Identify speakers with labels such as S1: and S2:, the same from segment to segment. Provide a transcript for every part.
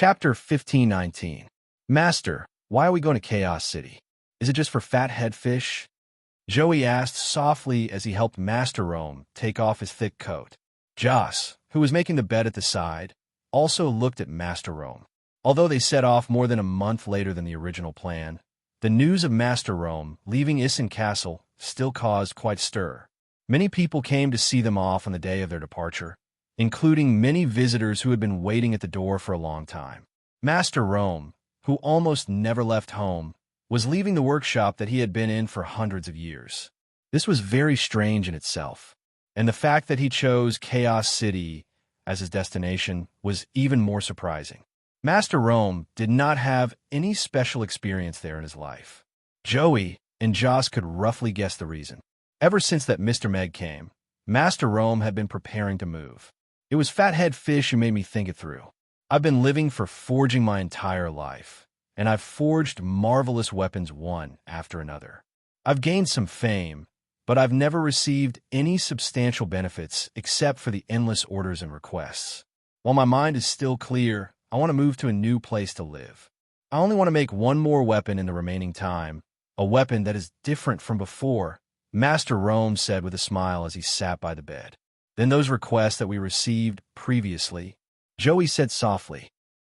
S1: Chapter 1519. Master, why are we going to Chaos City? Is it just for fathead fish? Joey asked softly as he helped Master Rome take off his thick coat. Joss, who was making the bed at the side, also looked at Master Rome. Although they set off more than a month later than the original plan, the news of Master Rome leaving Isen Castle still caused quite stir. Many people came to see them off on the day of their departure, including many visitors who had been waiting at the door for a long time. Master Rome, who almost never left home, was leaving the workshop that he had been in for hundreds of years. This was very strange in itself, and the fact that he chose Chaos City as his destination was even more surprising. Master Rome did not have any special experience there in his life. Joey and Joss could roughly guess the reason. Ever since that Mr. Meg came, Master Rome had been preparing to move. It was Fathead Fish who made me think it through. I've been living for forging my entire life, and I've forged marvelous weapons one after another. I've gained some fame, but I've never received any substantial benefits except for the endless orders and requests. While my mind is still clear, I want to move to a new place to live. I only want to make one more weapon in the remaining time, a weapon that is different from before, Master Rome said with a smile as he sat by the bed. Then those requests that we received previously, Joey said softly.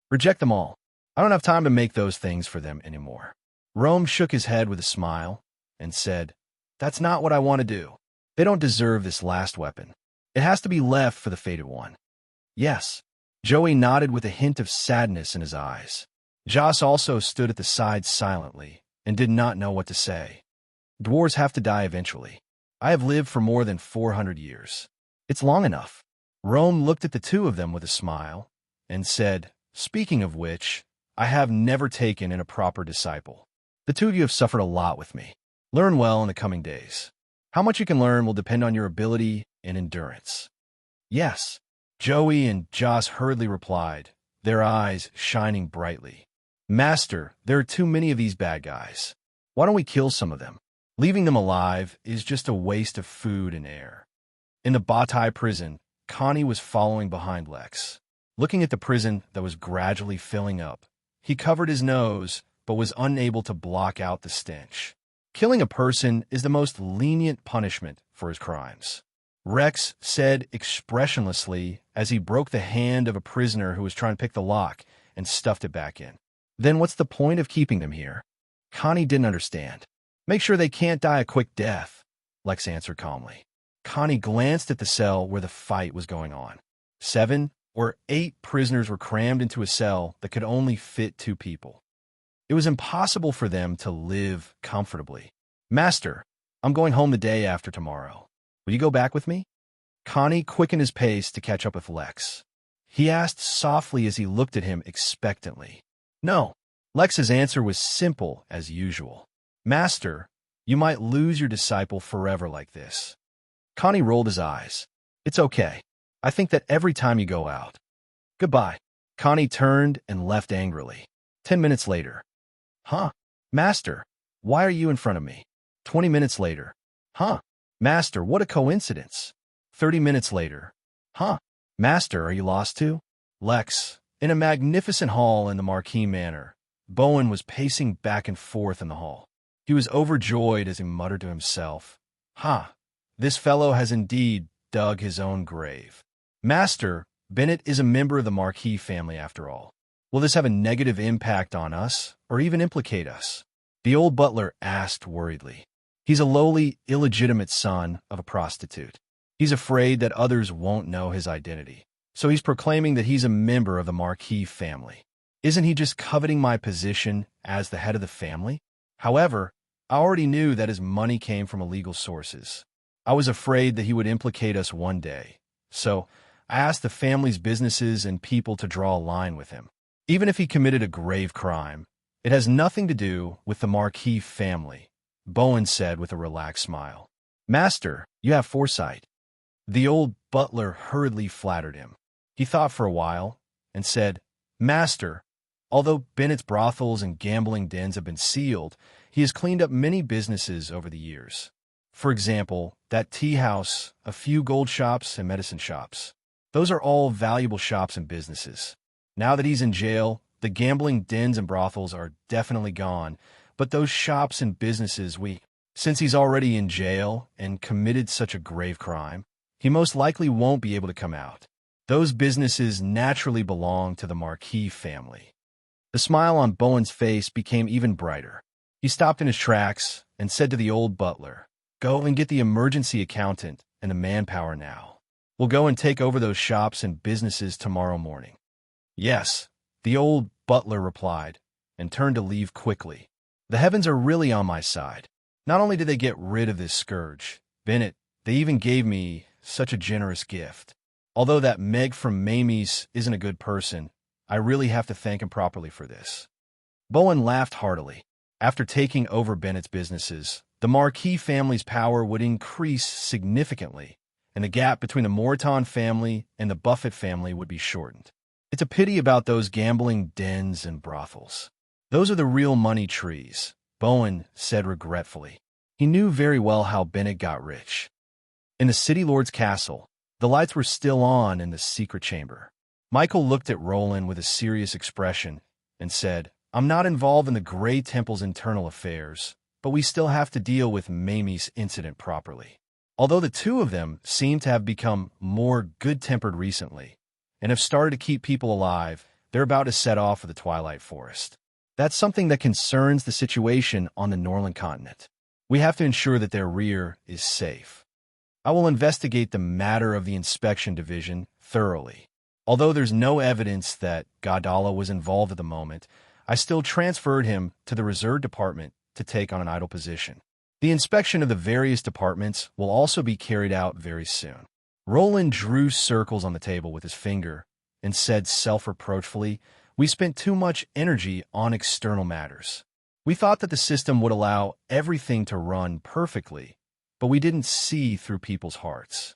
S1: Reject them all. I don't have time to make those things for them anymore. Rome shook his head with a smile and said, That's not what I want to do. They don't deserve this last weapon. It has to be left for the fated one. Yes. Joey nodded with a hint of sadness in his eyes. Joss also stood at the side silently and did not know what to say. Dwarves have to die eventually. I have lived for more than 400 years. It's long enough. Rome looked at the two of them with a smile and said, Speaking of which, I have never taken in a proper disciple. The two of you have suffered a lot with me. Learn well in the coming days. How much you can learn will depend on your ability and endurance. Yes. Joey and Joss hurriedly replied, their eyes shining brightly. Master, there are too many of these bad guys. Why don't we kill some of them? Leaving them alive is just a waste of food and air. In the Batai prison, Connie was following behind Lex. Looking at the prison that was gradually filling up, he covered his nose but was unable to block out the stench. Killing a person is the most lenient punishment for his crimes. Rex said expressionlessly as he broke the hand of a prisoner who was trying to pick the lock and stuffed it back in. Then what's the point of keeping them here? Connie didn't understand. Make sure they can't die a quick death, Lex answered calmly. Connie glanced at the cell where the fight was going on. 7 or 8 prisoners were crammed into a cell that could only fit 2 people. It was impossible for them to live comfortably. Master, I'm going home the day after tomorrow. Will you go back with me? Connie quickened his pace to catch up with Lex. He asked softly as he looked at him expectantly. No. Lex's answer was simple as usual. Master, you might lose your disciple forever like this. Connie rolled his eyes. It's okay. I think that every time you go out. Goodbye. Connie turned and left angrily. 10 minutes later. Huh? Master, why are you in front of me? 20 minutes later. Huh? Master, what a coincidence. 30 minutes later. Huh? Master, are you lost too? Lex, in a magnificent hall in the Marquis Manor, Bowen was pacing back and forth in the hall. He was overjoyed as he muttered to himself, this fellow has indeed dug his own grave. Master, Bennett is a member of the Marquis family after all. Will this have a negative impact on us, or even implicate us? The old butler asked worriedly. He's a lowly, illegitimate son of a prostitute. He's afraid that others won't know his identity, so he's proclaiming that he's a member of the Marquis family. Isn't he just coveting my position as the head of the family? However, I already knew that his money came from illegal sources. I was afraid that he would implicate us one day, so I asked the family's businesses and people to draw a line with him. Even if he committed a grave crime, it has nothing to do with the Marquis family, Bowen said with a relaxed smile. Master, you have foresight. The old butler hurriedly flattered him. He thought for a while and said, Master, although Bennett's brothels and gambling dens have been sealed, he has cleaned up many businesses over the years. For example, that tea house, a few gold shops, and medicine shops. Those are all valuable shops and businesses. Now that he's in jail, the gambling dens and brothels are definitely gone, but those shops and businesses since he's already in jail and committed such a grave crime, he most likely won't be able to come out. Those businesses naturally belong to the Marquis family. The smile on Bowen's face became even brighter. He stopped in his tracks and said to the old butler, "Go and get the emergency accountant and the manpower now. We'll go and take over those shops and businesses tomorrow morning." "Yes," the old butler replied, and turned to leave quickly. The heavens are really on my side. Not only did they get rid of this scourge, Bennett, they even gave me such a generous gift. Although that Meg from Mamie's isn't a good person, I really have to thank him properly for this. Bowen laughed heartily. After taking over Bennett's businesses, the Marquis family's power would increase significantly, and the gap between the Moreton family and the Buffett family would be shortened. It's a pity about those gambling dens and brothels. Those are the real money trees, Bowen said regretfully. He knew very well how Bennett got rich. In the city lord's castle, the lights were still on in the secret chamber. Michael looked at Roland with a serious expression and said, "I'm not involved in the Grey Temple's internal affairs, but we still have to deal with Mamie's incident properly. Although the two of them seem to have become more good-tempered recently and have started to keep people alive, they're about to set off for the Twilight Forest. That's something that concerns the situation on the Norland continent. We have to ensure that their rear is safe. I will investigate the matter of the inspection division thoroughly. Although there's no evidence that Godala was involved at the moment, I still transferred him to the Reserve Department to take on an idle position. The inspection of the various departments will also be carried out very soon." Roland drew circles on the table with his finger and said self-reproachfully, "We spent too much energy on external matters. We thought that the system would allow everything to run perfectly, but we didn't see through people's hearts."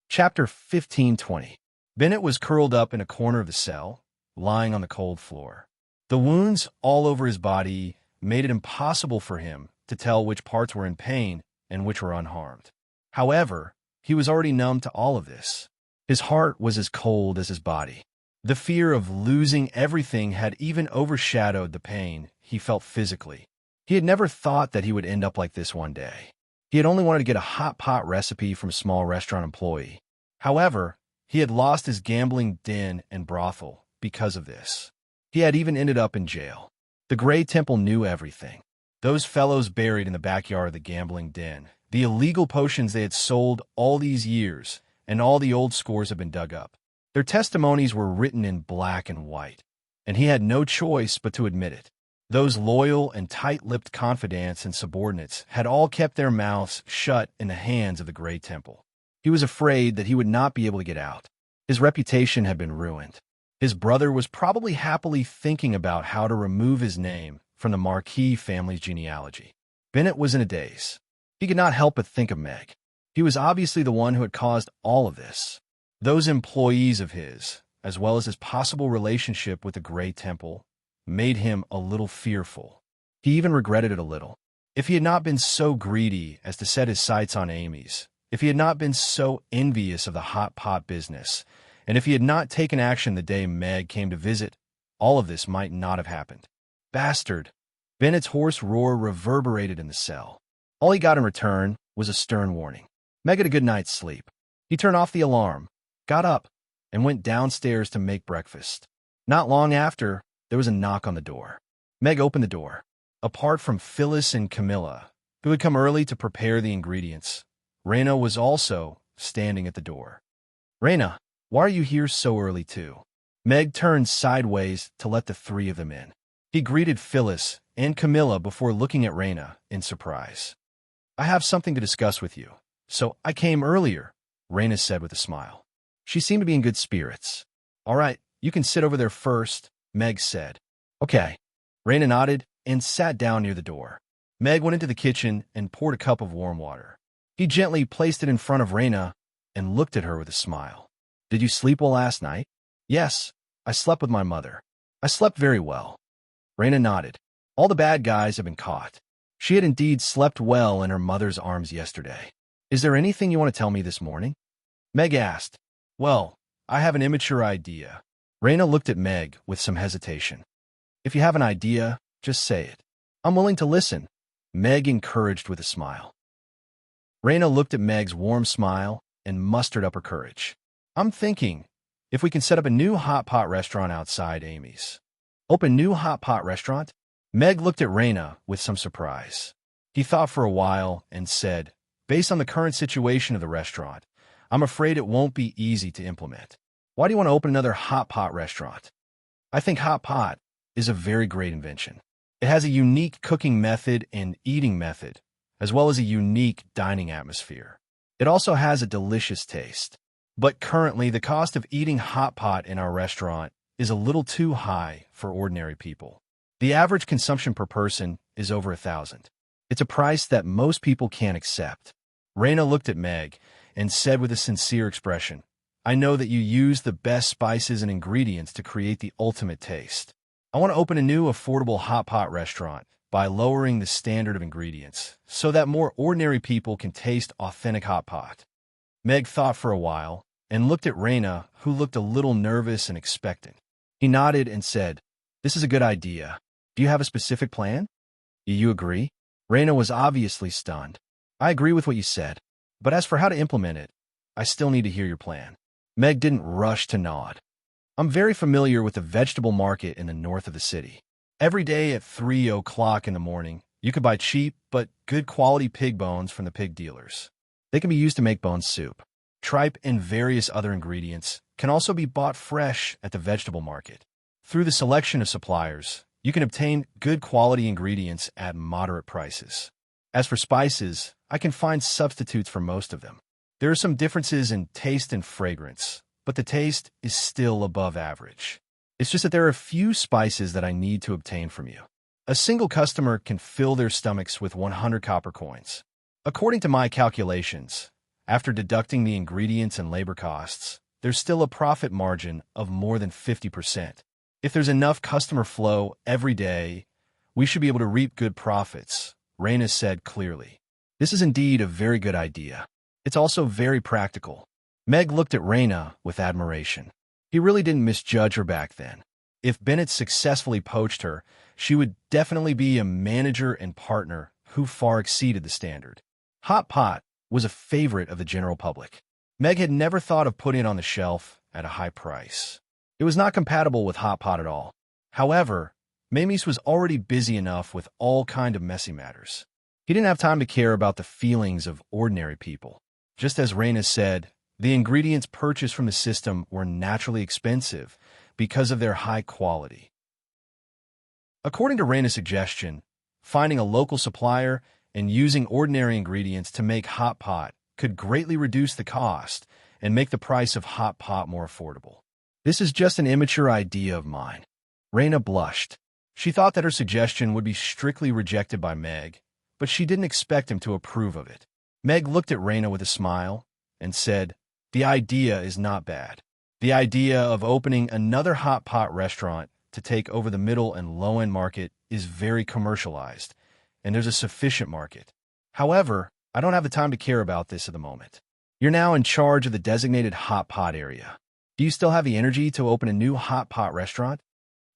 S1: Chapter 15:20. Bennett was curled up in a corner of the cell, lying on the cold floor. The wounds all over his body made it impossible for him to tell which parts were in pain and which were unharmed. However, he was already numb to all of this. His heart was as cold as his body. The fear of losing everything had even overshadowed the pain he felt physically. He had never thought that he would end up like this one day. He had only wanted to get a hot pot recipe from a small restaurant employee. However, he had lost his gambling den and brothel because of this. He had even ended up in jail. The Grey Temple knew everything. Those fellows buried in the backyard of the gambling den, the illegal potions they had sold all these years, and all the old scores had been dug up. Their testimonies were written in black and white, and he had no choice but to admit it. Those loyal and tight-lipped confidants and subordinates had all kept their mouths shut in the hands of the Grey Temple. He was afraid that he would not be able to get out. His reputation had been ruined. His brother was probably happily thinking about how to remove his name from the Marquis family's genealogy. Bennett was in a daze. He could not help but think of Meg. He was obviously the one who had caused all of this. Those employees of his, as well as his possible relationship with the Grey Temple, made him a little fearful. He even regretted it a little. If he had not been so greedy as to set his sights on Amy's, if he had not been so envious of the hot pot business, and if he had not taken action the day Meg came to visit, all of this might not have happened. Bastard! Bennett's hoarse roar reverberated in the cell. All he got in return was a stern warning. Meg had a good night's sleep. He turned off the alarm, got up, and went downstairs to make breakfast. Not long after, there was a knock on the door. Meg opened the door. Apart from Phyllis and Camilla, who had come early to prepare the ingredients, Raina was also standing at the door. "Raina, why are you here so early too?" Meg turned sideways to let the three of them in. He greeted Phyllis and Camilla before looking at Raina in surprise. "I have something to discuss with you, so I came earlier," Raina said with a smile. She seemed to be in good spirits. "All right, you can sit over there first," Meg said. "Okay." Raina nodded and sat down near the door. Meg went into the kitchen and poured a cup of warm water. He gently placed it in front of Raina and looked at her with a smile. "Did you sleep well last night?" "Yes, I slept with my mother. I slept very well." Raina nodded. All the bad guys had been caught. She had indeed slept well in her mother's arms yesterday. "Is there anything you want to tell me this morning?" Meg asked. "Well, I have an immature idea. Raina looked at Meg with some hesitation. If you have an idea, just say it. I'm willing to listen, Meg encouraged with a smile. Raina looked at Meg's warm smile and mustered up her courage. I'm thinking, if we can set up a new hot pot restaurant outside Amy's. Open new hot pot restaurant? Meg looked at Raina with some surprise. He thought for a while and said, based on the current situation of the restaurant, I'm afraid it won't be easy to implement. Why do you want to open another hot pot restaurant? I think hot pot is a very great invention. It has a unique cooking method and eating method, as well as a unique dining atmosphere. It also has a delicious taste. But currently, the cost of eating hot pot in our restaurant is a little too high for ordinary people. The average consumption per person is over $1,000. It's a price that most people can't accept. Raina looked at Meg and said with a sincere expression, I know that you use the best spices and ingredients to create the ultimate taste. I want to open a new affordable hot pot restaurant by lowering the standard of ingredients so that more ordinary people can taste authentic hot pot. Meg thought for a while and looked at Raina, who looked a little nervous and expectant. He nodded and said, this is a good idea. Do you have a specific plan? Do you agree? Raina was obviously stunned. I agree with what you said, but as for how to implement it, I still need to hear your plan. Meg didn't rush to nod. I'm very familiar with the vegetable market in the north of the city. Every day at 3 o'clock in the morning, you can buy cheap but good quality pig bones from the pig dealers. They can be used to make bone soup. Tripe and various other ingredients can also be bought fresh at the vegetable market. Through the selection of suppliers, you can obtain good quality ingredients at moderate prices. As for spices, I can find substitutes for most of them. There are some differences in taste and fragrance, but the taste is still above average. It's just that there are a few spices that I need to obtain from you. A single customer can fill their stomachs with 100 copper coins. According to my calculations, after deducting the ingredients and labor costs, there's still a profit margin of more than 50%. If there's enough customer flow every day, we should be able to reap good profits, Raina said clearly. This is indeed a very good idea. It's also very practical. Meg looked at Raina with admiration. He really didn't misjudge her back then. If Bennett successfully poached her, she would definitely be a manager and partner who far exceeded the standard. Hot pot was a favorite of the general public. Meg had never thought of putting it on the shelf at a high price. It was not compatible with hot pot at all. However, Mamis was already busy enough with all kind of messy matters. He didn't have time to care about the feelings of ordinary people. Just as Raina said, the ingredients purchased from the system were naturally expensive because of their high quality. According to Raina's suggestion, finding a local supplier and using ordinary ingredients to make hot pot could greatly reduce the cost and make the price of hot pot more affordable. This is just an immature idea of mine. Raina blushed. She thought that her suggestion would be strictly rejected by Meg, but she didn't expect him to approve of it. Meg looked at Raina with a smile and said, the idea is not bad. The idea of opening another hot pot restaurant to take over the middle and low-end market is very commercialized, and there's a sufficient market. However, I don't have the time to care about this at the moment. You're now in charge of the designated hot pot area. Do you still have the energy to open a new hot pot restaurant?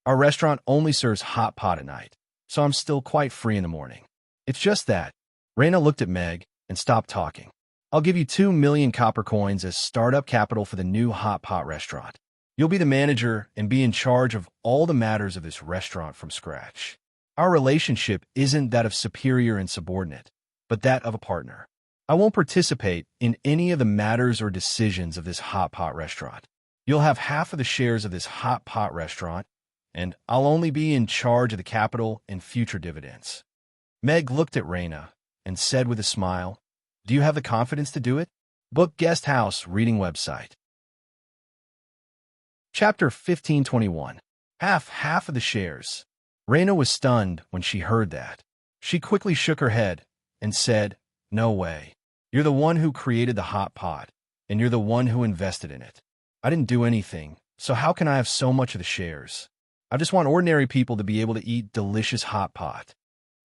S1: Our restaurant only serves hot pot at night, so I'm still quite free in the morning. It's just that. Raina looked at Meg and stopped talking. I'll give you 2 million copper coins as startup capital for the new hot pot restaurant. You'll be the manager and be in charge of all the matters of this restaurant from scratch. Our relationship isn't that of superior and subordinate, but that of a partner. I won't participate in any of the matters or decisions of this hot pot restaurant. You'll have half of the shares of this hot pot restaurant, and I'll only be in charge of the capital and future dividends. Meg looked at Raina and said with a smile, do you have the confidence to do it? Book Guest House Reading Website. Chapter 1521. Half of the shares. Raina was stunned when she heard that. She quickly shook her head and said, no way. You're the one who created the hot pot, and you're the one who invested in it. I didn't do anything, so how can I have so much of the shares? I just want ordinary people to be able to eat delicious hot pot.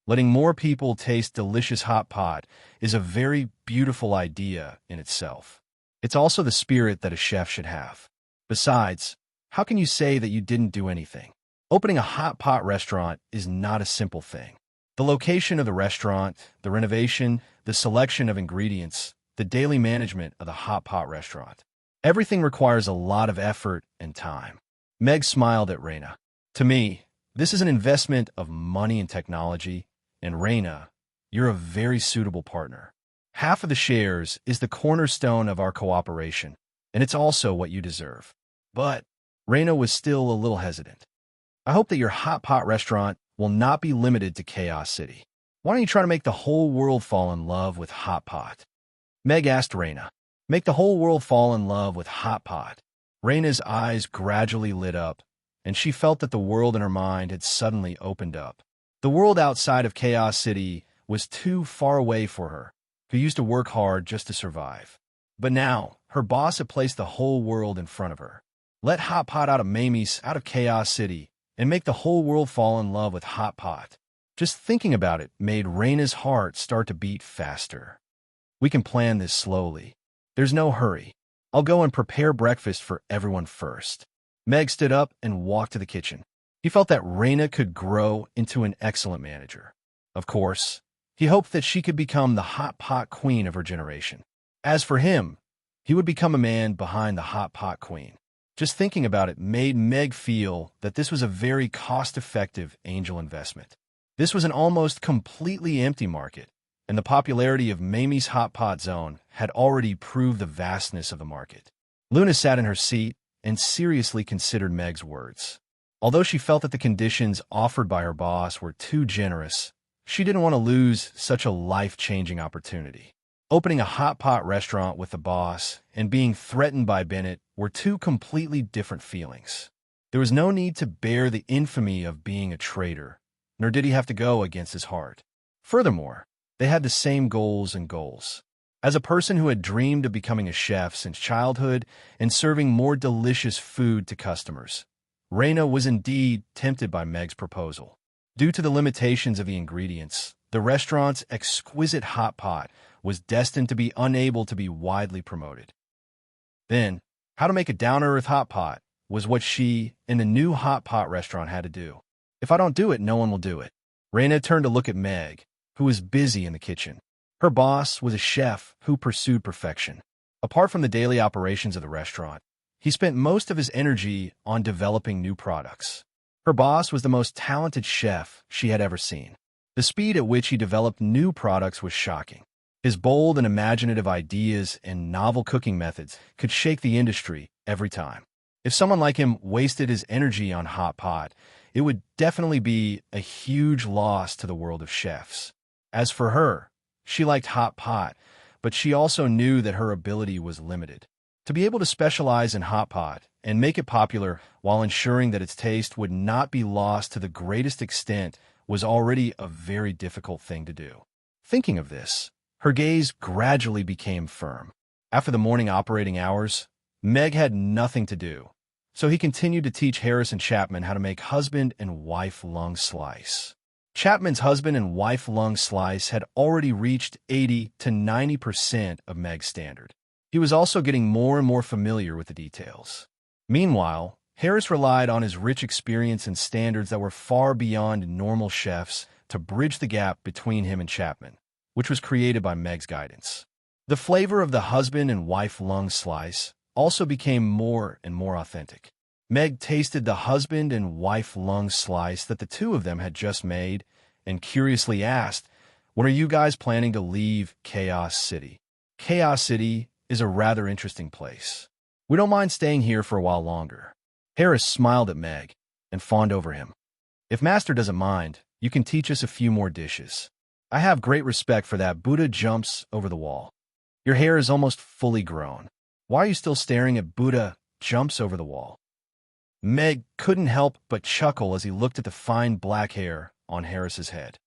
S1: Letting more people taste delicious hot pot is a very beautiful idea in itself. It's also the spirit that a chef should have. Besides, how can you say that you didn't do anything? Opening a hot pot restaurant is not a simple thing. The location of the restaurant, the renovation, the selection of ingredients, the daily management of the hot pot restaurant. Everything requires a lot of effort and time. Meg smiled at Reina. To me, this is an investment of money and technology, and Reina, you're a very suitable partner. Half of the shares is the cornerstone of our cooperation, and it's also what you deserve. But Reina was still a little hesitant. I hope that your hot pot restaurant will not be limited to Chaos City. Why don't you try to make the whole world fall in love with hot pot? Meg asked Reina. Make the whole world fall in love with hot pot. Reina's eyes gradually lit up, and she felt that the world in her mind had suddenly opened up. The world outside of Chaos City was too far away for her, who used to work hard just to survive. But now, her boss had placed the whole world in front of her. Let hot pot out of Mamie's, out of Chaos City, and make the whole world fall in love with hot pot. Just thinking about it made Reina's heart start to beat faster. We can plan this slowly. There's no hurry. I'll go and prepare breakfast for everyone first. Meg stood up and walked to the kitchen. He felt that Reina could grow into an excellent manager. Of course, he hoped that she could become the hot pot queen of her generation. As for him, he would become a man behind the hot pot queen. Just thinking about it made Meg feel that this was a very cost-effective angel investment. This was an almost completely empty market, and the popularity of Mamie's hot pot zone had already proved the vastness of the market. Luna sat in her seat and seriously considered Meg's words. Although she felt that the conditions offered by her boss were too generous, she didn't want to lose such a life-changing opportunity. Opening a hot pot restaurant with the boss and being threatened by Bennett were two completely different feelings. There was no need to bear the infamy of being a traitor, nor did he have to go against his heart. Furthermore, they had the same goals and goals. As a person who had dreamed of becoming a chef since childhood and serving more delicious food to customers, Reina was indeed tempted by Meg's proposal. Due to the limitations of the ingredients, the restaurant's exquisite hot pot was destined to be unable to be widely promoted. Then, how to make a down-to-earth hot pot was what she and the new hot pot restaurant had to do. If I don't do it, no one will do it. Reina turned to look at Meg, who was busy in the kitchen. Her boss was a chef who pursued perfection. Apart from the daily operations of the restaurant, he spent most of his energy on developing new products. Her boss was the most talented chef she had ever seen. The speed at which he developed new products was shocking. His bold and imaginative ideas and novel cooking methods could shake the industry every time. If someone like him wasted his energy on hot pot, it would definitely be a huge loss to the world of chefs. As for her, she liked hot pot, but she also knew that her ability was limited. To be able to specialize in hot pot and make it popular while ensuring that its taste would not be lost to the greatest extent was already a very difficult thing to do. Thinking of this, her gaze gradually became firm. After the morning operating hours, Meg had nothing to do, so he continued to teach Harris and Chapman how to make husband and wife lung slice. Chapman's husband and wife lung slice had already reached 80 to 90% of Meg's standard. He was also getting more and more familiar with the details. Meanwhile, Harris relied on his rich experience and standards that were far beyond normal chefs to bridge the gap between him and Chapman, which was created by Meg's guidance. The flavor of the husband and wife lung slice also became more and more authentic. Meg tasted the husband and wife lung slice that the two of them had just made and curiously asked, "When are you guys planning to leave Chaos City?" Chaos City is a rather interesting place. We don't mind staying here for a while longer. Harris smiled at Meg and fawned over him. If Master doesn't mind, you can teach us a few more dishes. I have great respect for that Buddha jumps over the wall. Your hair is almost fully grown. Why are you still staring at Buddha jumps over the wall? Meg couldn't help but chuckle as he looked at the fine black hair on Harris's head.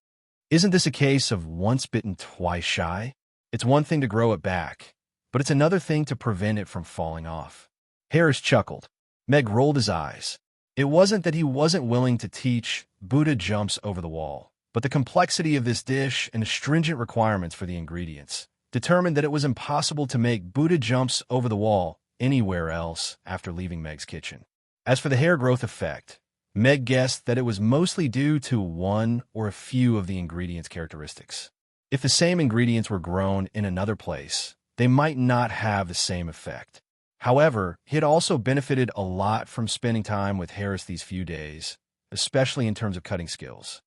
S1: Isn't this a case of once bitten, twice shy? It's one thing to grow it back, but it's another thing to prevent it from falling off. Harris chuckled. Meg rolled his eyes. It wasn't that he wasn't willing to teach Buddha jumps over the wall, but the complexity of this dish and the stringent requirements for the ingredients determined that it was impossible to make Buddha jumps over the wall anywhere else after leaving Meg's kitchen. As for the hair growth effect, Meg guessed that it was mostly due to one or a few of the ingredients' characteristics. If the same ingredients were grown in another place, they might not have the same effect. However, he had also benefited a lot from spending time with Harris these few days, especially in terms of cutting skills.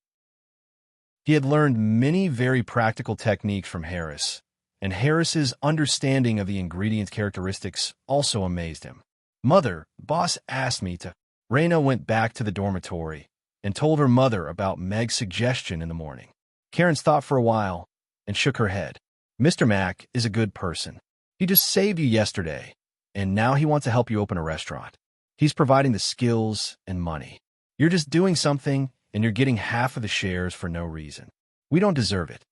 S1: He had learned many very practical techniques from Harris, and Harris's understanding of the ingredients' characteristics also amazed him. "Mother, boss asked me to." Raina went back to the dormitory and told her mother about Meg's suggestion in the morning. Karen's thought for a while and shook her head. "Mr. Mack is a good person. He just saved you yesterday, and now he wants to help you open a restaurant. He's providing the skills and money. You're just doing something, and you're getting half of the shares for no reason. We don't deserve it."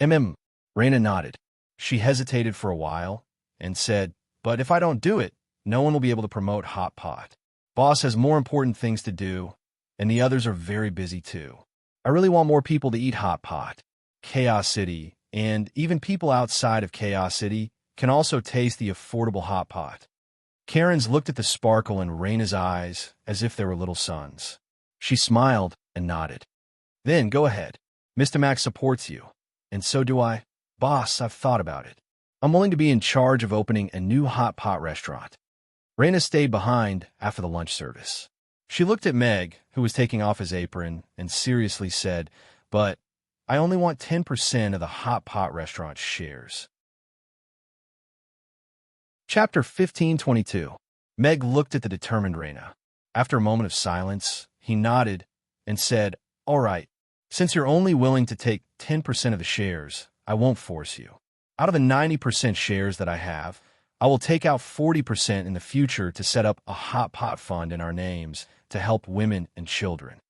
S1: Raina nodded. She hesitated for a while and said, "But if I don't do it, no one will be able to promote Hot Pot. Boss has more important things to do, and the others are very busy too. I really want more people to eat Hot Pot. Chaos City, and even people outside of Chaos City, can also taste the affordable Hot Pot." Karen's looked at the sparkle in Raina's eyes as if they were little suns. She smiled and nodded. "Then go ahead. Mr. Mack supports you, and so do I. Boss, I've thought about it. I'm willing to be in charge of opening a new Hot Pot restaurant." Raina stayed behind after the lunch service. She looked at Meg, who was taking off his apron, and seriously said, "But I only want 10% of the Hot Pot restaurant shares." Chapter 15:22. Meg looked at the determined Raina. After a moment of silence, he nodded and said, "All right, since you're only willing to take 10% of the shares, I won't force you. Out of the 90% shares that I have, I will take out 40% in the future to set up a Hot Pot fund in our names to help women and children."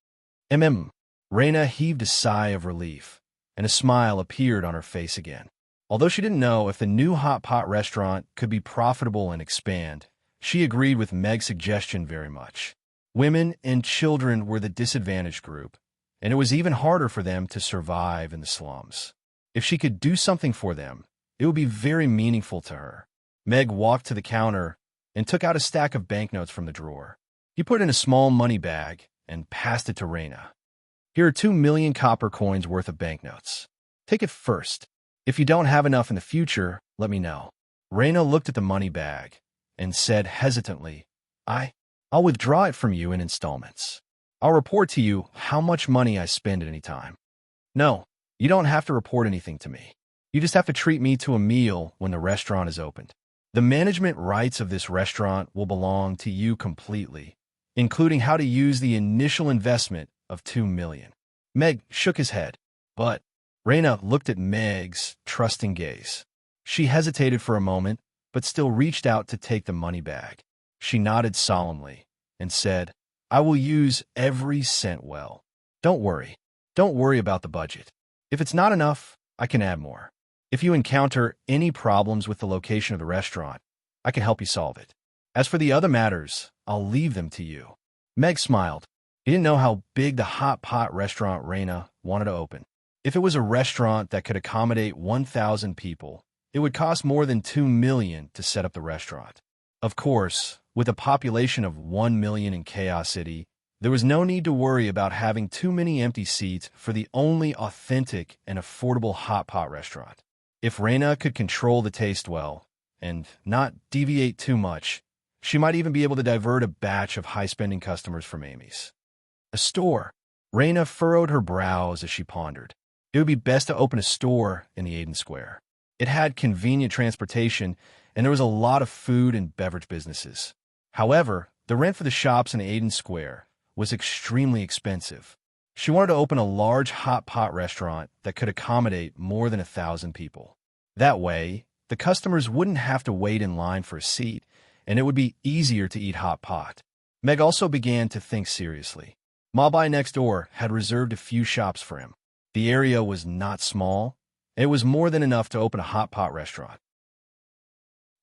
S1: Raina heaved a sigh of relief, and a smile appeared on her face again. Although she didn't know if the new Hot Pot restaurant could be profitable and expand, she agreed with Meg's suggestion very much. Women and children were the disadvantaged group, and it was even harder for them to survive in the slums. If she could do something for them, it would be very meaningful to her. Meg walked to the counter and took out a stack of banknotes from the drawer. He put it in a small money bag and passed it to Raina. "Here are 2 million copper coins worth of banknotes. Take it first. If you don't have enough in the future, let me know." Raina looked at the money bag and said hesitantly, I'll withdraw it from you in installments. I'll report to you how much money I spend at any time." "No, you don't have to report anything to me. You just have to treat me to a meal when the restaurant is opened. The management rights of this restaurant will belong to you completely, including how to use the initial investment of 2 million. Meg shook his head, but Raina looked at Meg's trusting gaze. She hesitated for a moment, but still reached out to take the money bag. She nodded solemnly and said, "I will use every cent well. Don't worry. Don't worry about the budget. If it's not enough, I can add more. If you encounter any problems with the location of the restaurant, I can help you solve it. As for the other matters, I'll leave them to you." Meg smiled. He didn't know how big the Hot Pot restaurant Raina wanted to open. If it was a restaurant that could accommodate 1,000 people, it would cost more than 2 million to set up the restaurant. Of course, with a population of 1 million in Chaos City, there was no need to worry about having too many empty seats for the only authentic and affordable Hot Pot restaurant. If Raina could control the taste well and not deviate too much, she might even be able to divert a batch of high-spending customers from Amy's. A store. Raina furrowed her brows as she pondered. It would be best to open a store in the Aiden Square. It had convenient transportation, and there was a lot of food and beverage businesses. However, the rent for the shops in Aiden Square was extremely expensive. She wanted to open a large Hot Pot restaurant that could accommodate more than 1,000 people. That way, the customers wouldn't have to wait in line for a seat, and it would be easier to eat Hot Pot. Meg also began to think seriously. Mabai next door had reserved a few shops for him. The area was not small. It was more than enough to open a Hot Pot restaurant.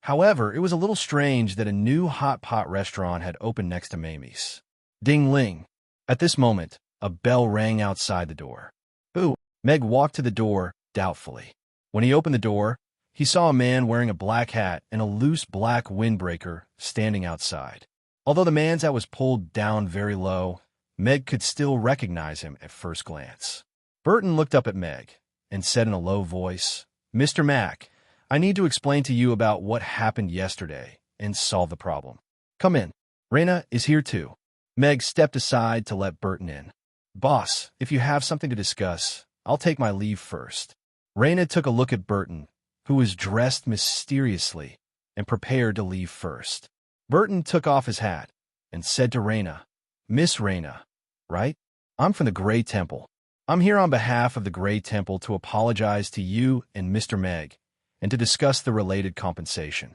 S1: However, it was a little strange that a new Hot Pot restaurant had opened next to Mamie's. Ding-ling. At this moment, a bell rang outside the door. "Ooh." Meg walked to the door doubtfully. When he opened the door, he saw a man wearing a black hat and a loose black windbreaker standing outside. Although the man's hat was pulled down very low, Meg could still recognize him at first glance. Burton looked up at Meg and said in a low voice, "Mr. Mack, I need to explain to you about what happened yesterday and solve the problem. Come in. Raina is here too." Meg stepped aside to let Burton in. "Boss, if you have something to discuss, I'll take my leave first." Raina took a look at Burton, who was dressed mysteriously and prepared to leave first. Burton took off his hat and said to Raina, "Miss Raina, right? I'm from the Grey Temple. I'm here on behalf of the Grey Temple to apologize to you and Mr. Meg and to discuss the related compensation."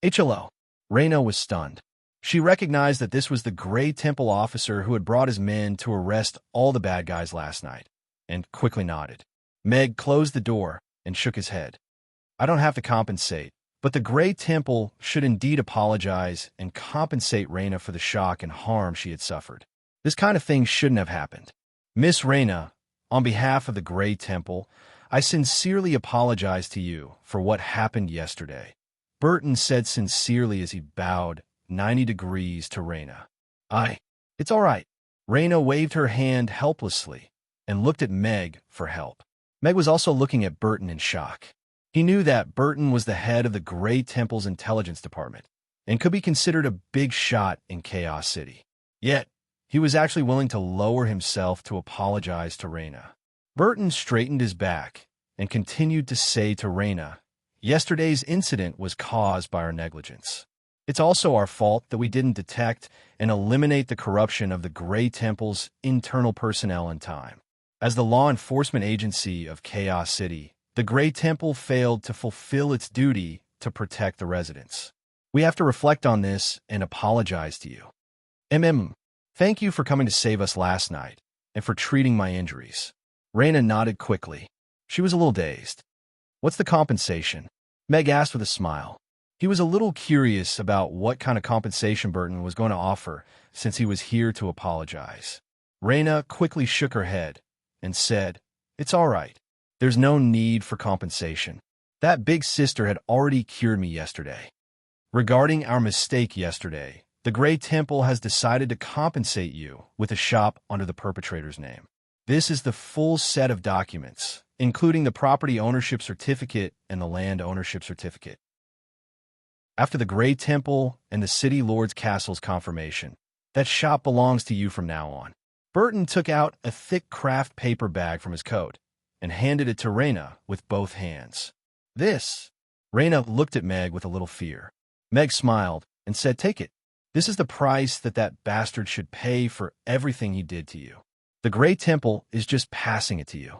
S1: "HLO." Raina was stunned. She recognized that this was the Grey Temple officer who had brought his men to arrest all the bad guys last night, and quickly nodded. Meg closed the door and shook his head. "I don't have to compensate, but the Grey Temple should indeed apologize and compensate Raina for the shock and harm she had suffered. This kind of thing shouldn't have happened. Miss Raina, on behalf of the Grey Temple, I sincerely apologize to you for what happened yesterday," Burton said sincerely as he bowed 90 degrees to Raina. It's all right." Raina waved her hand helplessly and looked at Meg for help. Meg was also looking at Burton in shock. He knew that Burton was the head of the Grey Temple's intelligence department and could be considered a big shot in Chaos City. Yet, he was actually willing to lower himself to apologize to Raina. Burton straightened his back and continued to say to Raina, "Yesterday's incident was caused by our negligence. It's also our fault that we didn't detect and eliminate the corruption of the Grey Temple's internal personnel in time. As the law enforcement agency of Chaos City, the Grey Temple failed to fulfill its duty to protect the residents. We have to reflect on this and apologize to you. Thank you for coming to save us last night and for treating my injuries." Raina nodded quickly. She was a little dazed. "What's the compensation?" Meg asked with a smile. He was a little curious about what kind of compensation Burton was going to offer since he was here to apologize. Raina quickly shook her head and said, "It's all right. There's no need for compensation. That big sister had already cured me yesterday. Regarding our mistake yesterday, the Grey Temple has decided to compensate you with a shop under the perpetrator's name. This is the full set of documents, including the property ownership certificate and the land ownership certificate. After the Grey Temple and the City Lord's Castle's confirmation, that shop belongs to you from now on." Burton took out a thick craft paper bag from his coat and handed it to Raina with both hands. "This?" Raina looked at Meg with a little fear. Meg smiled and said, "Take it. This is the price that bastard should pay for everything he did to you. The Grey Temple is just passing it to you."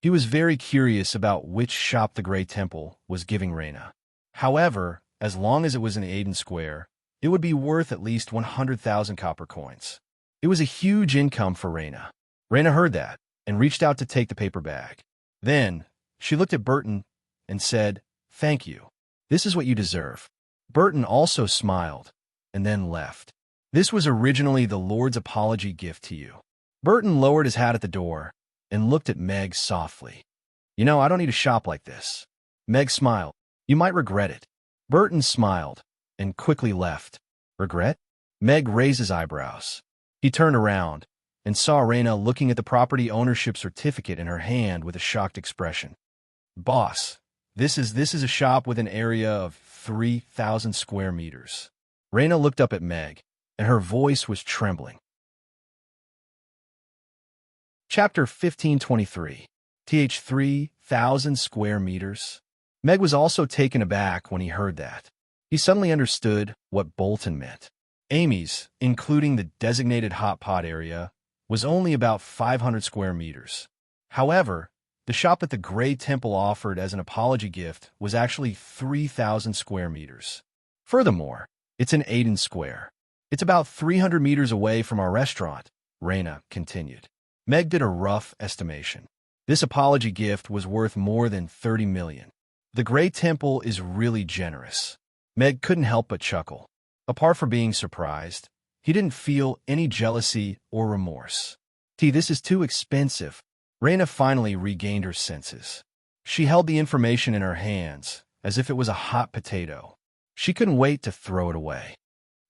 S1: He was very curious about which shop the Grey Temple was giving Raina. However, as long as it was in Aiden Square, it would be worth at least 100,000 copper coins. It was a huge income for Raina. Raina heard that and reached out to take the paper bag. Then, she looked at Burton and said, "Thank you. This is what you deserve." Burton also smiled and then left. "This was originally the Lord's apology gift to you." Burton lowered his hat at the door and looked at Meg softly. "I don't need a shop like this." Meg smiled. "You might regret it." Burton smiled and quickly left. "Regret?" Meg raised his eyebrows. He turned around and saw Raina looking at the property ownership certificate in her hand with a shocked expression. "Boss, this is a shop with an area of 3,000 square meters." Raina looked up at Meg, and her voice was trembling. Chapter 1523. 3,000 square meters. Meg was also taken aback when he heard that. He suddenly understood what Bolton meant. Amy's, including the designated hot pot area, was only about 500 square meters. However, the shop that the Grey Temple offered as an apology gift was actually 3,000 square meters. Furthermore, it's in Aiden Square. "It's about 300 meters away from our restaurant," Raina continued. Meg did a rough estimation. This apology gift was worth more than 30 million. The Grey Temple is really generous. Meg couldn't help but chuckle. Apart from being surprised, he didn't feel any jealousy or remorse. This is too expensive." Raina finally regained her senses. She held the information in her hands, as if it was a hot potato. She couldn't wait to throw it away.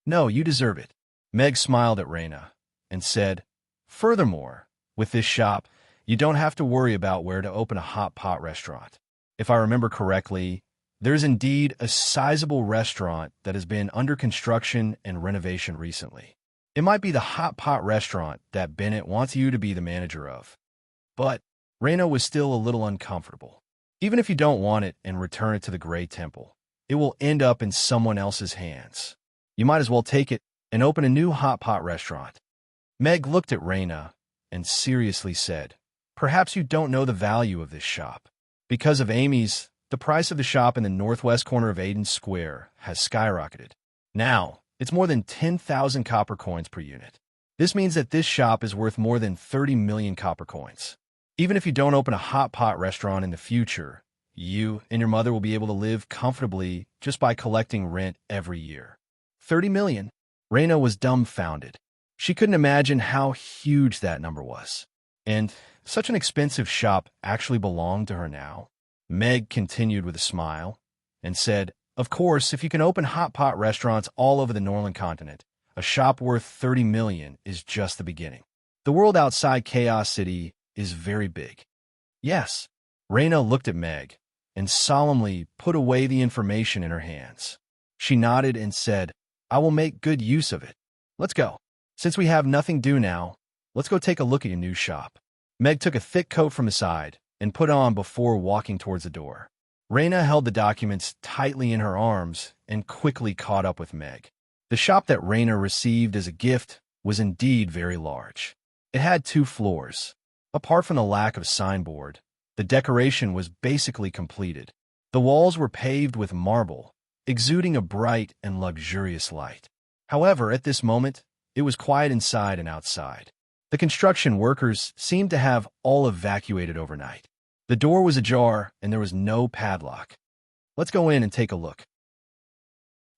S1: "No, you deserve it." Meg smiled at Raina and said, "Furthermore, with this shop, you don't have to worry about where to open a hot pot restaurant. If I remember correctly, there's indeed a sizable restaurant that has been under construction and renovation recently. It might be the hot pot restaurant that Bennett wants you to be the manager of." But Raina was still a little uncomfortable. Even if you don't want it and return it to the Grey Temple, it will end up in someone else's hands. You might as well take it and open a new hot pot restaurant. Meg looked at Raina and seriously said, "Perhaps you don't know the value of this shop. Because of Amy's, the price of the shop in the northwest corner of Aiden Square has skyrocketed. Now, it's more than 10,000 copper coins per unit. This means that this shop is worth more than 30 million copper coins. Even if you don't open a hot pot restaurant in the future, you and your mother will be able to live comfortably just by collecting rent every year." 30 million? Raina was dumbfounded. She couldn't imagine how huge that number was. And such an expensive shop actually belonged to her now. Meg continued with a smile and said, "Of course, if you can open hot pot restaurants all over the Northern continent, a shop worth 30 million is just the beginning. The world outside Chaos City is very big." "Yes." Raina looked at Meg and solemnly put away the information in her hands. She nodded and said, "I will make good use of it. Let's go. Since we have nothing due now, let's go take a look at your new shop." Meg took a thick coat from the side and put on before walking towards the door. Raina held the documents tightly in her arms and quickly caught up with Meg. The shop that Raina received as a gift was indeed very large. It had 2 floors. Apart from the lack of signboard, the decoration was basically completed. The walls were paved with marble, exuding a bright and luxurious light. However, at this moment, it was quiet inside and outside. The construction workers seemed to have all evacuated overnight. The door was ajar and there was no padlock. "Let's go in and take a look."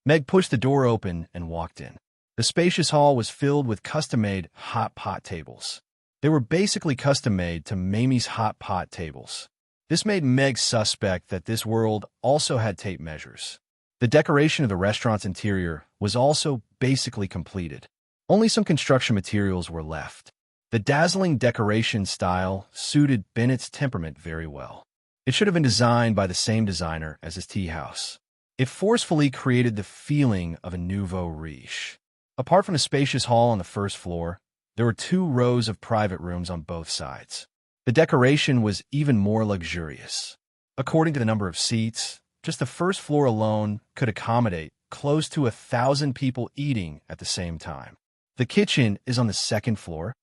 S1: Meg pushed the door open and walked in. The spacious hall was filled with custom-made hot pot tables. They were basically custom-made to Mamie's hot pot tables. This made Meg suspect that this world also had tape measures. The decoration of the restaurant's interior was also basically completed. Only some construction materials were left. The dazzling decoration style suited Bennett's temperament very well. It should have been designed by the same designer as his tea house. It forcefully created the feeling of a nouveau riche. Apart from a spacious hall on the first floor, there were 2 rows of private rooms on both sides. The decoration was even more luxurious. According to the number of seats, just the first floor alone could accommodate close to 1,000 people eating at the same time. The kitchen is on the 2nd floor.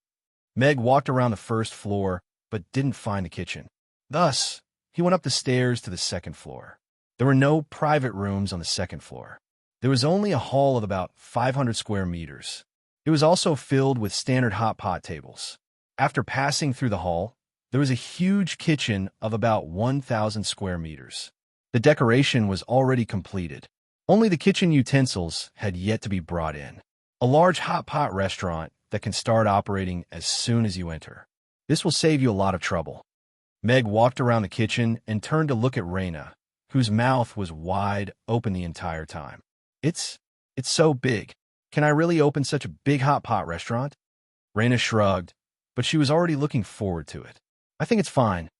S1: Meg walked around the first floor, but didn't find the kitchen. Thus, he went up the stairs to the 2nd floor. There were no private rooms on the 2nd floor. There was only a hall of about 500 square meters. It was also filled with standard hot pot tables. After passing through the hall, there was a huge kitchen of about 1,000 square meters. The decoration was already completed. Only the kitchen utensils had yet to be brought in. A large hot pot restaurant that can start operating as soon as you enter. This will save you a lot of trouble. Meg walked around the kitchen and turned to look at Raina, whose mouth was wide open the entire time. It's so big. Can I really open such a big hot pot restaurant?" Raina shrugged, but she was already looking forward to it. "I think it's fine."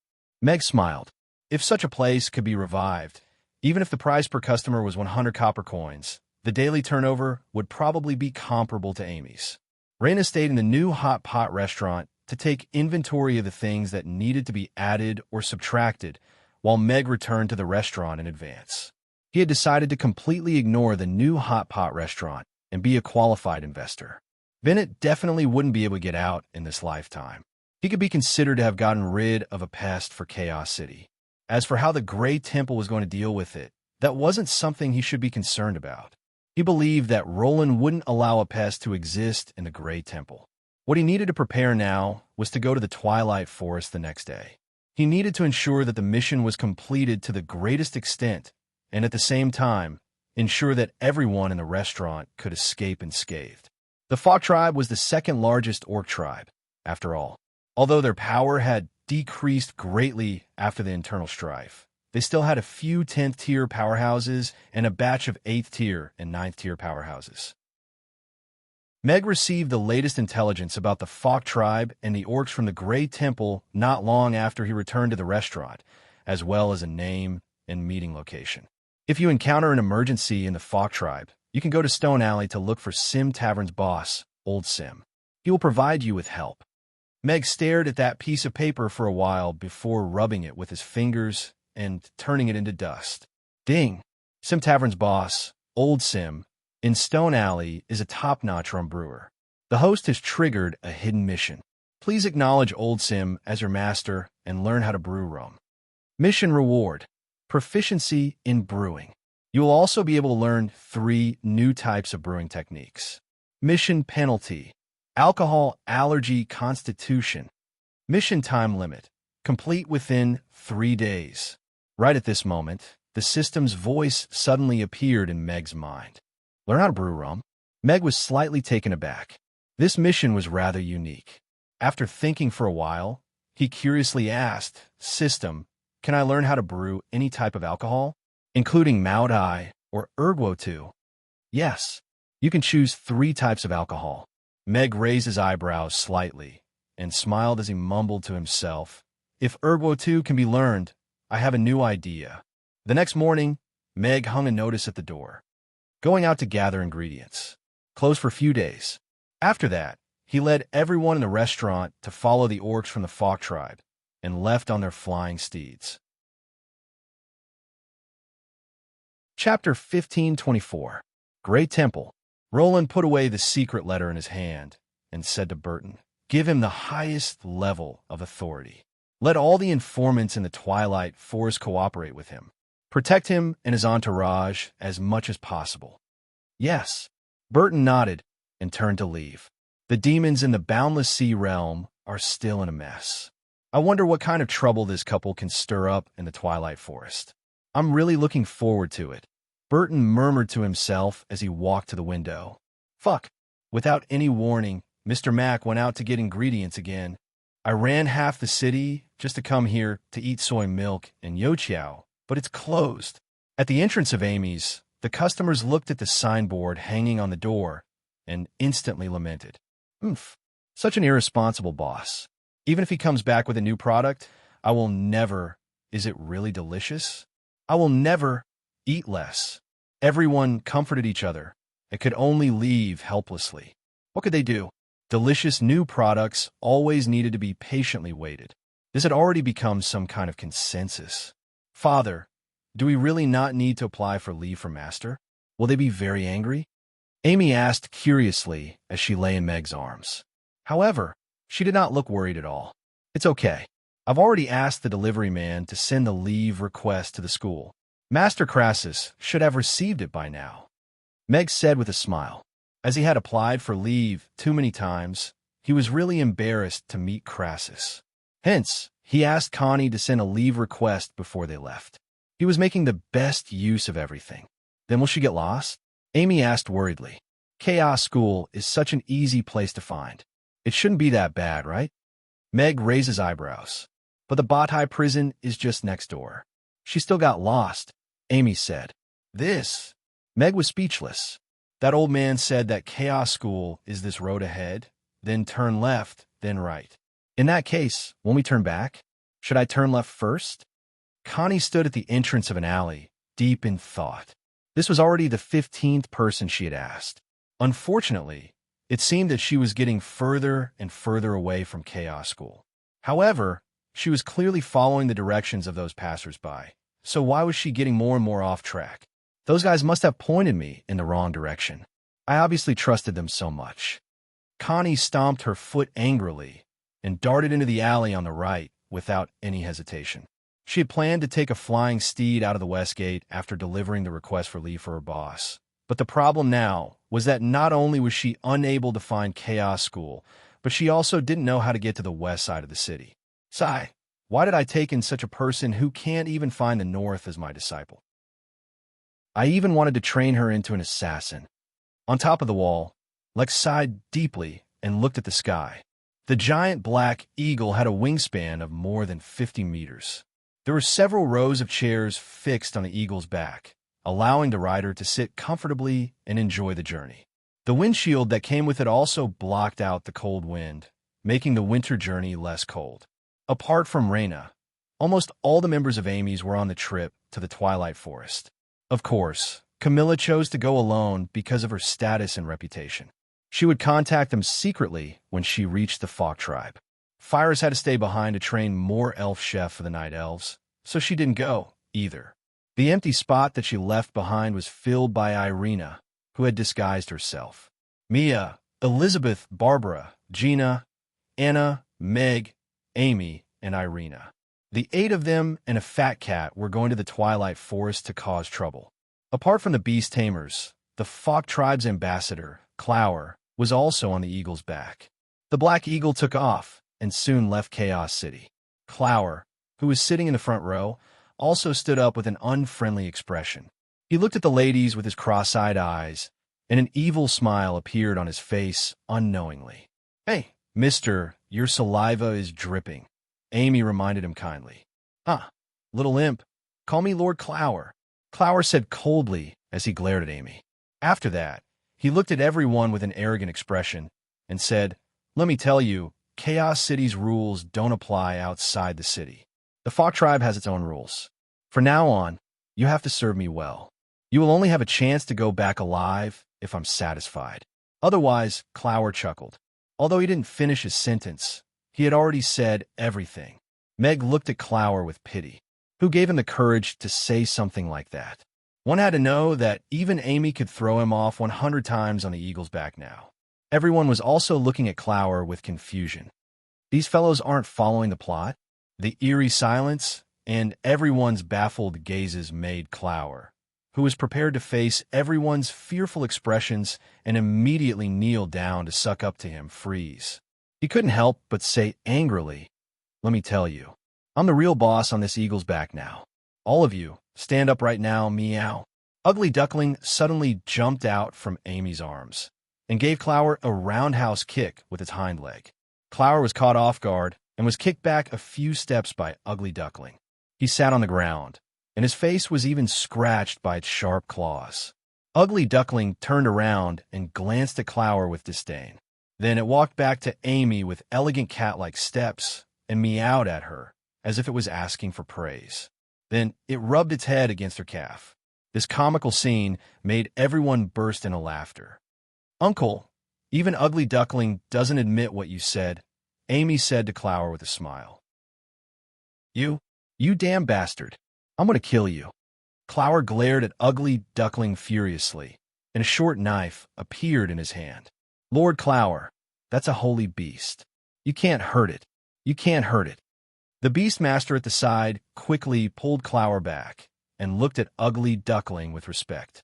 S1: Meg smiled. If such a place could be revived, even if the price per customer was 100 copper coins, the daily turnover would probably be comparable to Amy's. Raina stayed in the new hot pot restaurant to take inventory of the things that needed to be added or subtracted, while Meg returned to the restaurant in advance. He had decided to completely ignore the new hot pot restaurant and be a qualified investor. Bennett definitely wouldn't be able to get out in this lifetime. He could be considered to have gotten rid of a pest for Chaos City. As for how the Grey Temple was going to deal with it, that wasn't something he should be concerned about. He believed that Roland wouldn't allow a pest to exist in the Grey Temple. What he needed to prepare now was to go to the Twilight Forest the next day. He needed to ensure that the mission was completed to the greatest extent, and at the same time, ensure that everyone in the restaurant could escape unscathed. The Fog tribe was the 2nd largest orc tribe, after all. Although their power had decreased greatly after the internal strife, They still had a few 10th-tier powerhouses and a batch of 8th-tier and 9th-tier powerhouses. Meg received the latest intelligence about the Fok tribe and the orcs from the Grey Temple not long after he returned to the restaurant, as well as a name and meeting location. If you encounter an emergency in the Fok tribe, you can go to Stone Alley to look for Sim Tavern's boss, Old Sim. He will provide you with help. Meg stared at that piece of paper for a while before rubbing it with his fingers and turning it into dust. Ding! Sim Tavern's boss, Old Sim, in Stone Alley is a top-notch rum brewer. The host has triggered a hidden mission. Please acknowledge Old Sim as your master and learn how to brew rum. Mission reward: proficiency in brewing. You will also be able to learn 3 new types of brewing techniques. Mission penalty: alcohol allergy constitution. Mission time limit: complete within 3 days. Right at this moment, the system's voice suddenly appeared in Meg's mind. Learn how to brew rum? Meg was slightly taken aback. This mission was rather unique. After thinking for a while, he curiously asked, "System, can I learn how to brew any type of alcohol, including Maodai or Erguo too?" "Yes. You can choose 3 types of alcohol." Meg raised his eyebrows slightly and smiled as he mumbled to himself, "If Erguo too can be learned, I have a new idea." The next morning, Meg hung a notice at the door. Going out to gather ingredients. Closed for a few days. After that, he led everyone in the restaurant to follow the orcs from the Fok tribe and left on their flying steeds. Chapter 1524. Great Temple. Roland put away the secret letter in his hand and said to Burton, "Give him the highest level of authority. Let all the informants in the Twilight Forest cooperate with him. Protect him and his entourage as much as possible." "Yes." Burton nodded and turned to leave. The demons in the Boundless Sea realm are still in a mess. I wonder what kind of trouble this couple can stir up in the Twilight Forest. I'm really looking forward to it. Burton murmured to himself as he walked to the window. Fuck. Without any warning, Mr. Mac went out to get ingredients again. I ran half the city just to come here to eat soy milk and youtiao, but it's closed. At the entrance of Amy's, the customers looked at the signboard hanging on the door and instantly lamented. Oomph, such an irresponsible boss. Even if he comes back with a new product, I will never, is it really delicious? I will never eat less. Everyone comforted each other and could only leave helplessly. What could they do? Delicious new products always needed to be patiently waited. This had already become some kind of consensus. Father, do we really not need to apply for leave from Master? Will they be very angry? Amy asked curiously as she lay in Meg's arms. However, she did not look worried at all. It's okay. I've already asked the delivery man to send the leave request to the school. Master Crassus should have received it by now. Meg said with a smile. As he had applied for leave too many times, he was really embarrassed to meet Crassus. Hence, he asked Connie to send a leave request before they left. He was making the best use of everything. Then will she get lost? Amy asked worriedly. Chaos School is such an easy place to find. It shouldn't be that bad, right? Meg raised his eyebrows. But the Batai prison is just next door. She still got lost, Amy said. This. Meg was speechless. That old man said that Chaos School is this road ahead, then turn left, then right. In that case, won't we turn back? Should I turn left first? Connie stood at the entrance of an alley, deep in thought. This was already the 15th person she had asked. Unfortunately, it seemed that she was getting further and further away from Chaos School. However, she was clearly following the directions of those passers-by, so why was she getting more and more off track? Those guys must have pointed me in the wrong direction. I obviously trusted them so much. Connie stomped her foot angrily and darted into the alley on the right without any hesitation. She had planned to take a flying steed out of the West Gate after delivering the request for leave for her boss. But the problem now was that not only was she unable to find Chaos School, but she also didn't know how to get to the west side of the city. Sigh, why did I take in such a person who can't even find the north as my disciple? I even wanted to train her into an assassin. On top of the wall, Lex sighed deeply and looked at the sky. The giant black eagle had a wingspan of more than 50 meters. There were several rows of chairs fixed on the eagle's back, allowing the rider to sit comfortably and enjoy the journey. The windshield that came with it also blocked out the cold wind, making the winter journey less cold. Apart from Raina, almost all the members of Amy's were on the trip to the Twilight Forest. Of course, Camilla chose to go alone because of her status and reputation. She would contact them secretly when she reached the Fawk tribe. Fires had to stay behind to train more elf chef for the Night Elves, so she didn't go, either. The empty spot that she left behind was filled by Irina, who had disguised herself. Mia, Elizabeth, Barbara, Gina, Anna, Meg, Amy, and Irina. The 8 of them and a fat cat were going to the Twilight Forest to cause trouble. Apart from the beast tamers, the Fawk tribe's ambassador, Clower, was also on the eagle's back. The Black Eagle took off and soon left Chaos City. Clower, who was sitting in the front row, also stood up with an unfriendly expression. He looked at the ladies with his cross-eyed eyes, and an evil smile appeared on his face unknowingly. "Hey, mister, your saliva is dripping," Amy reminded him kindly. Little imp, call me Lord Clower," Clower said coldly as he glared at Amy. After that, he looked at everyone with an arrogant expression and said, "Let me tell you, Chaos City's rules don't apply outside the city. The Fawk tribe has its own rules. From now on, you have to serve me well. You will only have a chance to go back alive if I'm satisfied." Otherwise, Clower chuckled. Although he didn't finish his sentence, he had already said everything. Meg looked at Clower with pity. Who gave him the courage to say something like that? One had to know that even Amy could throw him off 100 times on the eagle's back now. Everyone was also looking at Clower with confusion. These fellows aren't following the plot? The eerie silence and everyone's baffled gazes made Clower, who was prepared to face everyone's fearful expressions and immediately kneel down to suck up to him, freeze. He couldn't help but say angrily, "Let me tell you, I'm the real boss on this eagle's back now. All of you, stand up right now, meow." Ugly Duckling suddenly jumped out from Amy's arms and gave Clower a roundhouse kick with its hind leg. Clower was caught off guard and was kicked back a few steps by Ugly Duckling. He sat on the ground, and his face was even scratched by its sharp claws. Ugly Duckling turned around and glanced at Clower with disdain. Then it walked back to Amy with elegant cat-like steps and meowed at her as if it was asking for praise. Then it rubbed its head against her calf. This comical scene made everyone burst into laughter. "Uncle, even Ugly Duckling doesn't admit what you said," Amy said to Clower with a smile. You damn bastard. I'm going to kill you." Clower glared at Ugly Duckling furiously, and a short knife appeared in his hand. "Lord Clower, that's a holy beast. You can't hurt it. You can't hurt it." The Beastmaster at the side quickly pulled Clower back and looked at Ugly Duckling with respect.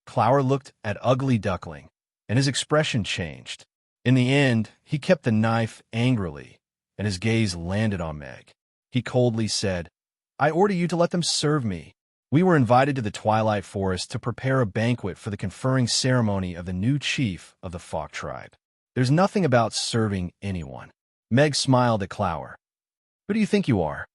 S1: Clower looked at Ugly Duckling, and his expression changed. In the end, he kept the knife angrily, and his gaze landed on Meg. He coldly said, "I order you to let them serve me. We were invited to the Twilight Forest to prepare a banquet for the conferring ceremony of the new chief of the Fawk tribe. There's nothing about serving anyone." Meg smiled at Clower. "Who do you think you are?"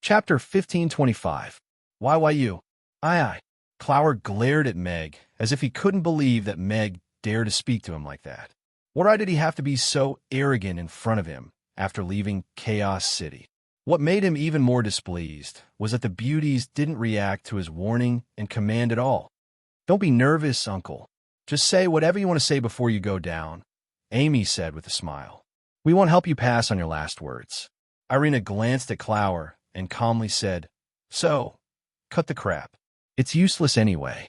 S1: Chapter 1525. Why you? Aye. Clower glared at Meg as if he couldn't believe that Meg dared to speak to him like that. Why did he have to be so arrogant in front of him after leaving Chaos City? What made him even more displeased was that the beauties didn't react to his warning and command at all. "Don't be nervous, Uncle. Just say whatever you want to say before you go down," Amy said with a smile. "We won't help you pass on your last words." Irina glanced at Clower and calmly said, "So, cut the crap. It's useless anyway."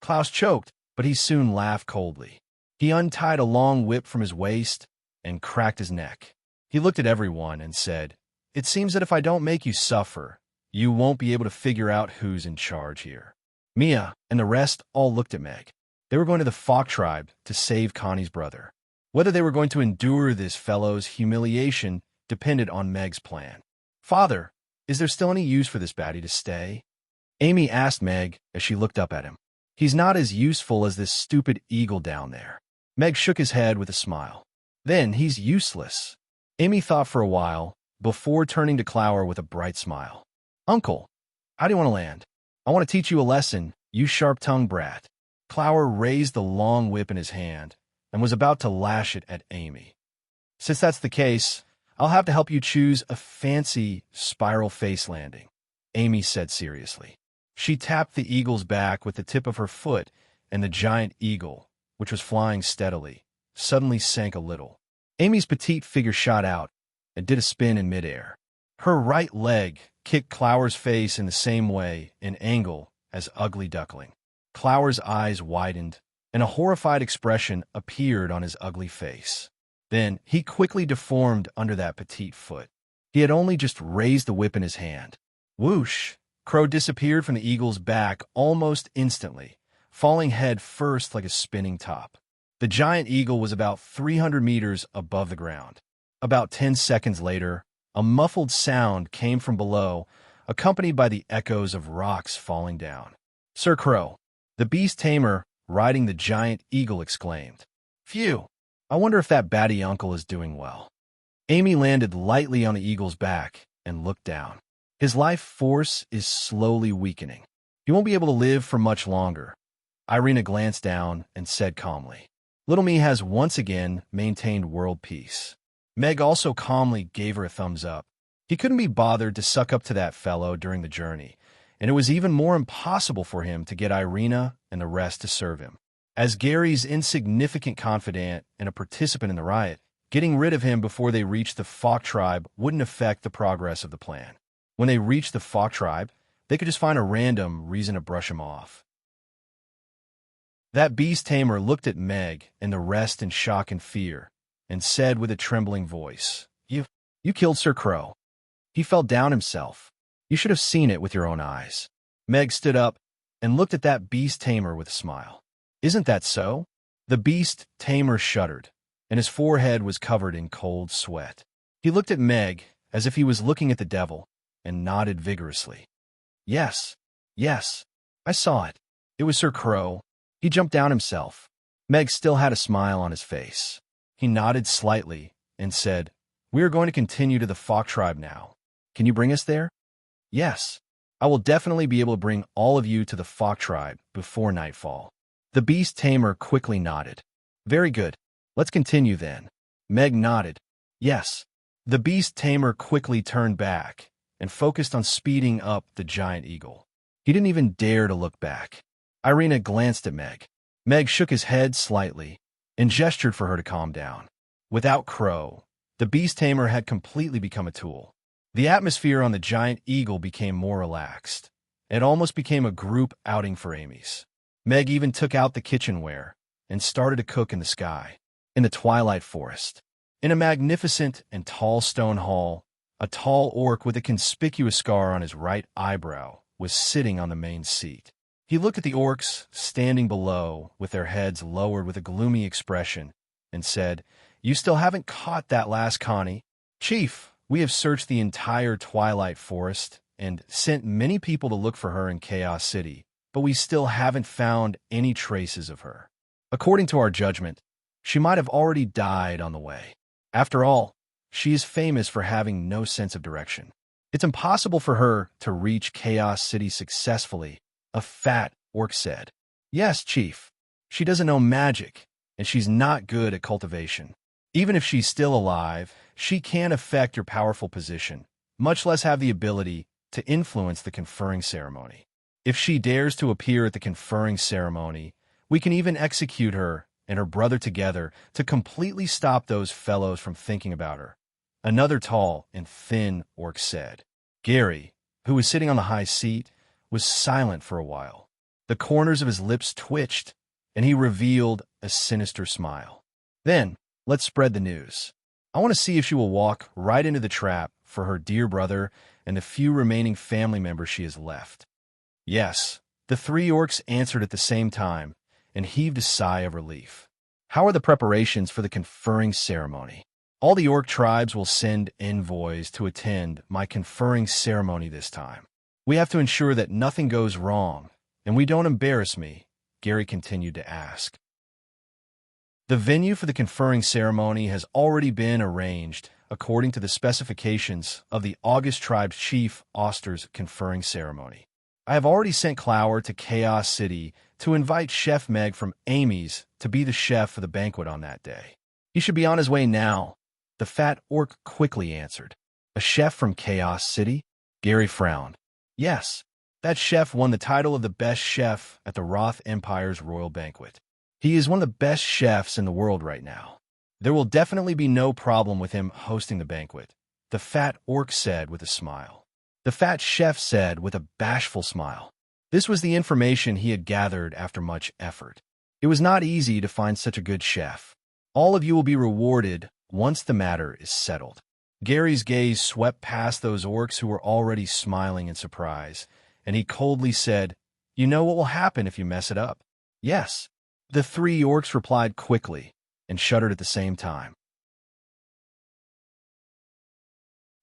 S1: Klaus choked, but he soon laughed coldly. He untied a long whip from his waist and cracked his neck. He looked at everyone and said, "It seems that if I don't make you suffer, you won't be able to figure out who's in charge here." Mia and the rest all looked at Meg. They were going to the Fawk tribe to save Connie's brother. Whether they were going to endure this fellow's humiliation depended on Meg's plan. "Father, is there still any use for this baddie to stay?" Amy asked Meg as she looked up at him. "He's not as useful as this stupid eagle down there." Meg shook his head with a smile. "Then he's useless. Amy thought for a while, before turning to Clower with a bright smile. Uncle, how do you want to land? I want to teach you a lesson, you sharp-tongued brat. Clower raised the long whip in his hand and was about to lash it at Amy. Since that's the case, I'll have to help you choose a fancy spiral face landing, Amy said seriously. She tapped the eagle's back with the tip of her foot, and the giant eagle, which was flying steadily, suddenly sank a little. Amy's petite figure shot out and did a spin in midair. Her right leg kicked Clower's face in the same way, an angle, as Ugly Duckling. Clower's eyes widened, and a horrified expression appeared on his ugly face. Then he quickly deformed under that petite foot. He had only just raised the whip in his hand. Whoosh! Crow disappeared from the eagle's back almost instantly, falling head first like a spinning top. The giant eagle was about 300 meters above the ground. About 10 seconds later, a muffled sound came from below, accompanied by the echoes of rocks falling down. Sir Crow, the beast tamer riding the giant eagle, exclaimed. Phew! I wonder if that batty uncle is doing well. Amy landed lightly on the eagle's back and looked down. His life force is slowly weakening. He won't be able to live for much longer. Irina glanced down and said calmly. Little me has once again maintained world peace. Meg also calmly gave her a thumbs up. He couldn't be bothered to suck up to that fellow during the journey, and it was even more impossible for him to get Irina and the rest to serve him. As Gary's insignificant confidant and a participant in the riot, getting rid of him before they reached the Fawk tribe wouldn't affect the progress of the plan. When they reached the Fawk tribe, they could just find a random reason to brush him off. That beast tamer looked at Meg and the rest in shock and fear, and said with a trembling voice, You killed Sir Crow. He fell down himself. You should have seen it with your own eyes. Meg stood up and looked at that beast tamer with a smile. Isn't that so? The beast tamer shuddered, and his forehead was covered in cold sweat. He looked at Meg as if he was looking at the devil, and nodded vigorously. Yes, I saw it. It was Sir Crow. He jumped down himself. Meg still had a smile on his face. He nodded slightly and said, We are going to continue to the Fawk tribe now. Can you bring us there? Yes, I will definitely be able to bring all of you to the Fawk tribe before nightfall. The beast tamer quickly nodded. Very good. Let's continue then. Meg nodded. Yes. The beast tamer quickly turned back and focused on speeding up the giant eagle. He didn't even dare to look back. Irina glanced at Meg. Meg shook his head slightly and gestured for her to calm down. Without Crow, the beast tamer had completely become a tool. The atmosphere on the giant eagle became more relaxed. It almost became a group outing for Amy's. Meg even took out the kitchenware and started to cook in the sky, in the twilight forest. In a magnificent and tall stone hall, a tall orc with a conspicuous scar on his right eyebrow was sitting on the main seat. He looked at the orcs standing below with their heads lowered with a gloomy expression and said, You still haven't caught that last Connie? Chief, we have searched the entire twilight forest and sent many people to look for her in Chaos City, but we still haven't found any traces of her. According to our judgment, she might have already died on the way. After all, she is famous for having no sense of direction. It's impossible for her to reach Chaos City successfully, a fat orc said. Yes, Chief. She doesn't know magic, and she's not good at cultivation. Even if she's still alive, she can't affect your powerful position, much less have the ability to influence the conferring ceremony. If she dares to appear at the conferring ceremony, we can even execute her and her brother together to completely stop those fellows from thinking about her. Another tall and thin orc said. Gary, who was sitting on the high seat, was silent for a while. The corners of his lips twitched, and he revealed a sinister smile. Then, let's spread the news. I want to see if she will walk right into the trap for her dear brother and the few remaining family members she has left. Yes, the three orcs answered at the same time and heaved a sigh of relief. How are the preparations for the conferring ceremony? All the orc tribes will send envoys to attend my conferring ceremony this time. We have to ensure that nothing goes wrong, and we don't embarrass me, Gary continued to ask. The venue for the conferring ceremony has already been arranged according to the specifications of the August tribe's chief Oster's conferring ceremony. I have already sent Clower to Chaos City to invite Chef Meg from Amy's to be the chef for the banquet on that day. He should be on his way now, the fat orc quickly answered. A chef from Chaos City? Gary frowned. Yes, that chef won the title of the best chef at the Roth Empire's royal banquet. He is one of the best chefs in the world right now. There will definitely be no problem with him hosting the banquet, the fat orc said with a smile. The fat chef said with a bashful smile. This was the information he had gathered after much effort. It was not easy to find such a good chef. All of you will be rewarded once the matter is settled. Gary's gaze swept past those orcs who were already smiling in surprise, and he coldly said, "You know what will happen if you mess it up?" "Yes." The three orcs replied quickly and shuddered at the same time.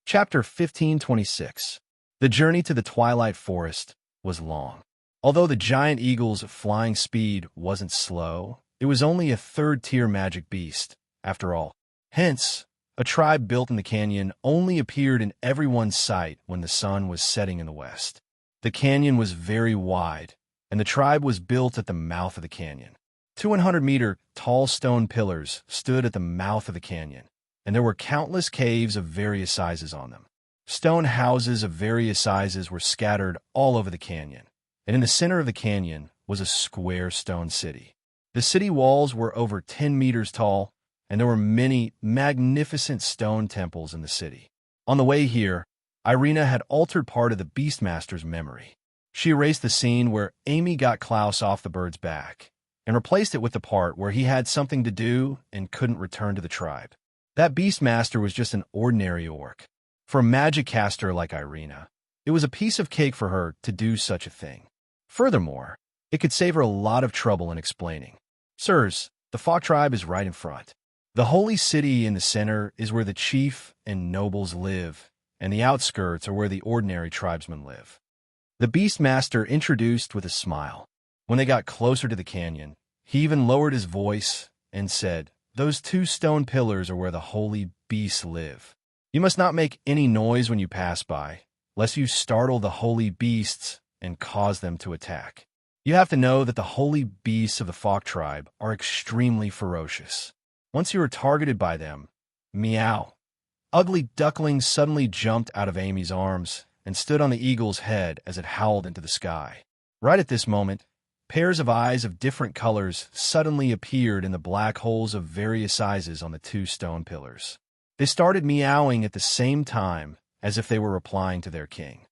S1: Chapter 1526. The journey to the Twilight Forest was long. Although the giant eagle's flying speed wasn't slow, it was only a third-tier magic beast, after all. Hence, a tribe built in the canyon only appeared in everyone's sight when the sun was setting in the west. The canyon was very wide, and the tribe was built at the mouth of the canyon. 200-meter tall stone pillars stood at the mouth of the canyon, and there were countless caves of various sizes on them. Stone houses of various sizes were scattered all over the canyon, and in the center of the canyon was a square stone city. The city walls were over 10 meters tall, and there were many magnificent stone temples in the city. On the way here, Irina had altered part of the Beastmaster's memory. She erased the scene where Amy got Klaus off the bird's back, and replaced it with the part where he had something to do and couldn't return to the tribe. That Beastmaster was just an ordinary orc. For a magic caster like Irina, it was a piece of cake for her to do such a thing. Furthermore, it could save her a lot of trouble in explaining. Sirs, the Fog tribe is right in front. The holy city in the center is where the chief and nobles live, and the outskirts are where the ordinary tribesmen live. The Beastmaster introduced with a smile. When they got closer to the canyon, he even lowered his voice and said, "Those two stone pillars are where the holy beasts live. You must not make any noise when you pass by, lest you startle the holy beasts and cause them to attack. You have to know that the holy beasts of the Fog tribe are extremely ferocious. Once you are targeted by them, meow." Ugly Duckling suddenly jumped out of Amy's arms and stood on the eagle's head as it howled into the sky. Right at this moment, pairs of eyes of different colors suddenly appeared in the black holes of various sizes on the two stone pillars. They started meowing at the same time, as if they were replying to their king.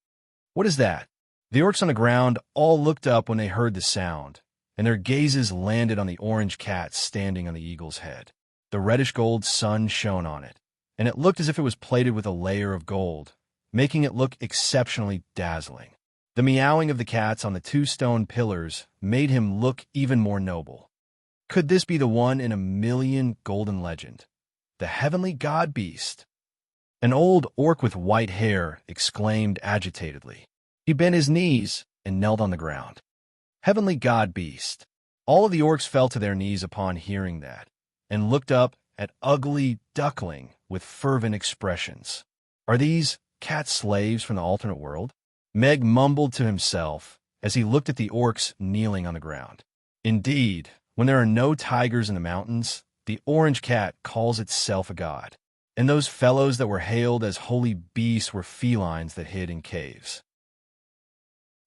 S1: "What is that?" The orcs on the ground all looked up when they heard the sound, and their gazes landed on the orange cat standing on the eagle's head. The reddish-gold sun shone on it, and it looked as if it was plated with a layer of gold, making it look exceptionally dazzling. The meowing of the cats on the two stone pillars made him look even more noble. Could this be the one in a million golden legend? The heavenly god beast? An old orc with white hair exclaimed agitatedly. He bent his knees and knelt on the ground. Heavenly god beast. All of the orcs fell to their knees upon hearing that, and looked up at Ugly Duckling with fervent expressions. Are these cat slaves from the alternate world? Meg mumbled to himself as he looked at the orcs kneeling on the ground. Indeed, when there are no tigers in the mountains, the orange cat calls itself a god, and those fellows that were hailed as holy beasts were felines that hid in caves.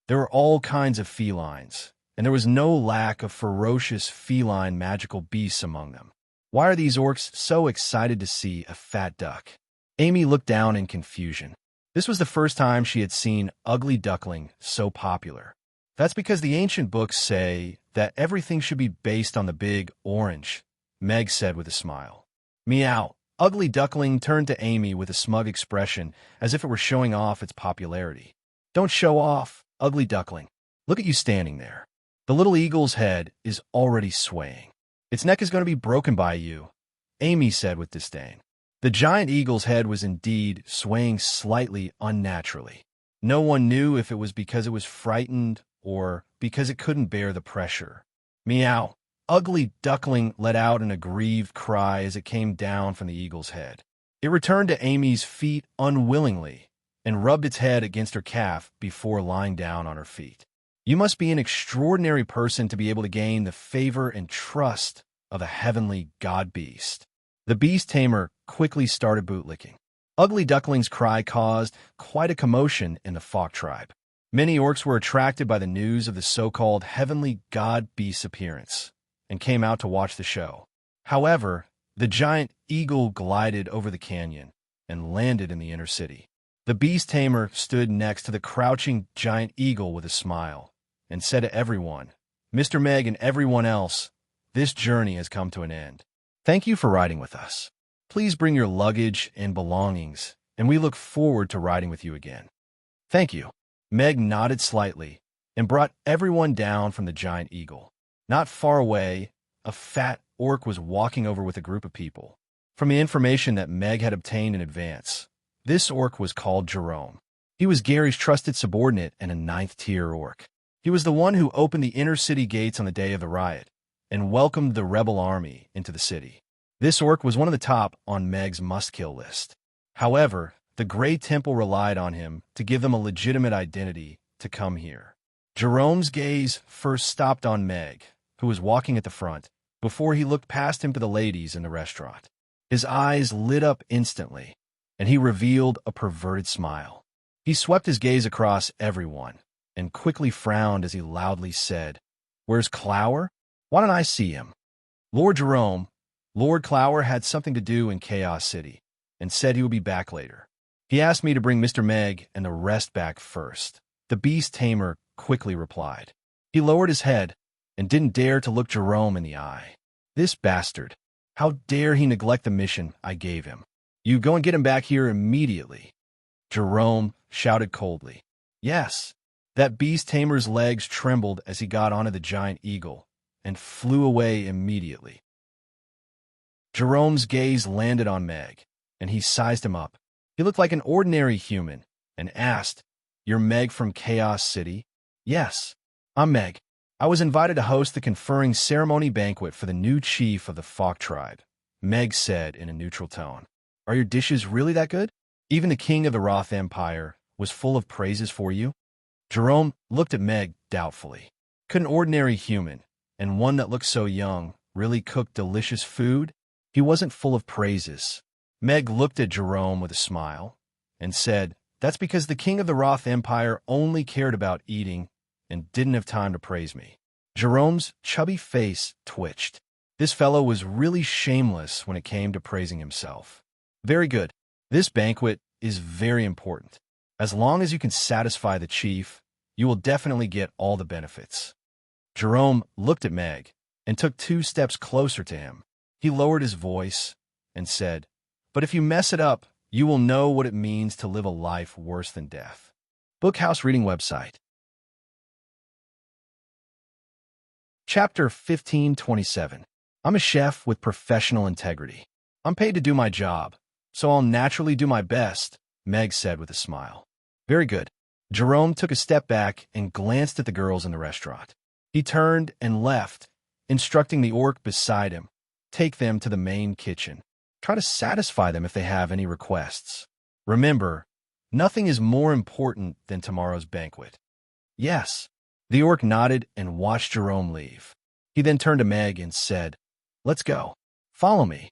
S1: There were all kinds of felines, and there was no lack of ferocious feline magical beasts among them. Why are these orcs so excited to see a fat duck? Amy looked down in confusion. This was the first time she had seen Ugly Duckling so popular. That's because the ancient books say that everything should be based on the big orange, Meg said with a smile. Meow. Ugly Duckling turned to Amy with a smug expression as if it were showing off its popularity. Don't show off, Ugly Duckling. Look at you standing there. The little eagle's head is already swaying. Its neck is going to be broken by you, Amy said with disdain. The giant eagle's head was indeed swaying slightly unnaturally. No one knew if it was because it was frightened or because it couldn't bear the pressure. Meow. Ugly Duckling let out an aggrieved cry as it came down from the eagle's head. It returned to Amy's feet unwillingly and rubbed its head against her calf before lying down on her feet. You must be an extraordinary person to be able to gain the favor and trust of a heavenly god beast. The beast tamer quickly started bootlicking. Ugly Duckling's cry caused quite a commotion in the Fok tribe. Many orcs were attracted by the news of the so-called heavenly god beast's appearance and came out to watch the show. However, the giant eagle glided over the canyon and landed in the inner city. The beast tamer stood next to the crouching giant eagle with a smile and said to everyone, "Mr. Meg and everyone else, this journey has come to an end. Thank you for riding with us. Please bring your luggage and belongings, and we look forward to riding with you again." "Thank you." Meg nodded slightly and brought everyone down from the giant eagle. Not far away, a fat orc was walking over with a group of people. From the information that Meg had obtained in advance, this orc was called Jerome. He was Gary's trusted subordinate and a 9th-tier orc. He was the one who opened the inner city gates on the day of the riot and welcomed the rebel army into the city. This orc was one of the top on Meg's must-kill list. However, the Grey Temple relied on him to give them a legitimate identity to come here. Jerome's gaze first stopped on Meg, who was walking at the front, before he looked past him to the ladies in the restaurant. His eyes lit up instantly, and he revealed a perverted smile. He swept his gaze across everyone and quickly frowned as he loudly said, "Where's Clower? Why don't I see him?" Lord Jerome, Lord Clower had something to do in Chaos City and said he would be back later. He asked me to bring Mr. Meg and the rest back first. The beast tamer quickly replied. He lowered his head and didn't dare to look Jerome in the eye. This bastard. How dare he neglect the mission I gave him? You go and get him back here immediately. Jerome shouted coldly. Yes. That beast tamer's legs trembled as he got onto the giant eagle and flew away immediately. Jerome's gaze landed on Meg, and he sized him up. He looked like an ordinary human and asked, "You're Meg from Chaos City?" "Yes, I'm Meg. I was invited to host the conferring ceremony banquet for the new chief of the Fok tribe," Meg said in a neutral tone. "Are your dishes really that good? Even the king of the Roth Empire was full of praises for you?" Jerome looked at Meg doubtfully. Could an ordinary human, and one that looked so young, really cook delicious food? He wasn't full of praises. Meg looked at Jerome with a smile and said, "That's because the king of the Roth Empire only cared about eating and didn't have time to praise me." Jerome's chubby face twitched. This fellow was really shameless when it came to praising himself. "Very good. This banquet is very important. As long as you can satisfy the chief, you will definitely get all the benefits." Jerome looked at Meg and took 2 steps closer to him. He lowered his voice and said, "But if you mess it up, you will know what it means to live a life worse than death." Bookhouse Reading Website. Chapter 1527. I'm a chef with professional integrity. I'm paid to do my job, so I'll naturally do my best, Meg said with a smile. Very good. Jerome took a step back and glanced at the girls in the restaurant. He turned and left, instructing the orc beside him, take them to the main kitchen. Try to satisfy them if they have any requests. Remember, nothing is more important than tomorrow's banquet. Yes. The orc nodded and watched Jerome leave. He then turned to Meg and said, "Let's go. Follow me."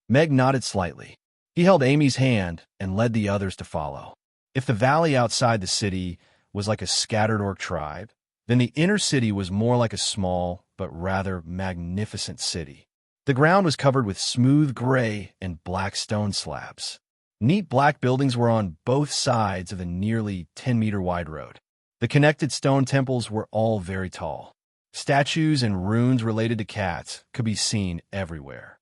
S1: Meg nodded slightly. He held Amy's hand and led the others to follow. If the valley outside the city was like a scattered orc tribe, then the inner city was more like a small but rather magnificent city. The ground was covered with smooth gray and black stone slabs. Neat black buildings were on both sides of the nearly 10-meter-wide road. The connected stone temples were all very tall. Statues and runes related to cats could be seen everywhere.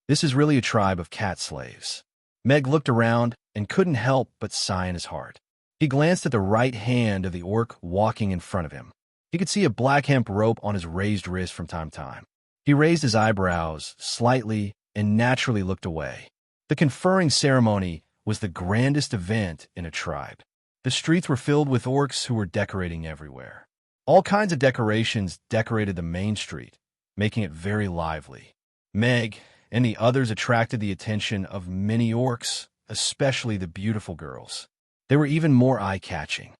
S1: This is really a tribe of cat slaves. Meg looked around and couldn't help but sigh in his heart. He glanced at the right hand of the orc walking in front of him. He could see a black hemp rope on his raised wrist from time to time. He raised his eyebrows slightly and naturally looked away. The conferring ceremony was the grandest event in a tribe. The streets were filled with orcs who were decorating everywhere. All kinds of decorations decorated the main street, making it very lively. Meg, and the others attracted the attention of many orcs, especially the beautiful girls. They were even more eye-catching.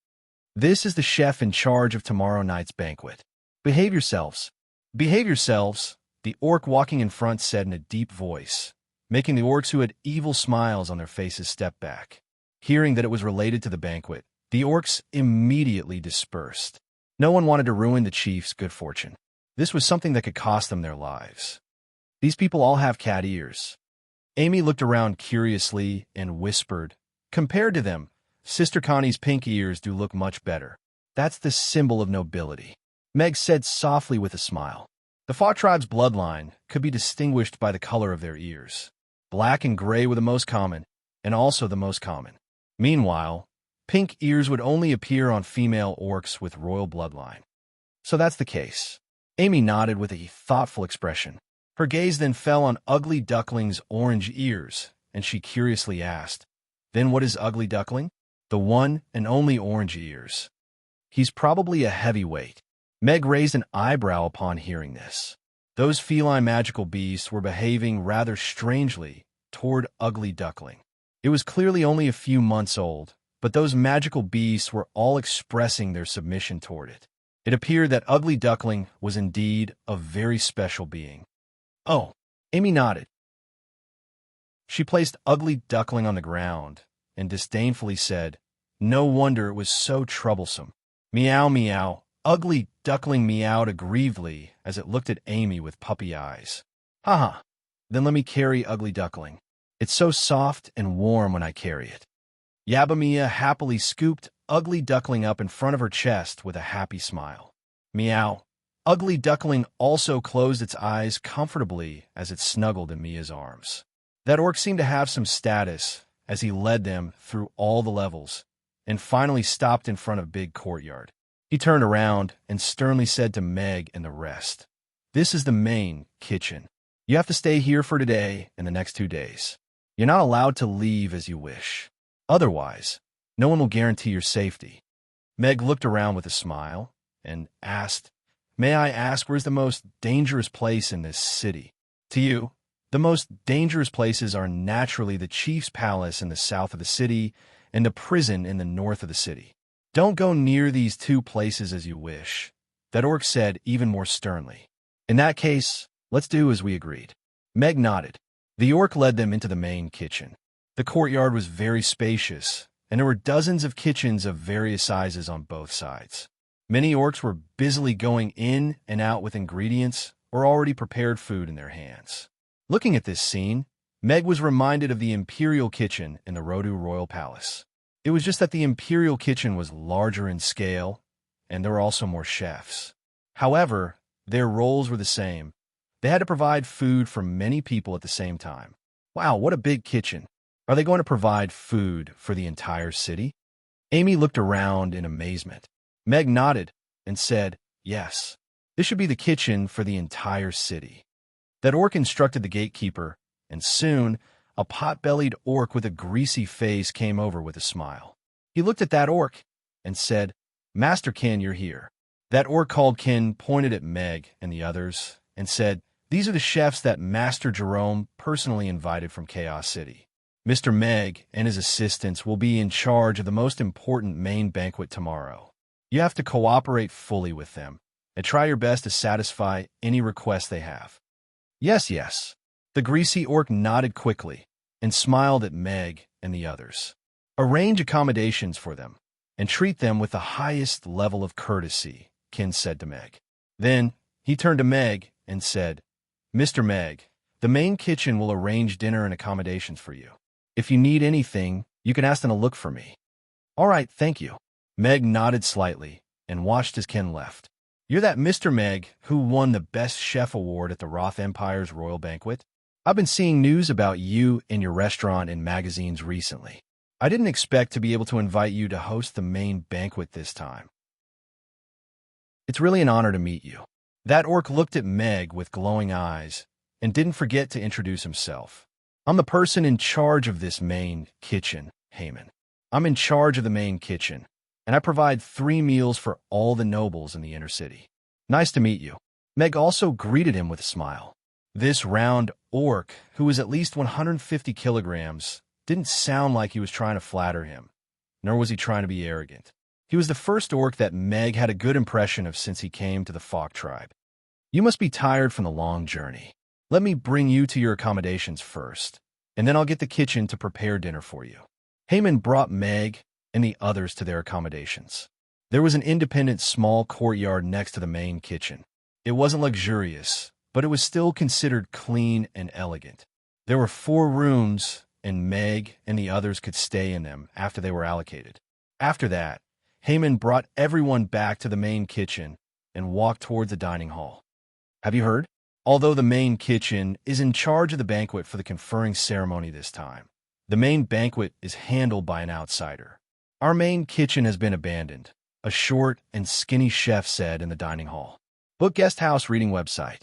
S1: This is the chef in charge of tomorrow night's banquet. Behave yourselves. Behave yourselves, the orc walking in front said in a deep voice, making the orcs who had evil smiles on their faces step back. Hearing that it was related to the banquet, the orcs immediately dispersed. No one wanted to ruin the chief's good fortune. This was something that could cost them their lives. These people all have cat ears. Amy looked around curiously and whispered, "Compared to them, Sister Connie's pink ears do look much better. That's the symbol of nobility," Meg said softly with a smile. The Fa tribe's bloodline could be distinguished by the color of their ears. Black and gray were the most common, and also the most common. Meanwhile, pink ears would only appear on female orcs with royal bloodline. So that's the case. Amy nodded with a thoughtful expression. Her gaze then fell on Ugly Duckling's orange ears, and she curiously asked, "Then what is Ugly Duckling?" "The one and only orange ears. He's probably a heavyweight." Meg raised an eyebrow upon hearing this. Those feline magical beasts were behaving rather strangely toward Ugly Duckling. It was clearly only a few months old, but those magical beasts were all expressing their submission toward it. It appeared that Ugly Duckling was indeed a very special being. "Oh," Amy nodded. She placed Ugly Duckling on the ground and disdainfully said, "No wonder it was so troublesome." "Meow, meow." Ugly Duckling meowed aggrievedly as it looked at Amy with puppy eyes. "Haha, then let me carry Ugly Duckling. It's so soft and warm when I carry it." Yabamia happily scooped Ugly Duckling up in front of her chest with a happy smile. "Meow." Ugly Duckling also closed its eyes comfortably as it snuggled in Mia's arms. That orc seemed to have some status as he led them through all the levels and finally stopped in front of Big Courtyard. He turned around and sternly said to Meg and the rest, "This is the main kitchen. You have to stay here for today and the next 2 days. You're not allowed to leave as you wish. Otherwise, no one will guarantee your safety." Meg looked around with a smile and asked, "May I ask where's the most dangerous place in this city?" "To you, the most dangerous places are naturally the chief's palace in the south of the city and the prison in the north of the city. Don't go near these 2 places as you wish," that orc said even more sternly. "In that case, let's do as we agreed." Meg nodded. The orc led them into the main kitchen. The courtyard was very spacious, and there were dozens of kitchens of various sizes on both sides. Many orcs were busily going in and out with ingredients or already prepared food in their hands. Looking at this scene, Meg was reminded of the Imperial Kitchen in the Rodu Royal Palace. It was just that the Imperial Kitchen was larger in scale, and there were also more chefs. However, their roles were the same. They had to provide food for many people at the same time. Wow, what a big kitchen. Are they going to provide food for the entire city? Amy looked around in amazement. Meg nodded and said, "Yes, this should be the kitchen for the entire city." That orc instructed the gatekeeper, and soon a pot-bellied orc with a greasy face came over with a smile. He looked at that orc and said, "Master Ken, you're here." That orc called Ken pointed at Meg and the others and said, "These are the chefs that Master Jerome personally invited from Chaos City. Mr. Meg and his assistants will be in charge of the most important main banquet tomorrow. You have to cooperate fully with them and try your best to satisfy any requests they have." "Yes, yes." The greasy orc nodded quickly and smiled at Meg and the others. "Arrange accommodations for them and treat them with the highest level of courtesy," Ken said to Meg. Then he turned to Meg and said, "Mr. Meg, the main kitchen will arrange dinner and accommodations for you. If you need anything, you can ask them to look for me." "All right, thank you." Meg nodded slightly and watched as Ken left. "You're that Mr. Meg who won the Best Chef Award at the Roth Empire's Royal Banquet? I've been seeing news about you and your restaurant in magazines recently. I didn't expect to be able to invite you to host the main banquet this time. It's really an honor to meet you." That orc looked at Meg with glowing eyes and didn't forget to introduce himself. "I'm the person in charge of this main kitchen, Heyman. I'm in charge of the main kitchen, and I provide 3 meals for all the nobles in the inner city." "Nice to meet you." Meg also greeted him with a smile. This round orc, who was at least 150 kilograms, didn't sound like he was trying to flatter him, nor was he trying to be arrogant. He was the first orc that Meg had a good impression of since he came to the Falk tribe. You must be tired from the long journey. Let me bring you to your accommodations first, and then I'll get the kitchen to prepare dinner for you. Haman brought Meg and the others to their accommodations. There was an independent small courtyard next to the main kitchen. It wasn't luxurious, but it was still considered clean and elegant. There were 4 rooms, and Meg and the others could stay in them after they were allocated. After that, Haman brought everyone back to the main kitchen and walked towards the dining hall. Have you heard? Although the main kitchen is in charge of the banquet for the conferring ceremony this time, the main banquet is handled by an outsider. Our main kitchen has been abandoned, a short and skinny chef said in the dining hall. Book Guest House Reading Website.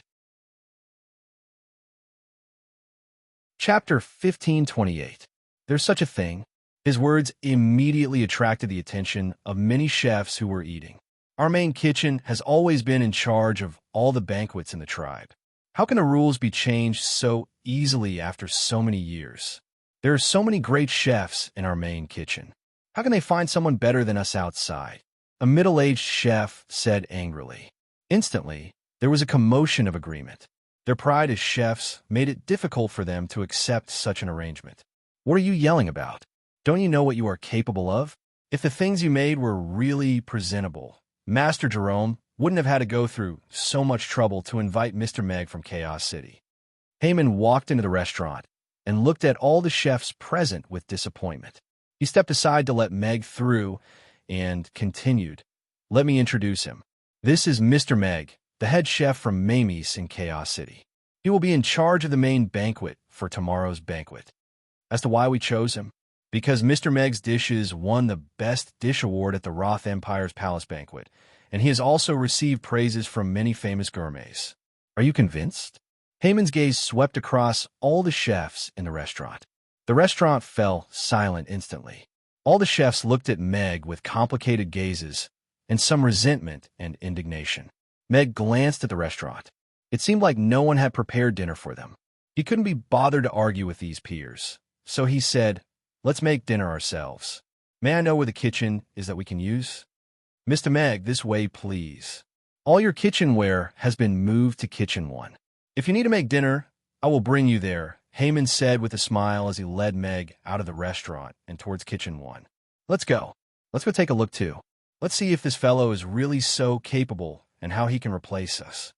S1: Chapter 1528. There's such a thing. His words immediately attracted the attention of many chefs who were eating. Our main kitchen has always been in charge of all the banquets in the tribe. How can the rules be changed so easily after so many years? There are so many great chefs in our main kitchen. How can they find someone better than us outside? A middle-aged chef said angrily. Instantly, there was a commotion of agreement. Their pride as chefs made it difficult for them to accept such an arrangement. What are you yelling about? Don't you know what you are capable of? If the things you made were really presentable, Master Jerome wouldn't have had to go through so much trouble to invite Mr. Meg from Chaos City. Haman walked into the restaurant and looked at all the chefs present with disappointment. He stepped aside to let Meg through and continued, "Let me introduce him. This is Mr. Meg, the head chef from Mamie's in Chaos City. He will be in charge of the main banquet for tomorrow's banquet." As to why we chose him? Because Mr. Meg's dishes won the Best Dish Award at the Roth Empire's Palace Banquet, and he has also received praises from many famous gourmets. Are you convinced? Haman's gaze swept across all the chefs in the restaurant. The restaurant fell silent instantly. All the chefs looked at Meg with complicated gazes and some resentment and indignation. Meg glanced at the restaurant. It seemed like no one had prepared dinner for them. He couldn't be bothered to argue with these peers, so he said, "Let's make dinner ourselves. May I know where the kitchen is that we can use?" "Mr. Meg, this way, please. All your kitchenware has been moved to Kitchen 1. If you need to make dinner, I will bring you there," Haman said with a smile as he led Meg out of the restaurant and towards Kitchen 1. Let's go. Let's go take a look, too. Let's see if this fellow is really so capable and how he can replace us."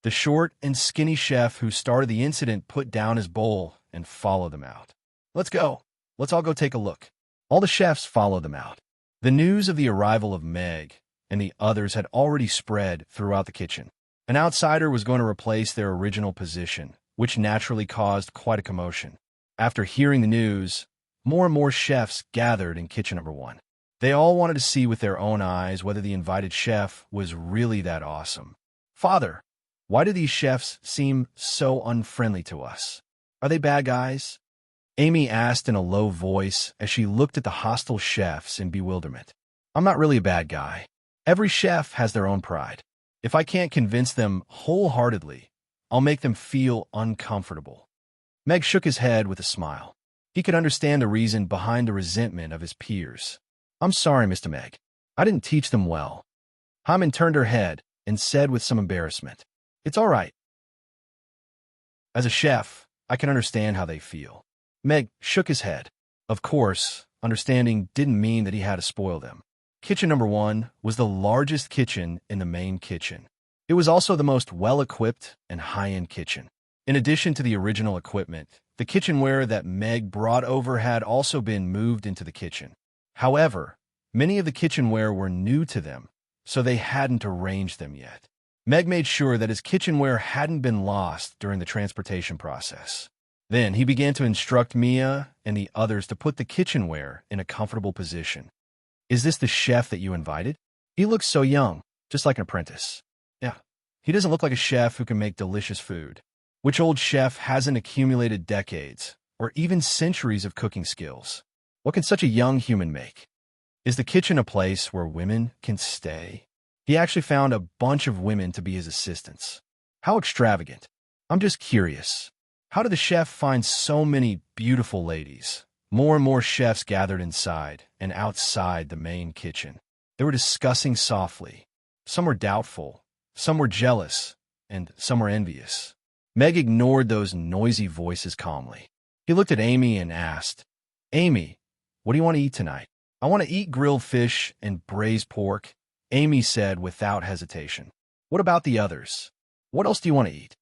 S1: The short and skinny chef who started the incident put down his bowl and followed them out. "Let's go. Let's all go take a look." All the chefs followed them out. The news of the arrival of Meg and the others had already spread throughout the kitchen. An outsider was going to replace their original position, which naturally caused quite a commotion. After hearing the news, more and more chefs gathered in kitchen number 1. They all wanted to see with their own eyes whether the invited chef was really that awesome. "Father, why do these chefs seem so unfriendly to us? Are they bad guys?" Amy asked in a low voice as she looked at the hostile chefs in bewilderment. "I'm not really a bad guy. Every chef has their own pride. If I can't convince them wholeheartedly, I'll make them feel uncomfortable." Meg shook his head with a smile. He could understand the reason behind the resentment of his peers. "I'm sorry, Mr. Meg. I didn't teach them well." Haman turned her head and said with some embarrassment, "It's all right. As a chef, I can understand how they feel." Meg shook his head. Of course, understanding didn't mean that he had to spoil them. Kitchen number 1 was the largest kitchen in the main kitchen. It was also the most well-equipped and high-end kitchen. In addition to the original equipment, the kitchenware that Meg brought over had also been moved into the kitchen. However, many of the kitchenware were new to them, so they hadn't arranged them yet. Meg made sure that his kitchenware hadn't been lost during the transportation process. Then he began to instruct Mia and the others to put the kitchenware in a comfortable position. "Is this the chef that you invited? He looks so young, just like an apprentice." "Yeah, he doesn't look like a chef who can make delicious food." Which old chef hasn't accumulated decades or even centuries of cooking skills? What can such a young human make? Is the kitchen a place where women can stay? He actually found a bunch of women to be his assistants. How extravagant. I'm just curious. How did the chef find so many beautiful ladies? More and more chefs gathered inside and outside the main kitchen. They were discussing softly. Some were doubtful, some were jealous, and some were envious. Meg ignored those noisy voices calmly. He looked at Amy and asked, "Amy, what do you want to eat tonight?" "I want to eat grilled fish and braised pork," Amy said without hesitation. "What about the others? What else do you want to eat?"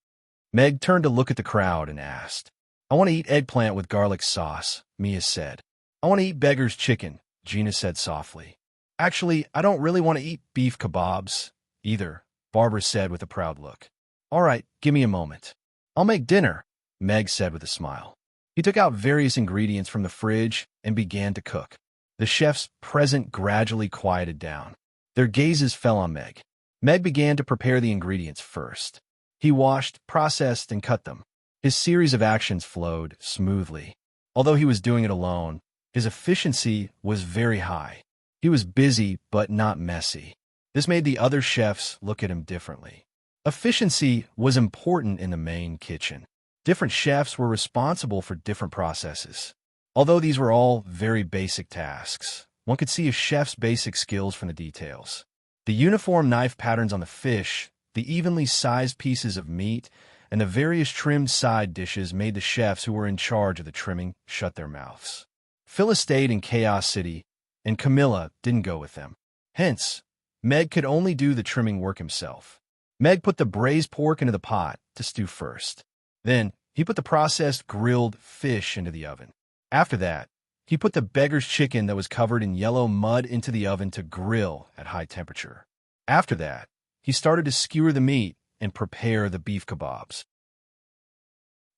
S1: Meg turned to look at the crowd and asked. "I want to eat eggplant with garlic sauce," Mia said. "I want to eat beggar's chicken," Gina said softly. "Actually, I don't really want to eat beef kebabs either," Barbara said with a proud look. "All right, give me a moment. I'll make dinner," Meg said with a smile. He took out various ingredients from the fridge and began to cook. The chefs present gradually quieted down. Their gazes fell on Meg. Meg began to prepare the ingredients first. He washed, processed, and cut them. His series of actions flowed smoothly. Although he was doing it alone, his efficiency was very high. He was busy, but not messy. This made the other chefs look at him differently. Efficiency was important in the main kitchen. Different chefs were responsible for different processes. Although these were all very basic tasks, one could see a chef's basic skills from the details. The uniform knife patterns on the fish, the evenly sized pieces of meat, and the various trimmed side dishes made the chefs who were in charge of the trimming shut their mouths. Phyllis stayed in Chaos City, and Camilla didn't go with them. Hence, Meg could only do the trimming work himself. Meg put the braised pork into the pot to stew first. Then, he put the processed grilled fish into the oven. After that, he put the beggar's chicken that was covered in yellow mud into the oven to grill at high temperature. After that, he started to skewer the meat and prepare the beef kebabs.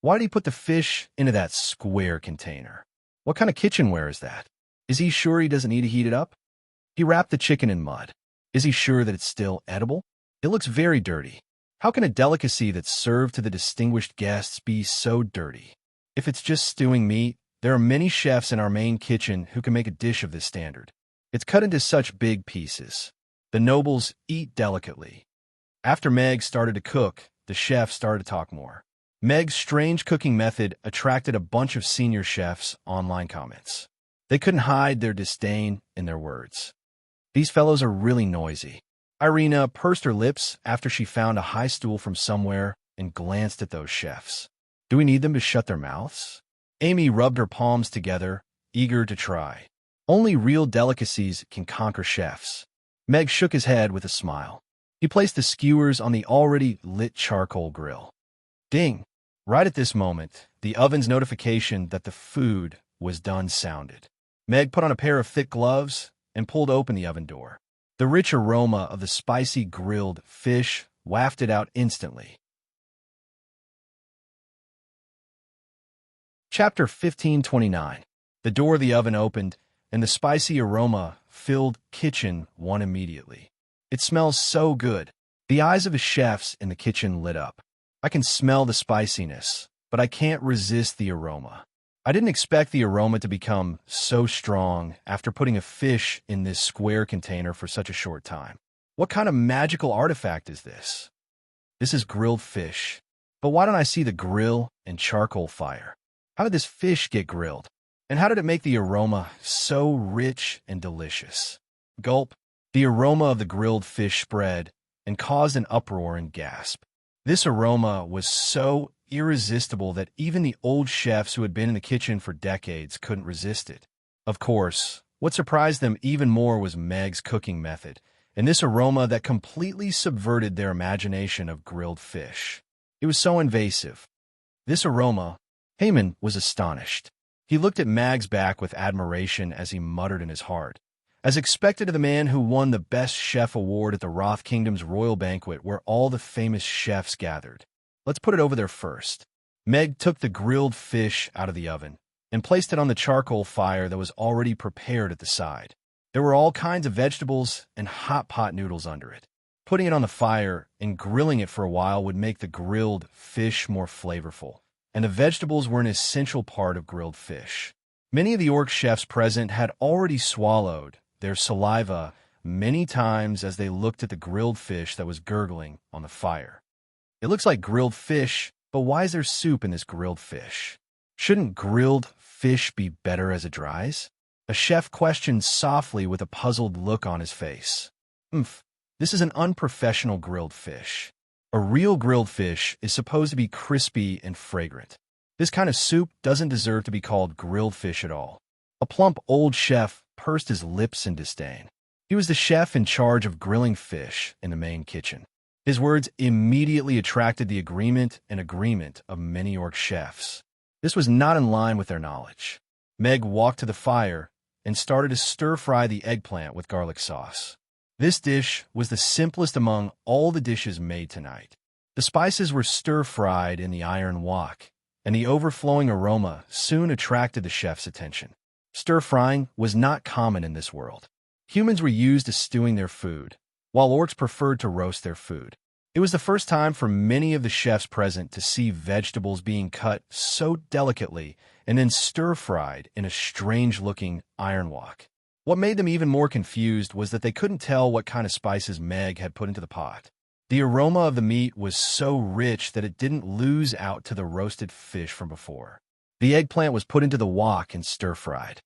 S1: Why did he put the fish into that square container? What kind of kitchenware is that? Is he sure he doesn't need to heat it up? He wrapped the chicken in mud. Is he sure that it's still edible? It looks very dirty. How can a delicacy that's served to the distinguished guests be so dirty? If it's just stewing meat, there are many chefs in our main kitchen who can make a dish of this standard. It's cut into such big pieces. The nobles eat delicately. After Meg started to cook, the chef started to talk more. Meg's strange cooking method attracted a bunch of senior chefs' online comments. They couldn't hide their disdain in their words. "These fellows are really noisy." Irina pursed her lips after she found a high stool from somewhere and glanced at those chefs. "Do we need them to shut their mouths?" Amy rubbed her palms together, eager to try. Only real delicacies can conquer chefs. Meg shook his head with a smile. He placed the skewers on the already lit charcoal grill. Ding! Right at this moment, the oven's notification that the food was done sounded. Meg put on a pair of thick gloves and pulled open the oven door. The rich aroma of the spicy grilled fish wafted out instantly. Chapter 1529. The door of the oven opened, and the spicy aroma filled kitchen one immediately. "It smells so good." The eyes of the chefs in the kitchen lit up. "I can smell the spiciness, but I can't resist the aroma." I didn't expect the aroma to become so strong after putting a fish in this square container for such a short time. What kind of magical artifact is this? This is grilled fish. But why don't I see the grill and charcoal fire? How did this fish get grilled? And how did it make the aroma so rich and delicious? Gulp. The aroma of the grilled fish spread and caused an uproar and gasp. This aroma was so irresistible that even the old chefs who had been in the kitchen for decades couldn't resist it. Of course, what surprised them even more was Meg's cooking method, and this aroma that completely subverted their imagination of grilled fish. It was so invasive. This aroma, Haman was astonished. He looked at Mag's back with admiration as he muttered in his heart. As expected of the man who won the Best Chef award at the Roth Kingdom's royal banquet where all the famous chefs gathered. Let's put it over there first. Meg took the grilled fish out of the oven and placed it on the charcoal fire that was already prepared at the side. There were all kinds of vegetables and hot pot noodles under it. Putting it on the fire and grilling it for a while would make the grilled fish more flavorful, and the vegetables were an essential part of grilled fish. Many of the orc chefs present had already swallowed their saliva many times as they looked at the grilled fish that was gurgling on the fire. "It looks like grilled fish, But why is there soup in this grilled fish? Shouldn't grilled fish be better as it dries? A chef questioned softly with a puzzled look on his face. This is an unprofessional grilled fish. A real grilled fish is supposed to be crispy and fragrant. This kind of soup doesn't deserve to be called grilled fish at all. A plump old chef pursed his lips in disdain. He was the chef in charge of grilling fish in the main kitchen. His words immediately attracted the agreement of many orc chefs. This was not in line with their knowledge. Meg walked to the fire and started to stir-fry the eggplant with garlic sauce. This dish was the simplest among all the dishes made tonight. The spices were stir-fried in the iron wok, and the overflowing aroma soon attracted the chef's attention. Stir-frying was not common in this world. Humans were used to stewing their food, while orcs preferred to roast their food. It was the first time for many of the chefs present to see vegetables being cut so delicately and then stir-fried in a strange-looking iron wok. What made them even more confused was that they couldn't tell what kind of spices Meg had put into the pot. The aroma of the meat was so rich that it didn't lose out to the roasted fish from before. The eggplant was put into the wok and stir-fried.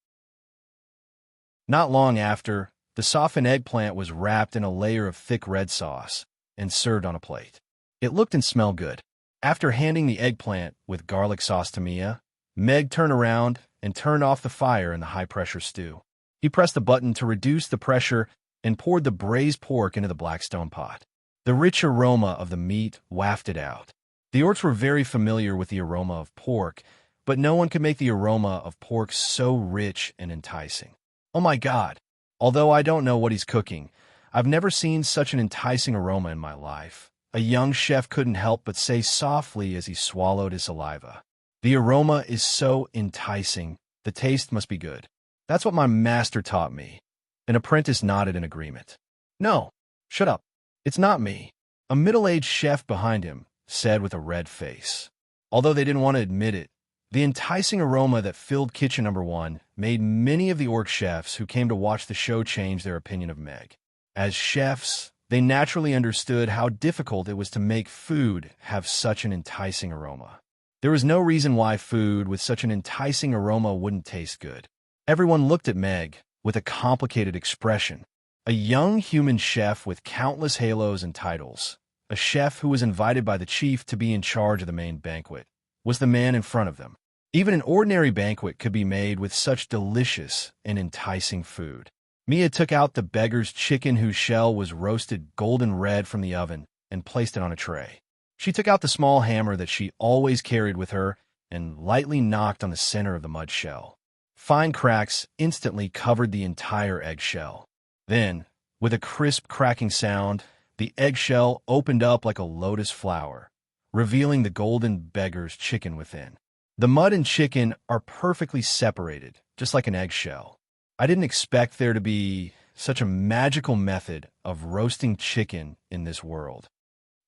S1: Not long after, the softened eggplant was wrapped in a layer of thick red sauce and served on a plate. It looked and smelled good. After handing the eggplant with garlic sauce to Mia, Meg turned around and turned off the fire in the high-pressure stew. He pressed the button to reduce the pressure and poured the braised pork into the blackstone pot. The rich aroma of the meat wafted out. The orcs were very familiar with the aroma of pork, but no one could make the aroma of pork so rich and enticing. Oh my God! Although I don't know what he's cooking, I've never seen such an enticing aroma in my life. A young chef couldn't help but say softly as he swallowed his saliva. The aroma is so enticing, the taste must be good. That's what my master taught me. An apprentice nodded in agreement. No, shut up. It's not me. A middle-aged chef behind him said with a red face. Although they didn't want to admit it, the enticing aroma that filled kitchen number 1 made many of the orc chefs who came to watch the show change their opinion of Meg. As chefs, they naturally understood how difficult it was to make food have such an enticing aroma. There was no reason why food with such an enticing aroma wouldn't taste good. Everyone looked at Meg with a complicated expression. A young human chef with countless halos and titles, a chef who was invited by the chief to be in charge of the main banquet, was the man in front of them. Even an ordinary banquet could be made with such delicious and enticing food. Mia took out the beggar's chicken whose shell was roasted golden red from the oven and placed it on a tray. She took out the small hammer that she always carried with her and lightly knocked on the center of the mud shell. Fine cracks instantly covered the entire eggshell. Then, with a crisp cracking sound, the eggshell opened up like a lotus flower, revealing the golden beggar's chicken within. The mud and chicken are perfectly separated, just like an eggshell. I didn't expect there to be such a magical method of roasting chicken in this world.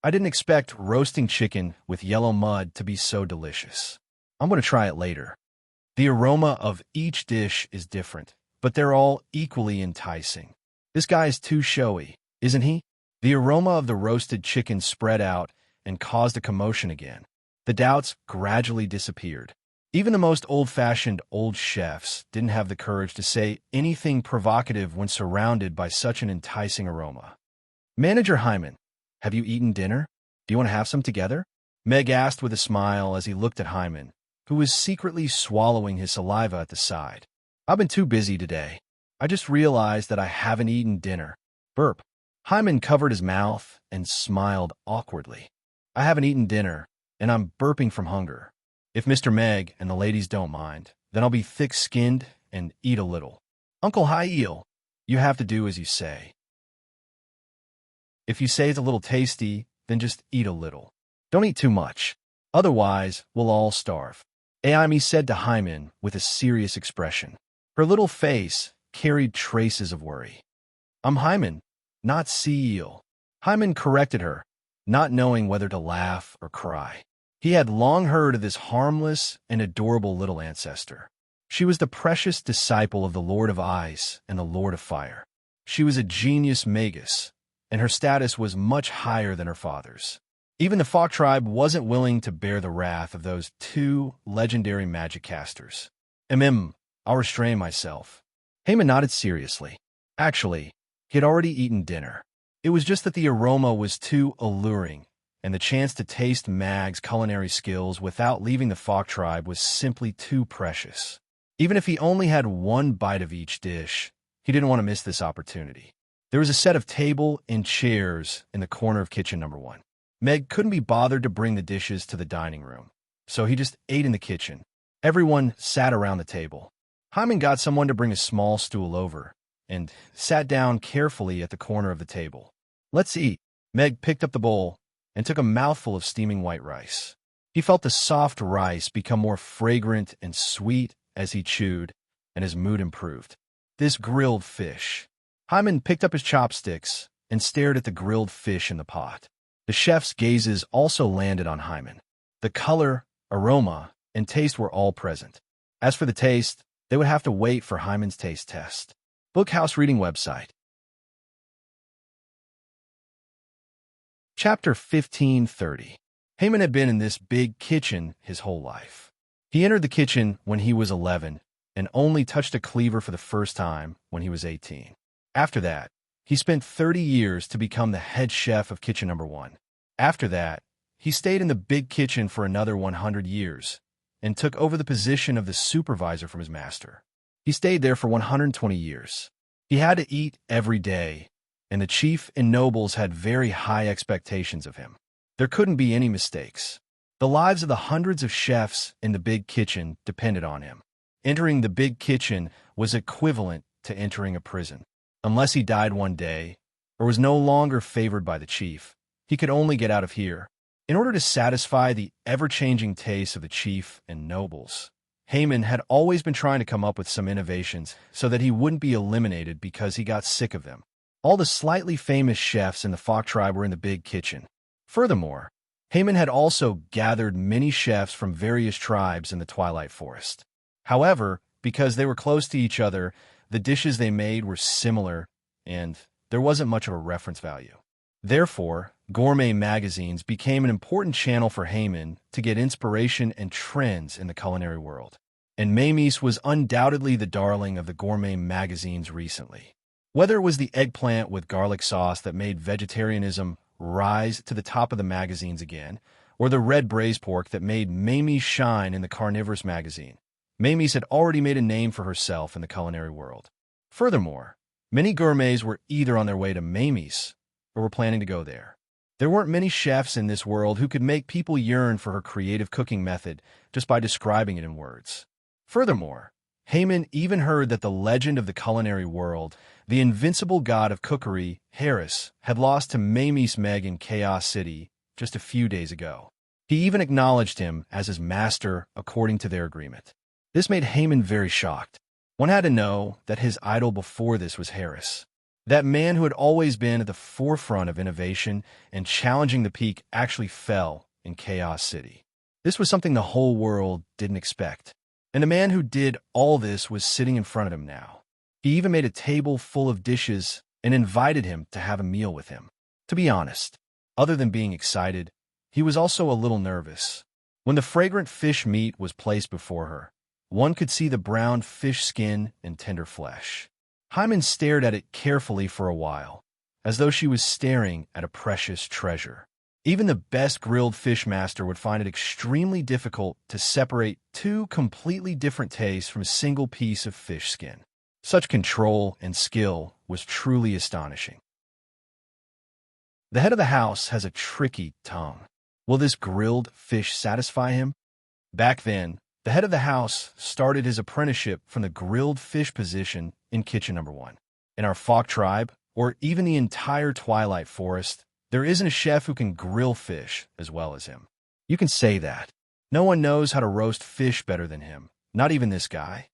S1: I didn't expect roasting chicken with yellow mud to be so delicious. I'm going to try it later. The aroma of each dish is different, but they're all equally enticing. This guy is too showy, isn't he? The aroma of the roasted chicken spread out and caused a commotion again. The doubts gradually disappeared. Even the most old-fashioned old chefs didn't have the courage to say anything provocative when surrounded by such an enticing aroma. Manager Hyman, have you eaten dinner? Do you want to have some together? Meg asked with a smile as he looked at Hyman, who was secretly swallowing his saliva at the side. I've been too busy today. I just realized that I haven't eaten dinner. Burp. Hyman covered his mouth and smiled awkwardly. I haven't eaten dinner, and I'm burping from hunger. If Mr. Meg and the ladies don't mind, then I'll be thick-skinned and eat a little. Uncle High-Eel, you have to do as you say. If you say it's a little tasty, then just eat a little. Don't eat too much. Otherwise, we'll all starve. Amy said to Hyman with a serious expression. Her little face carried traces of worry. I'm Hyman, not Seal. Hyman corrected her, not knowing whether to laugh or cry. He had long heard of this harmless and adorable little ancestor. She was the precious disciple of the Lord of Ice and the Lord of Fire. She was a genius magus, and her status was much higher than her father's. Even the Fok tribe wasn't willing to bear the wrath of those two legendary magic casters. I'll restrain myself. Haman nodded seriously. Actually, he had already eaten dinner. It was just that the aroma was too alluring, and the chance to taste Mag's culinary skills without leaving the Fok tribe was simply too precious. Even if he only had one bite of each dish, he didn't want to miss this opportunity. There was a set of table and chairs in the corner of kitchen number 1. Meg couldn't be bothered to bring the dishes to the dining room, so he just ate in the kitchen. Everyone sat around the table. Hyman got someone to bring a small stool over and sat down carefully at the corner of the table. "Let's eat." Meg picked up the bowl and took a mouthful of steaming white rice. He felt the soft rice become more fragrant and sweet as he chewed, and his mood improved. This grilled fish. Hyman picked up his chopsticks and stared at the grilled fish in the pot. The chef's gazes also landed on Hyman. The color, aroma, and taste were all present. As for the taste, they would have to wait for Hyman's taste test. Bookhouse reading website. Chapter 1530. Haman had been in this big kitchen his whole life. He entered the kitchen when he was 11 and only touched a cleaver for the first time when he was 18. After that, he spent 30 years to become the head chef of kitchen number 1. After that, he stayed in the big kitchen for another 100 years and took over the position of the supervisor from his master. He stayed there for 120 years. He had to eat every day, and the chief and nobles had very high expectations of him. There couldn't be any mistakes. The lives of the hundreds of chefs in the big kitchen depended on him. Entering the big kitchen was equivalent to entering a prison. Unless he died one day, or was no longer favored by the chief, he could only get out of here. In order to satisfy the ever-changing tastes of the chief and nobles, Haman had always been trying to come up with some innovations so that he wouldn't be eliminated because he got sick of them. All the slightly famous chefs in the Fok tribe were in the big kitchen. Furthermore, Haman had also gathered many chefs from various tribes in the Twilight Forest. However, because they were close to each other, the dishes they made were similar, and there wasn't much of a reference value. Therefore, gourmet magazines became an important channel for Haman to get inspiration and trends in the culinary world. And Mamie's was undoubtedly the darling of the gourmet magazines recently. Whether it was the eggplant with garlic sauce that made vegetarianism rise to the top of the magazines again, or the red braised pork that made Mamie's shine in the carnivorous magazine, Mamie's had already made a name for herself in the culinary world. Furthermore, many gourmets were either on their way to Mamie's or were planning to go there. There weren't many chefs in this world who could make people yearn for her creative cooking method just by describing it in words. Furthermore, Haman even heard that the legend of the culinary world, the invincible god of cookery, Harris, had lost to Mamie's Meg in Chaos City just a few days ago. He even acknowledged him as his master according to their agreement. This made Haman very shocked. One had to know that his idol before this was Harris. That man who had always been at the forefront of innovation and challenging the peak actually fell in Chaos City. This was something the whole world didn't expect. And the man who did all this was sitting in front of him now. He even made a table full of dishes and invited him to have a meal with him. To be honest, other than being excited, he was also a little nervous. When the fragrant fish meat was placed before her, one could see the brown fish skin and tender flesh. Hyman stared at it carefully for a while, as though she was staring at a precious treasure. Even the best grilled fish master would find it extremely difficult to separate two completely different tastes from a single piece of fish skin. Such control and skill was truly astonishing. The head of the house has a tricky tongue. Will this grilled fish satisfy him? Back then, the head of the house started his apprenticeship from the grilled fish position in kitchen number 1. In our Fok tribe, or even the entire Twilight Forest, there isn't a chef who can grill fish as well as him. You can say that. No one knows how to roast fish better than him, not even this guy.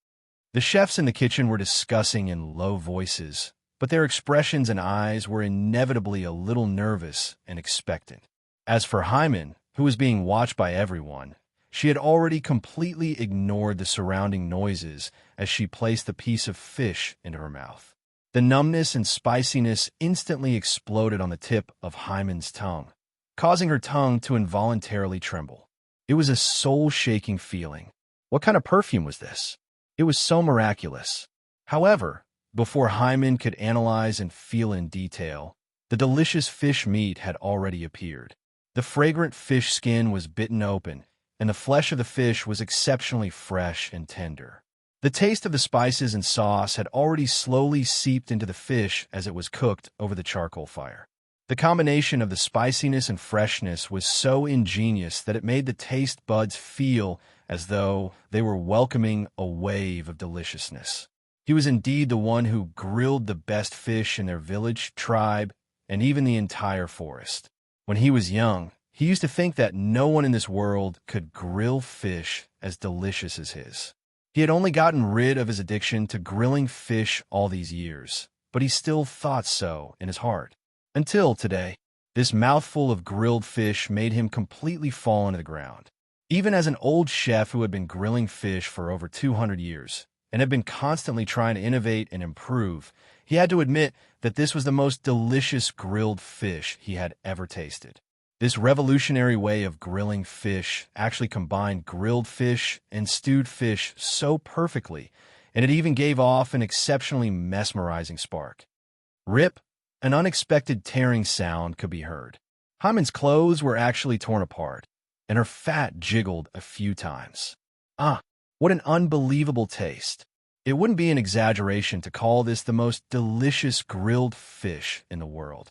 S1: The chefs in the kitchen were discussing in low voices, but their expressions and eyes were inevitably a little nervous and expectant. As for Hyman, who was being watched by everyone, she had already completely ignored the surrounding noises as she placed the piece of fish into her mouth. The numbness and spiciness instantly exploded on the tip of Hyman's tongue, causing her tongue to involuntarily tremble. It was a soul-shaking feeling. What kind of perfume was this? It was so miraculous. However, before Hyman could analyze and feel in detail, the delicious fish meat had already appeared. The fragrant fish skin was bitten open, and the flesh of the fish was exceptionally fresh and tender. The taste of the spices and sauce had already slowly seeped into the fish as it was cooked over the charcoal fire. The combination of the spiciness and freshness was so ingenious that it made the taste buds feel as though they were welcoming a wave of deliciousness. He was indeed the one who grilled the best fish in their village, tribe, and even the entire forest. When he was young, he used to think that no one in this world could grill fish as delicious as his. He had only gotten rid of his addiction to grilling fish all these years, but he still thought so in his heart. Until today, this mouthful of grilled fish made him completely fall into the ground. Even as an old chef who had been grilling fish for over 200 years and had been constantly trying to innovate and improve, he had to admit that this was the most delicious grilled fish he had ever tasted. This revolutionary way of grilling fish actually combined grilled fish and stewed fish so perfectly, and it even gave off an exceptionally mesmerizing spark. Rip! An unexpected tearing sound could be heard. Hyman's clothes were actually torn apart, and her fat jiggled a few times. Ah, what an unbelievable taste. It wouldn't be an exaggeration to call this the most delicious grilled fish in the world.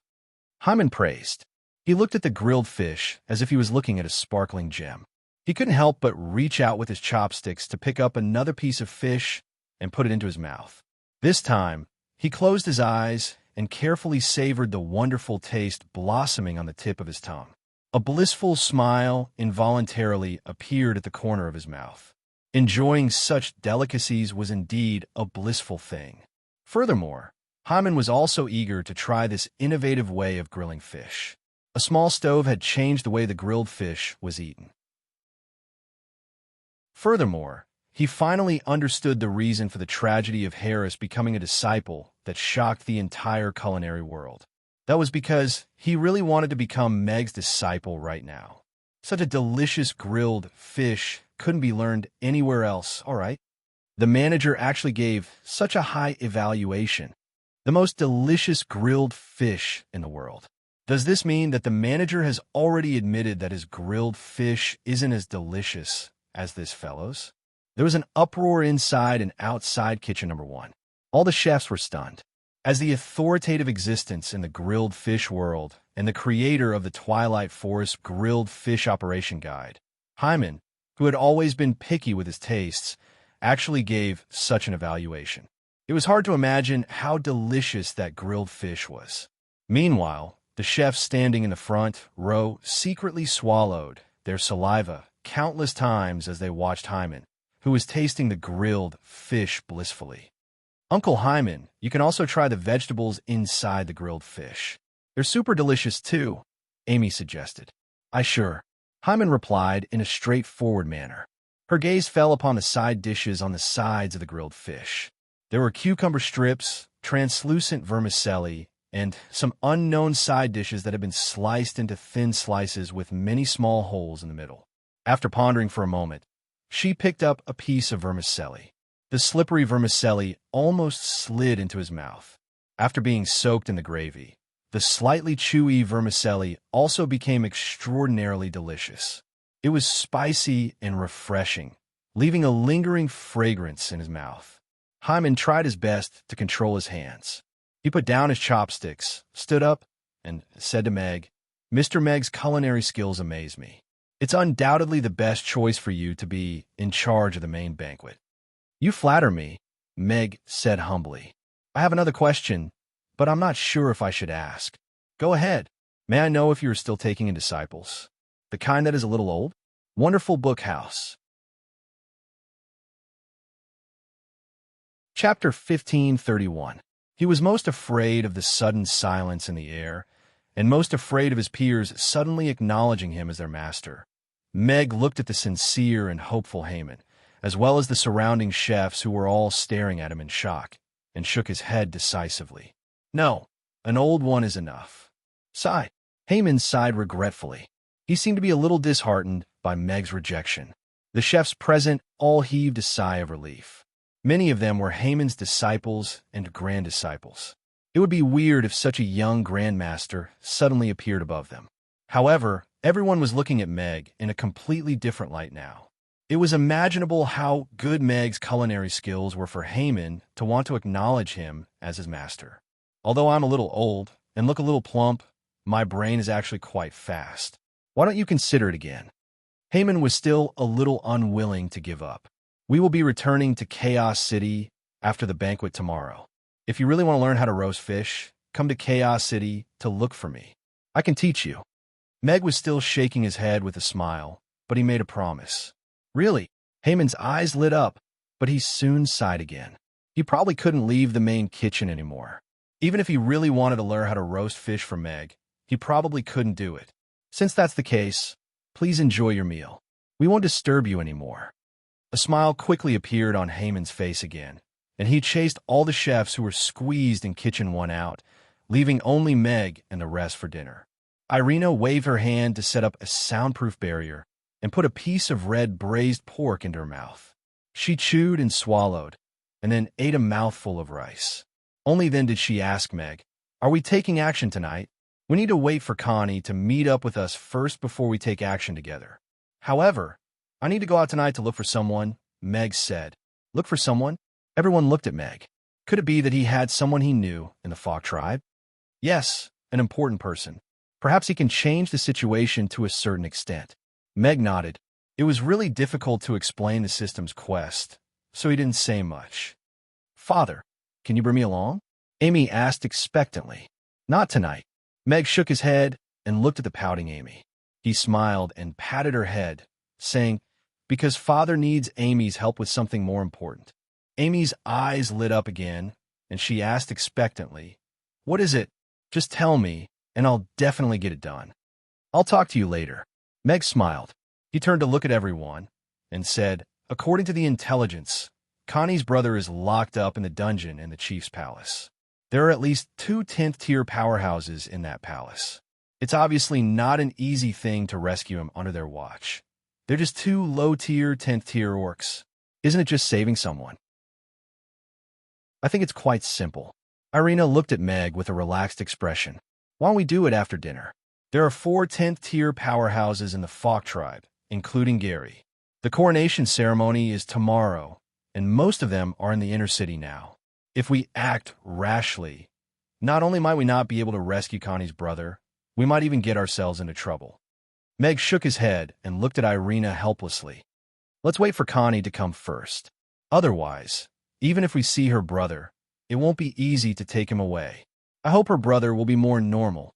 S1: Hyman praised. He looked at the grilled fish as if he was looking at a sparkling gem. He couldn't help but reach out with his chopsticks to pick up another piece of fish and put it into his mouth. This time, he closed his eyes and carefully savored the wonderful taste blossoming on the tip of his tongue. A blissful smile involuntarily appeared at the corner of his mouth. Enjoying such delicacies was indeed a blissful thing. Furthermore, Hyman was also eager to try this innovative way of grilling fish. A small stove had changed the way the grilled fish was eaten. Furthermore, he finally understood the reason for the tragedy of Harris becoming a disciple that shocked the entire culinary world. That was because he really wanted to become Meg's disciple right now. Such a delicious grilled fish couldn't be learned anywhere else, all right? The manager actually gave such a high evaluation. The most delicious grilled fish in the world. Does this mean that the manager has already admitted that his grilled fish isn't as delicious as this fellow's? There was an uproar inside and outside kitchen number 1. All the chefs were stunned. As the authoritative existence in the grilled fish world and the creator of the Twilight Forest Grilled Fish Operation Guide, Hyman, who had always been picky with his tastes, actually gave such an evaluation. It was hard to imagine how delicious that grilled fish was. Meanwhile, the chefs standing in the front row secretly swallowed their saliva countless times as they watched Hyman, who was tasting the grilled fish blissfully. Uncle Hyman, you can also try the vegetables inside the grilled fish. They're super delicious too, Amy suggested. Sure, Hyman replied in a straightforward manner. Her gaze fell upon the side dishes on the sides of the grilled fish. There were cucumber strips, translucent vermicelli, and some unknown side dishes that had been sliced into thin slices with many small holes in the middle. After pondering for a moment, she picked up a piece of vermicelli. The slippery vermicelli almost slid into his mouth. After being soaked in the gravy, the slightly chewy vermicelli also became extraordinarily delicious. It was spicy and refreshing, leaving a lingering fragrance in his mouth. Hyman tried his best to control his hands. He put down his chopsticks, stood up, and said to Meg, "Mr. Meg's culinary skills amaze me. It's undoubtedly the best choice for you to be in charge of the main banquet." "You flatter me," Meg said humbly. "I have another question, but I'm not sure if I should ask." "Go ahead. May I know if you are still taking in disciples? The kind that is a little old?" Wonderful Book House. Chapter 1531. He was most afraid of the sudden silence in the air, and most afraid of his peers suddenly acknowledging him as their master. Meg looked at the sincere and hopeful Haman, as well as the surrounding chefs who were all staring at him in shock, and shook his head decisively. "No, an old one is enough." "Sigh, Haman sighed regretfully. He seemed to be a little disheartened by Meg's rejection. The chefs present all heaved a sigh of relief. Many of them were Haman's disciples and grand-disciples. It would be weird if such a young grandmaster suddenly appeared above them. However, everyone was looking at Meg in a completely different light now. It was imaginable how good Meg's culinary skills were for Haman to want to acknowledge him as his master. Although I'm a little old and look a little plump, my brain is actually quite fast. Why don't you consider it again? Haman was still a little unwilling to give up. We will be returning to Chaos City after the banquet tomorrow. If you really want to learn how to roast fish, come to Chaos City to look for me. I can teach you. Meg was still shaking his head with a smile, but he made a promise. Really? Haman's eyes lit up, but he soon sighed again. He probably couldn't leave the main kitchen anymore. Even if he really wanted to learn how to roast fish for Meg, he probably couldn't do it. Since that's the case, please enjoy your meal. We won't disturb you anymore. A smile quickly appeared on Haman's face again, and he chased all the chefs who were squeezed in Kitchen 1 out, leaving only Meg and the rest for dinner. Irina waved her hand to set up a soundproof barrier and put a piece of red braised pork into her mouth. She chewed and swallowed, and then ate a mouthful of rice. Only then did she ask Meg, "Are we taking action tonight? We need to wait for Connie to meet up with us first before we take action together. However, I need to go out tonight to look for someone," Meg said. Look for someone? Everyone looked at Meg. Could it be that he had someone he knew in the Fok tribe? Yes, an important person. Perhaps he can change the situation to a certain extent. Meg nodded. It was really difficult to explain the system's quest, so he didn't say much. "Father, can you bring me along?" Amy asked expectantly. "Not tonight." Meg shook his head and looked at the pouting Amy. He smiled and patted her head, saying, "Because Father needs Amy's help with something more important." Amy's eyes lit up again, and she asked expectantly, "What is it? Just tell me, and I'll definitely get it done." "I'll talk to you later." Meg smiled. He turned to look at everyone and said, "According to the intelligence, Connie's brother is locked up in the dungeon in the chief's palace. There are at least 2 10th-tier powerhouses in that palace. It's obviously not an easy thing to rescue him under their watch. They're just 2 low-tier, 10th-tier orcs. Isn't it just saving someone?" "I think it's quite simple." Irina looked at Meg with a relaxed expression. "Why don't we do it after dinner? There are 4 10th-tier powerhouses in the Fok tribe, including Gary. The coronation ceremony is tomorrow, and most of them are in the inner city now. If we act rashly, not only might we not be able to rescue Connie's brother, we might even get ourselves into trouble." Meg shook his head and looked at Irina helplessly. "Let's wait for Connie to come first. Otherwise, even if we see her brother, it won't be easy to take him away. I hope her brother will be more normal,"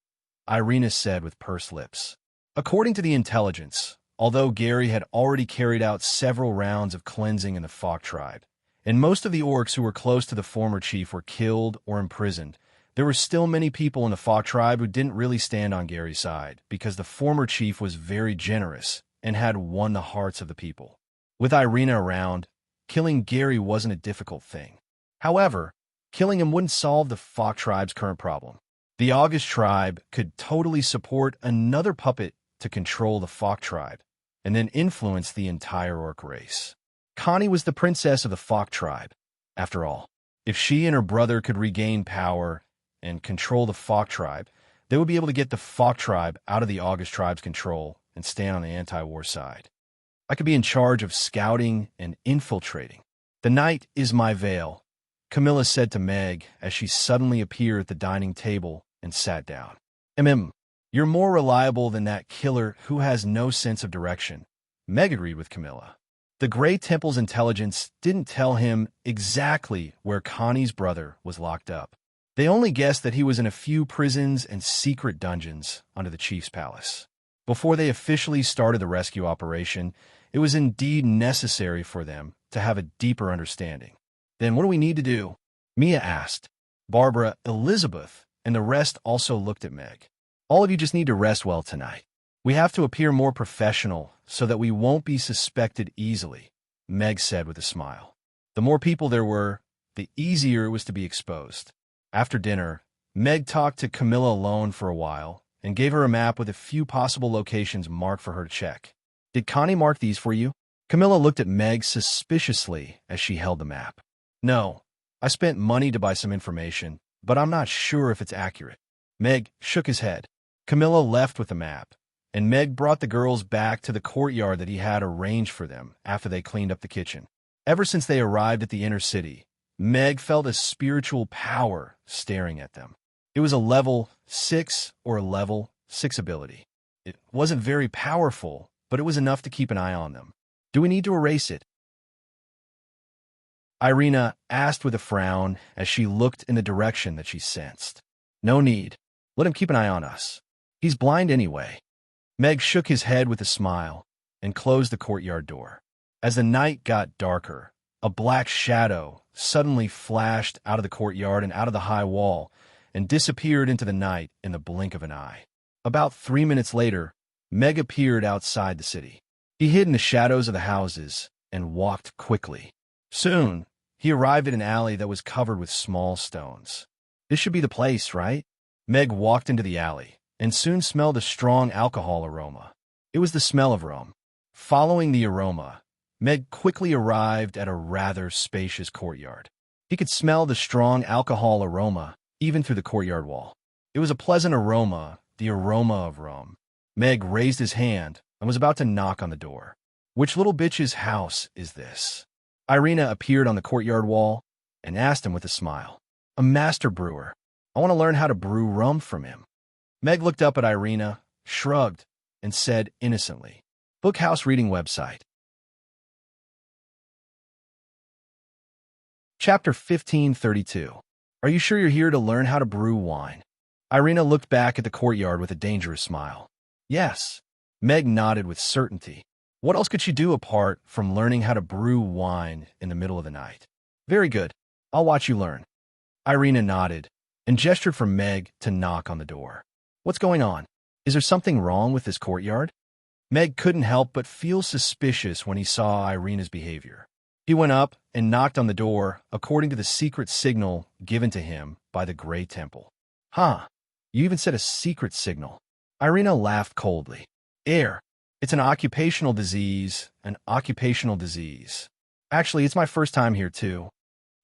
S1: Irina said with pursed lips. According to the intelligence, although Gary had already carried out several rounds of cleansing in the Fok tribe, and most of the orcs who were close to the former chief were killed or imprisoned, there were still many people in the Fok tribe who didn't really stand on Gary's side because the former chief was very generous and had won the hearts of the people. With Irina around, killing Gary wasn't a difficult thing. However, killing him wouldn't solve the Fok tribe's current problem. The August tribe could totally support another puppet to control the Fok tribe and then influence the entire orc race. Connie was the princess of the Fok tribe. After all, if she and her brother could regain power and control the Fok tribe, they would be able to get the Fok tribe out of the August tribe's control and stand on the anti-war side. I could be in charge of scouting and infiltrating. "The night is my veil," Camilla said to Meg as she suddenly appeared at the dining table and sat down. You're more reliable than that killer who has no sense of direction," Meg agreed with Camilla. The Grey Temple's intelligence didn't tell him exactly where Connie's brother was locked up. They only guessed that he was in a few prisons and secret dungeons under the chief's palace. Before they officially started the rescue operation, it was indeed necessary for them to have a deeper understanding. "Then what do we need to do?" Mia asked. Barbara, Elizabeth, and the rest also looked at Meg. "All of you just need to rest well tonight. We have to appear more professional so that we won't be suspected easily," Meg said with a smile. The more people there were, the easier it was to be exposed. After dinner, Meg talked to Camilla alone for a while and gave her a map with a few possible locations marked for her to check. Did Connie mark these for you? Camilla looked at Meg suspiciously as she held the map. No, I spent money to buy some information, but I'm not sure if it's accurate. Meg shook his head. Camilla left with the map, and Meg brought the girls back to the courtyard that he had arranged for them after they cleaned up the kitchen. Ever since they arrived at the inner city, Meg felt a spiritual power staring at them. It was a level 6 or a level 6 ability. It wasn't very powerful, but it was enough to keep an eye on them. Do we need to erase it? Irina asked with a frown as she looked in the direction that she sensed. No need. Let him keep an eye on us. He's blind anyway. Meg shook his head with a smile and closed the courtyard door. As the night got darker, a black shadow suddenly flashed out of the courtyard and out of the high wall and disappeared into the night in the blink of an eye. About 3 minutes later, Meg appeared outside the city. He hid in the shadows of the houses and walked quickly. Soon, he arrived at an alley that was covered with small stones. This should be the place, right? Meg walked into the alley and soon smelled a strong alcohol aroma. It was the smell of rum. Following the aroma, Meg quickly arrived at a rather spacious courtyard. He could smell the strong alcohol aroma even through the courtyard wall. It was a pleasant aroma, the aroma of rum. Meg raised his hand and was about to knock on the door. Which little bitch's house is this? Irina appeared on the courtyard wall and asked him with a smile. A master brewer. I want to learn how to brew rum from him. Meg looked up at Irina, shrugged, and said innocently, Bookhouse reading website. Chapter 1532. Are you sure you're here to learn how to brew wine? Irina looked back at the courtyard with a dangerous smile. Yes. Meg nodded with certainty. What else could she do apart from learning how to brew wine in the middle of the night? Very good. I'll watch you learn. Irina nodded and gestured for Meg to knock on the door. What's going on? Is there something wrong with this courtyard? Meg couldn't help but feel suspicious when he saw Irina's behavior. He went up and knocked on the door according to the secret signal given to him by the Grey Temple. Huh, you even said a secret signal. Irina laughed coldly. Air. It's an occupational disease, Actually, it's my first time here, too.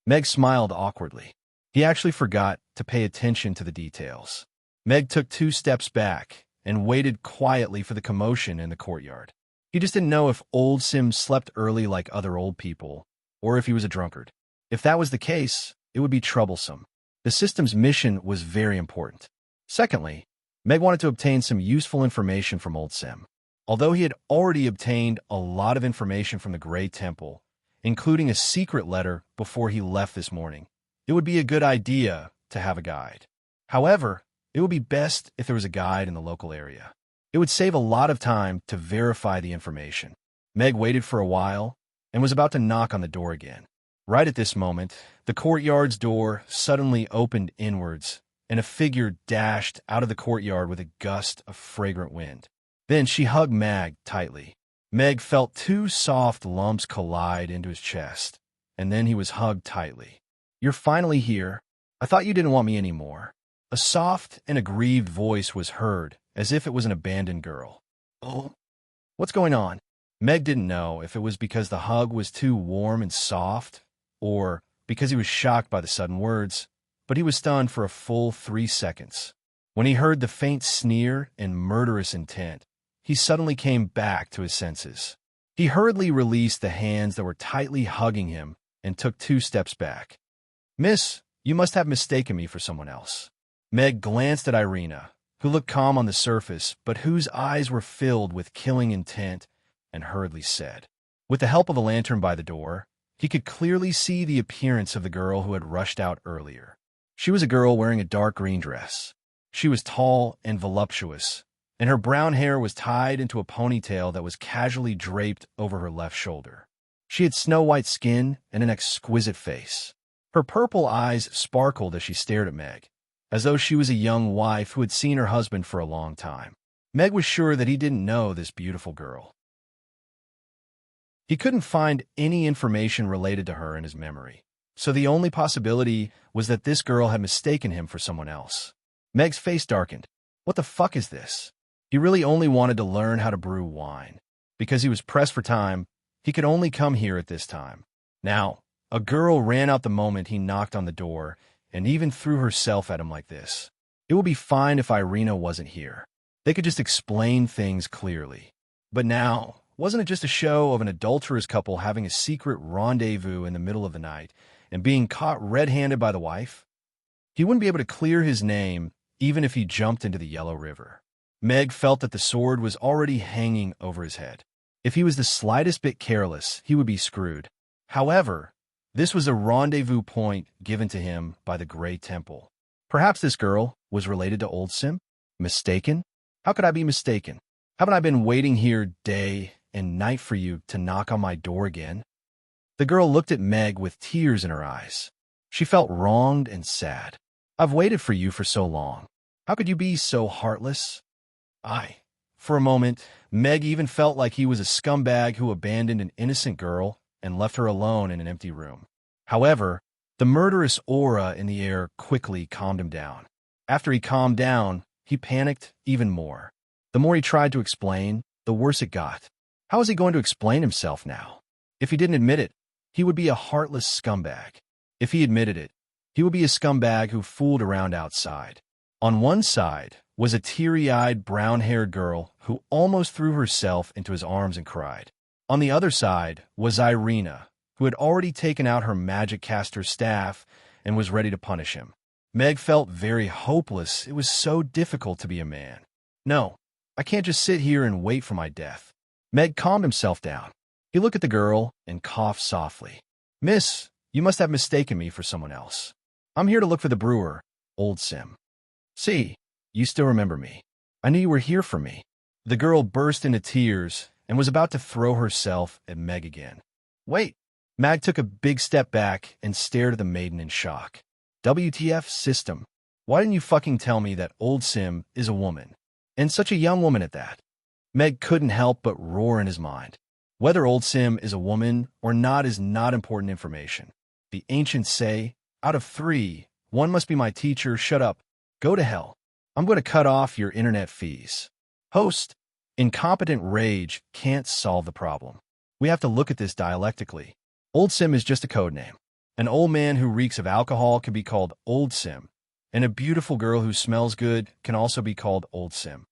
S1: Meg smiled awkwardly. He actually forgot to pay attention to the details. Meg took 2 steps back and waited quietly for the commotion in the courtyard. He just didn't know if old Sim slept early like other old people, or if he was a drunkard. If that was the case, it would be troublesome. The system's mission was very important. Secondly, Meg wanted to obtain some useful information from old Sim. Although he had already obtained a lot of information from the Grey Temple, including a secret letter before he left this morning, it would be a good idea to have a guide. However, it would be best if there was a guide in the local area. It would save a lot of time to verify the information. Meg waited for a while and was about to knock on the door again. Right at this moment, the courtyard's door suddenly opened inwards, and a figure dashed out of the courtyard with a gust of fragrant wind. Then she hugged Meg tightly. Meg felt 2 soft lumps collide into his chest, and then he was hugged tightly. You're finally here. I thought you didn't want me anymore. A soft and aggrieved voice was heard, as if it was an abandoned girl. Oh, what's going on? Meg didn't know if it was because the hug was too warm and soft, or because he was shocked by the sudden words, but he was stunned for a full 3 seconds. When he heard the faint sneer and murderous intent, he suddenly came back to his senses. He hurriedly released the hands that were tightly hugging him and took 2 steps back. Miss, you must have mistaken me for someone else. Meg glanced at Irina, who looked calm on the surface, but whose eyes were filled with killing intent, and hurriedly said. With the help of a lantern by the door, he could clearly see the appearance of the girl who had rushed out earlier. She was a girl wearing a dark green dress. She was tall and voluptuous, and her brown hair was tied into a ponytail that was casually draped over her left shoulder. She had snow-white skin and an exquisite face. Her purple eyes sparkled as she stared at Meg, as though she was a young wife who had seen her husband for a long time. Meg was sure that he didn't know this beautiful girl. He couldn't find any information related to her in his memory, so the only possibility was that this girl had mistaken him for someone else. Meg's face darkened. What the fuck is this? He really only wanted to learn how to brew wine. Because he was pressed for time, he could only come here at this time. Now, a girl ran out the moment he knocked on the door and even threw herself at him like this. It would be fine if Irina wasn't here. They could just explain things clearly. But now, wasn't it just a show of an adulterous couple having a secret rendezvous in the middle of the night and being caught red-handed by the wife? He wouldn't be able to clear his name even if he jumped into the Yellow River. Meg felt that the sword was already hanging over his head. If he was the slightest bit careless, he would be screwed. However, this was a rendezvous point given to him by the Grey Temple. Perhaps this girl was related to Old Sim? Mistaken? How could I be mistaken? Haven't I been waiting here day and night for you to knock on my door again? The girl looked at Meg with tears in her eyes. She felt wronged and sad. I've waited for you for so long. How could you be so heartless? For a moment, Meg even felt like he was a scumbag who abandoned an innocent girl and left her alone in an empty room. However, the murderous aura in the air quickly calmed him down. After he calmed down, he panicked even more. The more he tried to explain, the worse it got. How was he going to explain himself now? If he didn't admit it, he would be a heartless scumbag. If he admitted it, he would be a scumbag who fooled around outside. On one side was a teary-eyed, brown-haired girl who almost threw herself into his arms and cried. On the other side was Irina, who had already taken out her magic caster staff and was ready to punish him. Meg felt very hopeless. It was so difficult to be a man. No, I can't just sit here and wait for my death. Meg calmed himself down. He looked at the girl and coughed softly. Miss, you must have mistaken me for someone else. I'm here to look for the brewer, Old Sim. See, you still remember me. I knew you were here for me. The girl burst into tears and was about to throw herself at Meg again. Wait. Mag took a big step back and stared at the maiden in shock. WTF system. Why didn't you fucking tell me that Old Sim is a woman? And such a young woman at that. Meg couldn't help but roar in his mind. Whether Old Sim is a woman or not is not important information. The ancients say, out of 3, 1 must be my teacher. Shut up. Go to hell. I'm going to cut off your internet fees. Host, incompetent rage can't solve the problem. We have to look at this dialectically. Old Sim is just a code name. An old man who reeks of alcohol can be called Old Sim, and a beautiful girl who smells good can also be called Old Sim.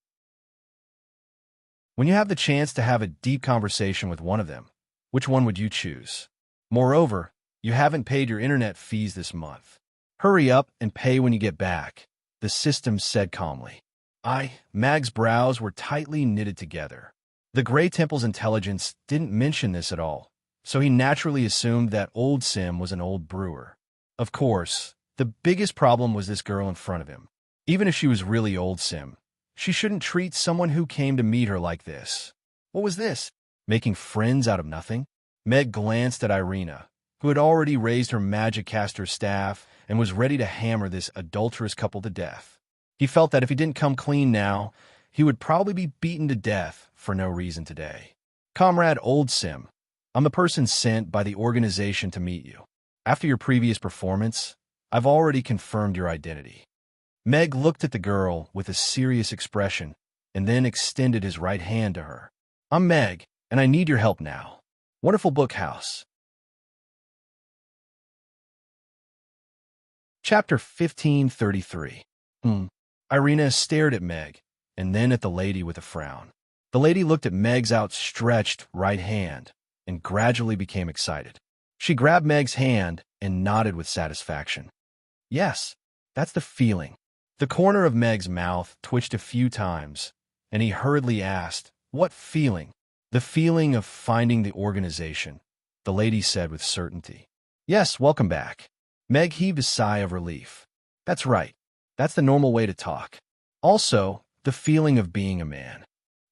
S1: When you have the chance to have a deep conversation with one of them, which one would you choose? Moreover, you haven't paid your internet fees this month. Hurry up and pay when you get back, the system said calmly. Mag's brows were tightly knitted together. The Grey Temple's intelligence didn't mention this at all, so he naturally assumed that Old Sim was an old brewer. Of course, the biggest problem was this girl in front of him. Even if she was really Old Sim, she shouldn't treat someone who came to meet her like this. What was this? Making friends out of nothing? Meg glanced at Irina, who had already raised her magic caster staff and was ready to hammer this adulterous couple to death. He felt that if he didn't come clean now, he would probably be beaten to death for no reason today. Comrade Old Sim, I'm the person sent by the organization to meet you. After your previous performance, I've already confirmed your identity. Meg looked at the girl with a serious expression and then extended his right hand to her. I'm Meg, and I need your help now. Wonderful Book House. Chapter 1533. Irina stared at Meg, and then at the lady with a frown. The lady looked at Meg's outstretched right hand and gradually became excited. She grabbed Meg's hand and nodded with satisfaction. Yes, that's the feeling. The corner of Meg's mouth twitched a few times, and he hurriedly asked, What feeling? The feeling of finding the organization, the lady said with certainty. Yes, welcome back. Meg heaved a sigh of relief. That's right. That's the normal way to talk. Also, the feeling of being a man.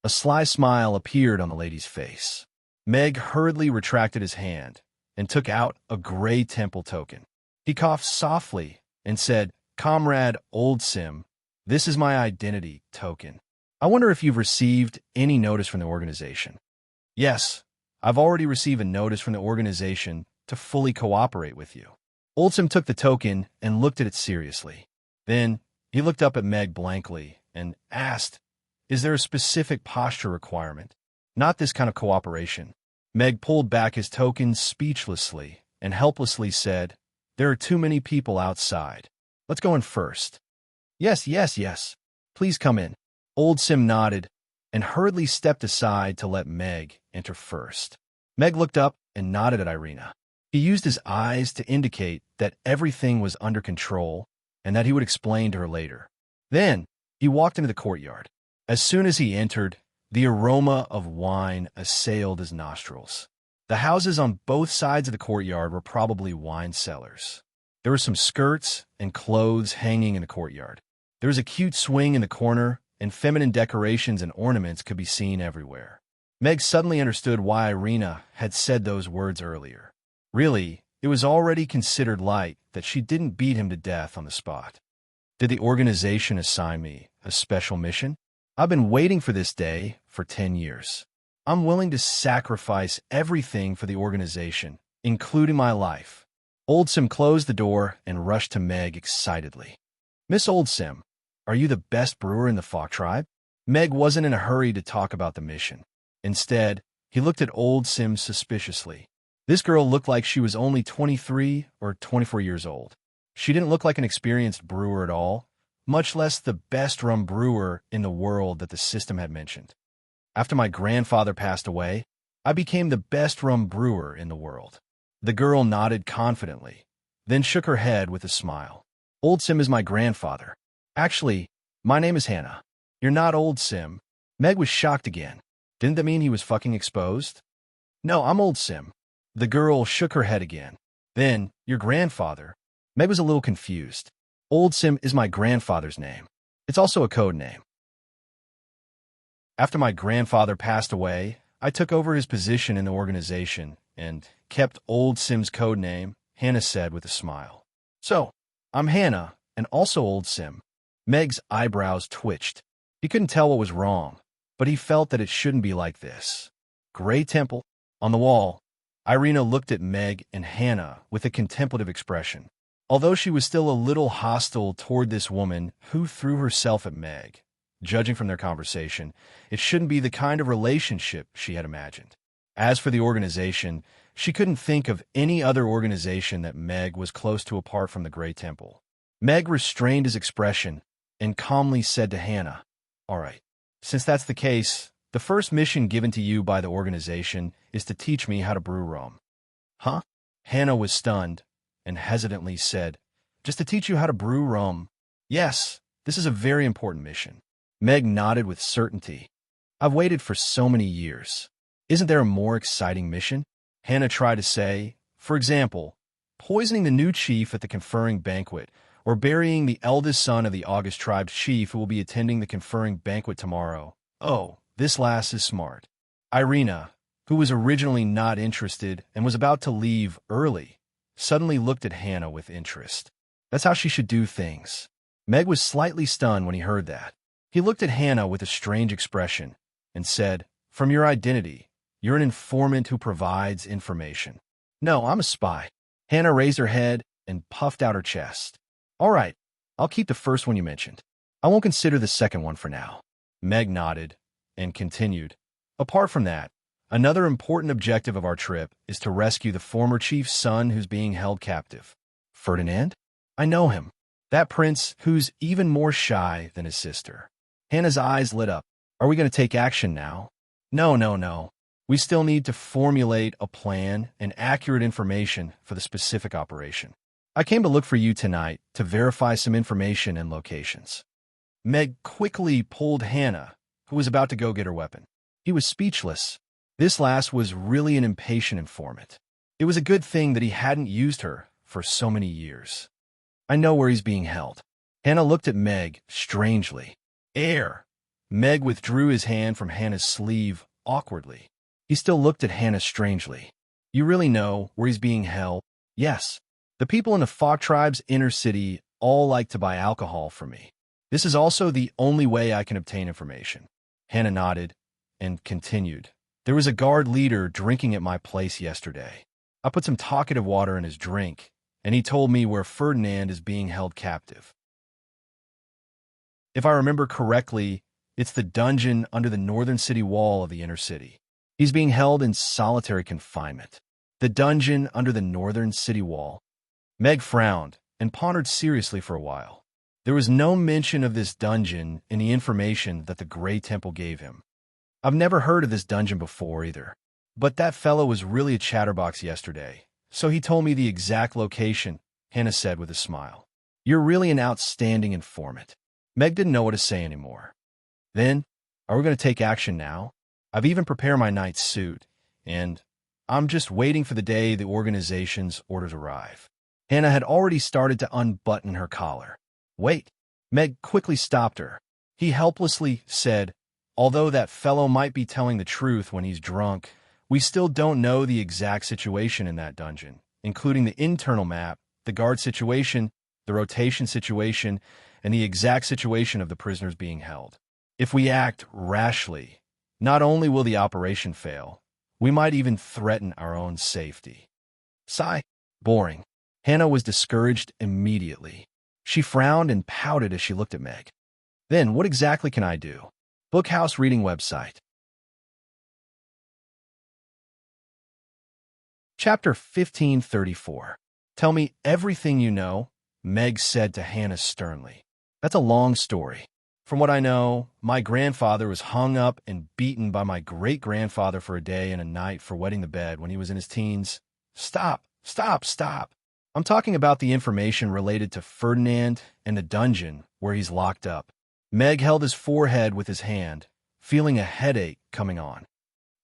S1: A sly smile appeared on the lady's face. Meg hurriedly retracted his hand and took out a Grey Temple token. He coughed softly and said, Comrade Old Sim, this is my identity token. I wonder if you've received any notice from the organization. Yes, I've already received a notice from the organization to fully cooperate with you. Old Sim took the token and looked at it seriously. Then, he looked up at Meg blankly and asked, "Is there a specific posture requirement?" "Not this kind of cooperation." Meg pulled back his tokens speechlessly and helplessly said, "There are too many people outside. Let's go in first." "Yes, yes, yes. Please come in." Old Sim nodded and hurriedly stepped aside to let Meg enter first. Meg looked up and nodded at Irina. He used his eyes to indicate that everything was under control and that he would explain to her later. Then he walked into the courtyard. As soon as he entered, the aroma of wine assailed his nostrils. The houses on both sides of the courtyard were probably wine cellars. There were some skirts and clothes hanging in the courtyard. There was a cute swing in the corner, and feminine decorations and ornaments could be seen everywhere. Meg suddenly understood why Irina had said those words earlier. Really, it was already considered light that she didn't beat him to death on the spot. Did the organization assign me a special mission? I've been waiting for this day for 10 years. I'm willing to sacrifice everything for the organization, including my life. Old Sim closed the door and rushed to Meg excitedly. "Miss Old Sim, are you the best brewer in the Fok tribe?" Meg wasn't in a hurry to talk about the mission. Instead, he looked at Old Sim suspiciously. This girl looked like she was only 23 or 24 years old. She didn't look like an experienced brewer at all, much less the best rum brewer in the world that the system had mentioned. "After my grandfather passed away, I became the best rum brewer in the world." The girl nodded confidently, then shook her head with a smile. "Old Sim is my grandfather. Actually, my name is Hannah." "You're not Old Sim." Meg was shocked again. Didn't that mean he was fucking exposed? "No, I'm Old Sim." The girl shook her head again. "Then, your grandfather." Meg was a little confused. "Old Sim is my grandfather's name. It's also a code name." "After my grandfather passed away, I took over his position in the organization and kept Old Sim's code name," Hannah said with a smile. "So, I'm Hannah and also Old Sim." Meg's eyebrows twitched. He couldn't tell what was wrong, but he felt that it shouldn't be like this. Gray Temple. On the wall, Irina looked at Meg and Hannah with a contemplative expression. Although she was still a little hostile toward this woman who threw herself at Meg, judging from their conversation, it shouldn't be the kind of relationship she had imagined. As for the organization, she couldn't think of any other organization that Meg was close to apart from the Gray Temple. Meg restrained his expression and calmly said to Hannah, "All right, since that's the case, the first mission given to you by the organization is to teach me how to brew rum." "Huh?" Hannah was stunned and hesitantly said, "Just to teach you how to brew rum." "Yes, this is a very important mission." Meg nodded with certainty. "I've waited for so many years. Isn't there a more exciting mission?" Hannah tried to say, for example, poisoning the new chief at the conferring banquet, or burying the eldest son of the August tribe's chief who will be attending the conferring banquet tomorrow. Oh, this last is smart. Irina, who was originally not interested and was about to leave early, suddenly looked at Hannah with interest. That's how she should do things. Meg was slightly stunned when he heard that. He looked at Hannah with a strange expression and said, "From your identity, you're an informant who provides information." "No, I'm a spy." Hannah raised her head and puffed out her chest. "All right, I'll keep the first one you mentioned. I won't consider the second one for now." Meg nodded and continued. "Apart from that, another important objective of our trip is to rescue the former chief's son who's being held captive." "Ferdinand? I know him. That prince who's even more shy than his sister." Hannah's eyes lit up. "Are we going to take action now?" No, no, no. We still need to formulate a plan and accurate information for the specific operation. I came to look for you tonight to verify some information and locations." Meg quickly pulled Hannah, who was about to go get her weapon. He was speechless. This last was really an impatient informant. It was a good thing that he hadn't used her for so many years. "I know where he's being held." Hannah looked at Meg strangely. "Air." Meg withdrew his hand from Hannah's sleeve awkwardly. He still looked at Hannah strangely. "You really know where he's being held?" "Yes. The people in the Fok tribe's inner city all like to buy alcohol from me. This is also the only way I can obtain information." Hannah nodded and continued. "There was a guard leader drinking at my place yesterday. I put some talkative water in his drink, and he told me where Ferdinand is being held captive." If I remember correctly, it's the dungeon under the northern city wall of the inner city. He's being held in solitary confinement. The dungeon under the northern city wall. Meg frowned and pondered seriously for a while. There was no mention of this dungeon in the information that the Grey Temple gave him. I've never heard of this dungeon before either. But that fellow was really a chatterbox yesterday, so he told me the exact location, Hannah said with a smile. You're really an outstanding informant. Meg didn't know what to say anymore. Then, are we going to take action now? I've even prepared my night suit, and I'm just waiting for the day the organization's orders arrive. Hannah had already started to unbutton her collar. Wait. Meg quickly stopped her. He helplessly said, although that fellow might be telling the truth when he's drunk, we still don't know the exact situation in that dungeon, including the internal map, the guard situation, the rotation situation, and the exact situation of the prisoners being held. If we act rashly, not only will the operation fail, we might even threaten our own safety. Sigh. Boring. Hannah was discouraged immediately. She frowned and pouted as she looked at Meg. Then, what exactly can I do? Bookhouse reading website. Chapter 1534. Tell me everything you know, Meg said to Hannah sternly. That's a long story. From what I know, my grandfather was hung up and beaten by my great-grandfather for a day and a night for wetting the bed when he was in his teens. Stop, stop, stop. I'm talking about the information related to Ferdinand and the dungeon where he's locked up. Meg held his forehead with his hand, feeling a headache coming on.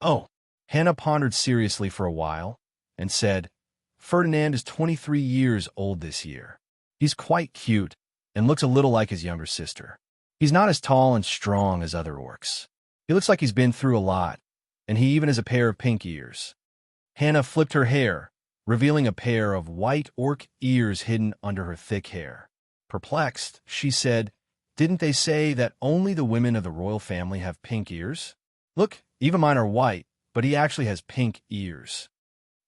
S1: Oh, Hannah pondered seriously for a while and said, Ferdinand is 23 years old this year. He's quite cute and looks a little like his younger sister. He's not as tall and strong as other orcs. He looks like he's been through a lot, and he even has a pair of pink ears. Hannah flipped her hair, revealing a pair of white orc ears hidden under her thick hair. Perplexed, she said, Didn't they say that only the women of the royal family have pink ears? Look, even mine are white, but he actually has pink ears.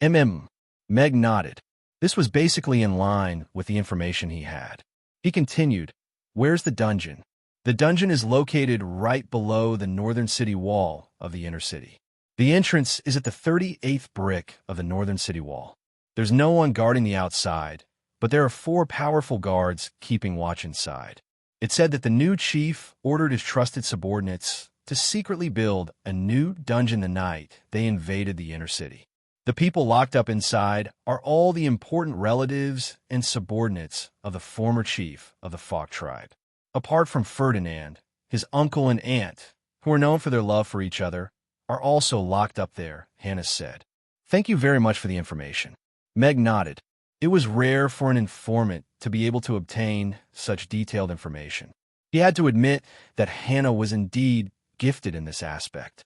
S1: Meg nodded. This was basically in line with the information he had. He continued, Where's the dungeon? The dungeon is located right below the northern city wall of the inner city. The entrance is at the 38th brick of the northern city wall. There's no one guarding the outside, but there are 4 powerful guards keeping watch inside. It said that the new chief ordered his trusted subordinates to secretly build a new dungeon the night they invaded the inner city. The people locked up inside are all the important relatives and subordinates of the former chief of the Falk tribe. Apart from Ferdinand, his uncle and aunt, who are known for their love for each other, are also locked up there, Hannah said. Thank you very much for the information. Meg nodded. It was rare for an informant to be able to obtain such detailed information. He had to admit that Hannah was indeed gifted in this aspect.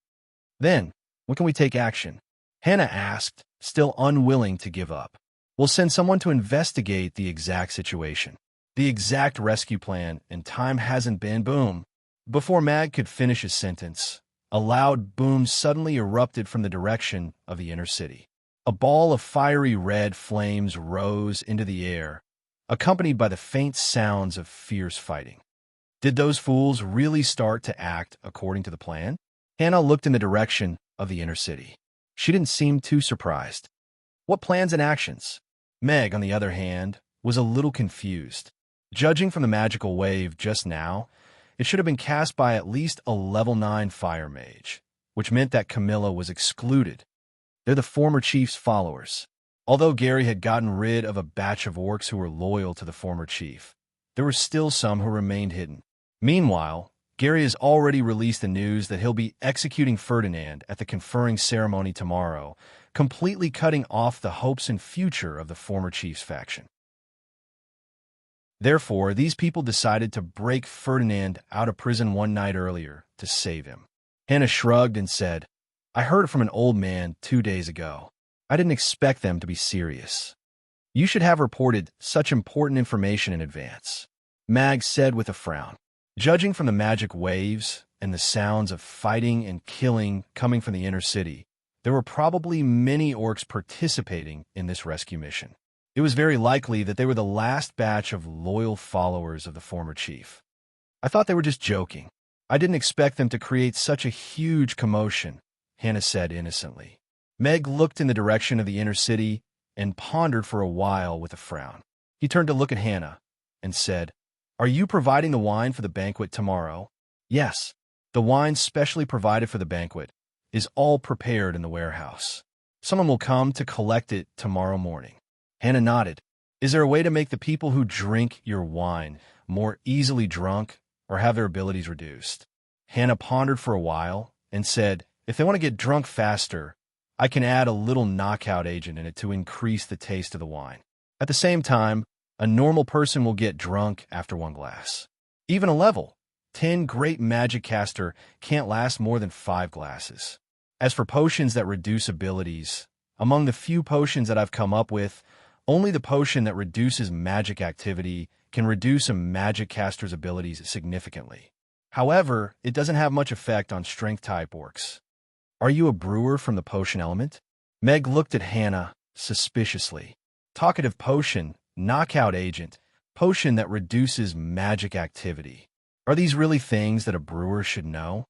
S1: Then, when can we take action? Hannah asked, still unwilling to give up. We'll send someone to investigate the exact situation, the exact rescue plan, and time hasn't been boom. Before Mag could finish his sentence, a loud boom suddenly erupted from the direction of the inner city. A ball of fiery red flames rose into the air, accompanied by the faint sounds of fierce fighting. Did those fools really start to act according to the plan? Hannah looked in the direction of the inner city. She didn't seem too surprised. What plans and actions? Meg, on the other hand, was a little confused. Judging from the magical wave just now, it should have been cast by at least a level 9 fire mage, which meant that Camilla was excluded. They're the former chief's followers. Although Gary had gotten rid of a batch of orcs who were loyal to the former chief, there were still some who remained hidden. Meanwhile, Gary has already released the news that he'll be executing Ferdinand at the conferring ceremony tomorrow, completely cutting off the hopes and future of the former chief's faction. Therefore, these people decided to break Ferdinand out of prison one night earlier to save him. Hannah shrugged and said, I heard it from an old man 2 days ago. I didn't expect them to be serious. You should have reported such important information in advance, Mag said with a frown. Judging from the magic waves and the sounds of fighting and killing coming from the inner city, there were probably many orcs participating in this rescue mission. It was very likely that they were the last batch of loyal followers of the former chief. I thought they were just joking. I didn't expect them to create such a huge commotion, Hannah said innocently. Meg looked in the direction of the inner city and pondered for a while with a frown. He turned to look at Hannah and said, "Are you providing the wine for the banquet tomorrow?" "Yes. The wine specially provided for the banquet is all prepared in the warehouse. Someone will come to collect it tomorrow morning." Hannah nodded. "Is there a way to make the people who drink your wine more easily drunk or have their abilities reduced?" Hannah pondered for a while and said, "If they want to get drunk faster, I can add a little knockout agent in it to increase the taste of the wine. At the same time, a normal person will get drunk after one glass. Even a level 10 great magic caster can't last more than 5 glasses. As for potions that reduce abilities, among the few potions that I've come up with, only the potion that reduces magic activity can reduce a magic caster's abilities significantly. However, it doesn't have much effect on strength-type orcs. Are you a brewer from the potion element?" Meg looked at Hannah suspiciously. Talkative potion, knockout agent, potion that reduces magic activity. Are these really things that a brewer should know?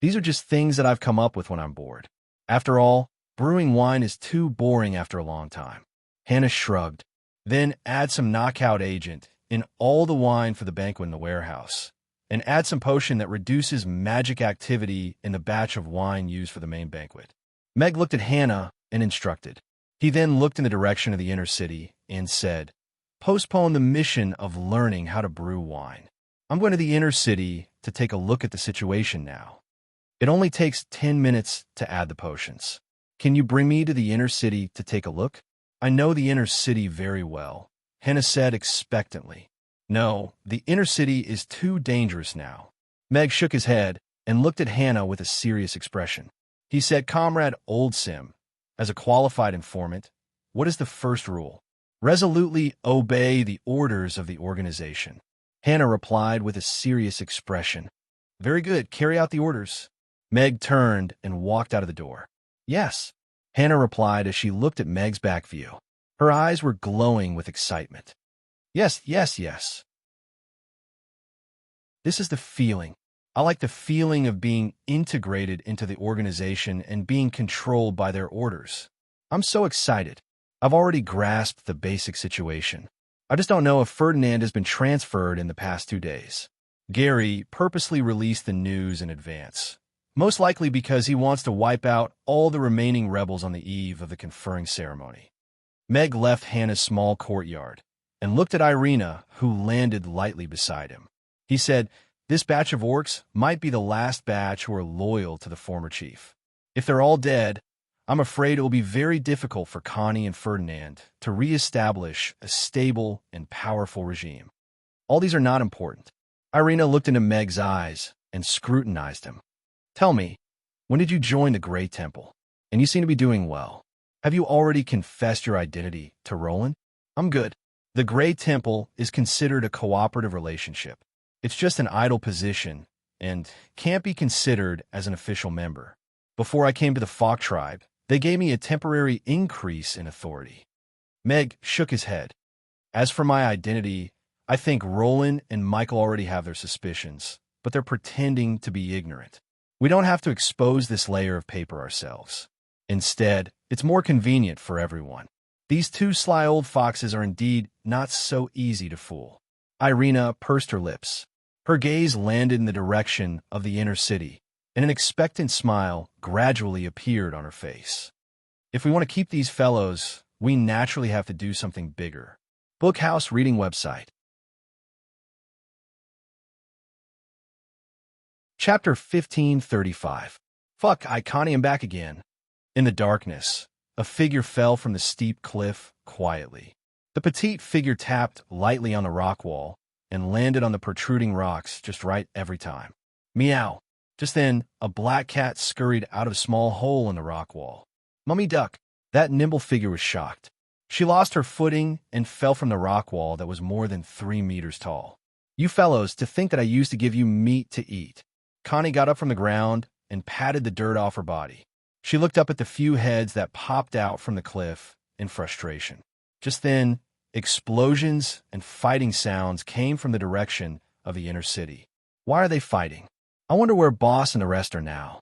S1: These are just things that I've come up with when I'm bored. After all, brewing wine is too boring after a long time. Hannah shrugged. Then add some knockout agent in all the wine for the banquet in the warehouse, and add some potion that reduces magic activity in the batch of wine used for the main banquet. Meg looked at Hannah and instructed. He then looked in the direction of the inner city and said, "Postpone the mission of learning how to brew wine. I'm going to the inner city to take a look at the situation now. It only takes 10 minutes to add the potions. Can you bring me to the inner city to take a look?" "I know the inner city very well," Hannah said expectantly. "No, the inner city is too dangerous now." Meg shook his head and looked at Hannah with a serious expression. He said, "Comrade Oldsim, as a qualified informant, what is the first rule?" "Resolutely obey the orders of the organization." Hannah replied with a serious expression. "Very good, carry out the orders." Meg turned and walked out of the door. "Yes," Hannah replied as she looked at Meg's back view. Her eyes were glowing with excitement. "Yes, yes, yes. This is the feeling. I like the feeling of being integrated into the organization and being controlled by their orders. I'm so excited. I've already grasped the basic situation. I just don't know if Ferdinand has been transferred in the past 2 days." Gary purposely released the news in advance, most likely because he wants to wipe out all the remaining rebels on the eve of the conferring ceremony. Meg left Hannah's small courtyard and looked at Irina, who landed lightly beside him. He said, "This batch of orcs might be the last batch who are loyal to the former chief. If they're all dead, I'm afraid it will be very difficult for Connie and Ferdinand to re-establish a stable and powerful regime. All these are not important." Irina looked into Meg's eyes and scrutinized him. "Tell me, when did you join the Grey Temple? And you seem to be doing well. Have you already confessed your identity to Roland?" "I'm good. The Grey Temple is considered a cooperative relationship. It's just an idle position and can't be considered as an official member. Before I came to the Falk tribe, they gave me a temporary increase in authority." Meg shook his head. "As for my identity, I think Roland and Michael already have their suspicions, but they're pretending to be ignorant. We don't have to expose this layer of paper ourselves. Instead, it's more convenient for everyone. These 2 sly old foxes are indeed not so easy to fool." Irina pursed her lips. Her gaze landed in the direction of the inner city, and an expectant smile gradually appeared on her face. "If we want to keep these fellows, we naturally have to do something bigger." Bookhouse reading website. Chapter 1535. Fuck, Connie, I'm back again. In the darkness, a figure fell from the steep cliff quietly. The petite figure tapped lightly on the rock wall and landed on the protruding rocks just right every time. Meow. Just then, a black cat scurried out of a small hole in the rock wall. "Mummy duck." That nimble figure was shocked. She lost her footing and fell from the rock wall that was more than 3 meters tall. "You fellows, to think that I used to give you meat to eat." Connie got up from the ground and patted the dirt off her body. She looked up at the few heads that popped out from the cliff in frustration. Just then, explosions and fighting sounds came from the direction of the inner city. Why are they fighting? I wonder where Boss and the rest are now.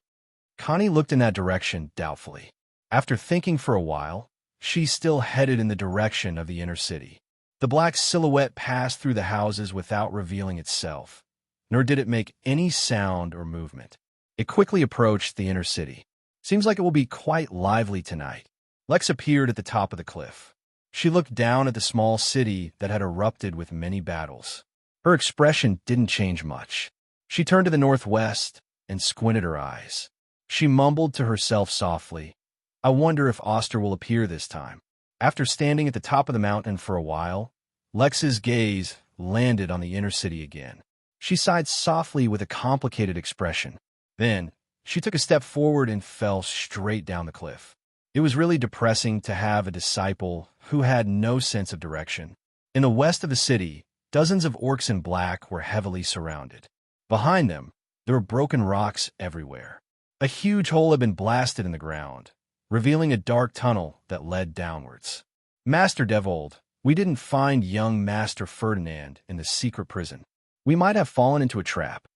S1: Connie looked in that direction doubtfully. After thinking for a while, she still headed in the direction of the inner city. The black silhouette passed through the houses without revealing itself, nor did it make any sound or movement. It quickly approached the inner city. Seems like it will be quite lively tonight. Lex appeared at the top of the cliff. She looked down at the small city that had erupted with many battles. Her expression didn't change much. She turned to the northwest and squinted her eyes. She mumbled to herself softly, I wonder if Oster will appear this time. After standing at the top of the mountain for a while, Lex's gaze landed on the inner city again. She sighed softly with a complicated expression. Then, she took a step forward and fell straight down the cliff. It was really depressing to have a disciple who had no sense of direction. In the west of the city, dozens of orcs in black were heavily surrounded. Behind them, there were broken rocks everywhere. A huge hole had been blasted in the ground, revealing a dark tunnel that led downwards. Master Devold, we didn't find young Master Ferdinand in the secret prison. We might have fallen into a trap.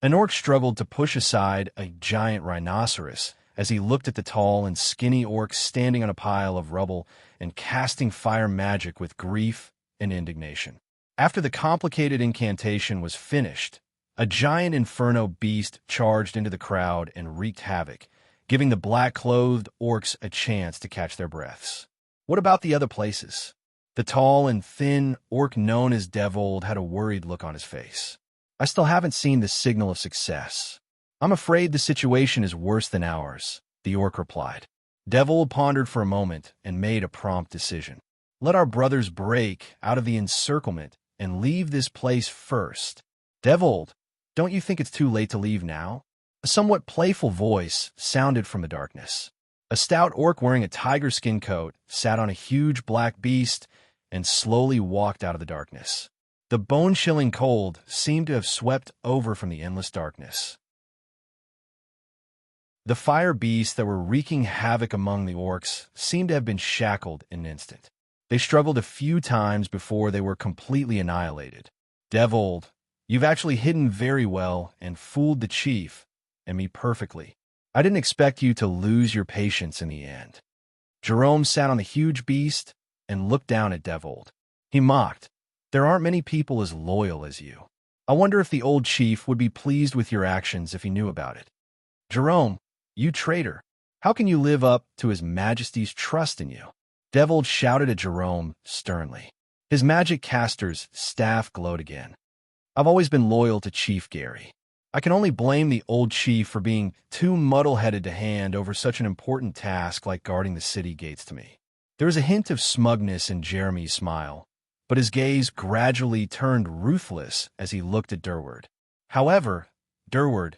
S1: An orc struggled to push aside a giant rhinoceros as he looked at the tall and skinny orc standing on a pile of rubble and casting fire magic with grief and indignation. After the complicated incantation was finished, a giant inferno beast charged into the crowd and wreaked havoc, giving the black-clothed orcs a chance to catch their breaths. What about the other places? The tall and thin orc known as Devold had a worried look on his face. I still haven't seen the signal of success. I'm afraid the situation is worse than ours, the orc replied. Devold pondered for a moment and made a prompt decision. Let our brothers break out of the encirclement and leave this place first. Devold, don't you think it's too late to leave now? A somewhat playful voice sounded from the darkness. A stout orc wearing a tiger skin coat sat on a huge black beast and slowly walked out of the darkness. The bone-chilling cold seemed to have swept over from the endless darkness. The fire beasts that were wreaking havoc among the orcs seemed to have been shackled in an instant. They struggled a few times before they were completely annihilated. Devold, you've actually hidden very well and fooled the chief and me perfectly. I didn't expect you to lose your patience in the end. Jerome sat on the huge beast and looked down at Devold. He mocked, there aren't many people as loyal as you. I wonder if the old chief would be pleased with your actions if he knew about it. Jerome, you traitor, how can you live up to His Majesty's trust in you? Devold shouted at Jerome sternly. His magic caster's staff glowed again. I've always been loyal to Chief Gary. I can only blame the old chief for being too muddle-headed to hand over such an important task like guarding the city gates to me. There was a hint of smugness in Jeremy's smile, but his gaze gradually turned ruthless as he looked at Durward. However, Durward,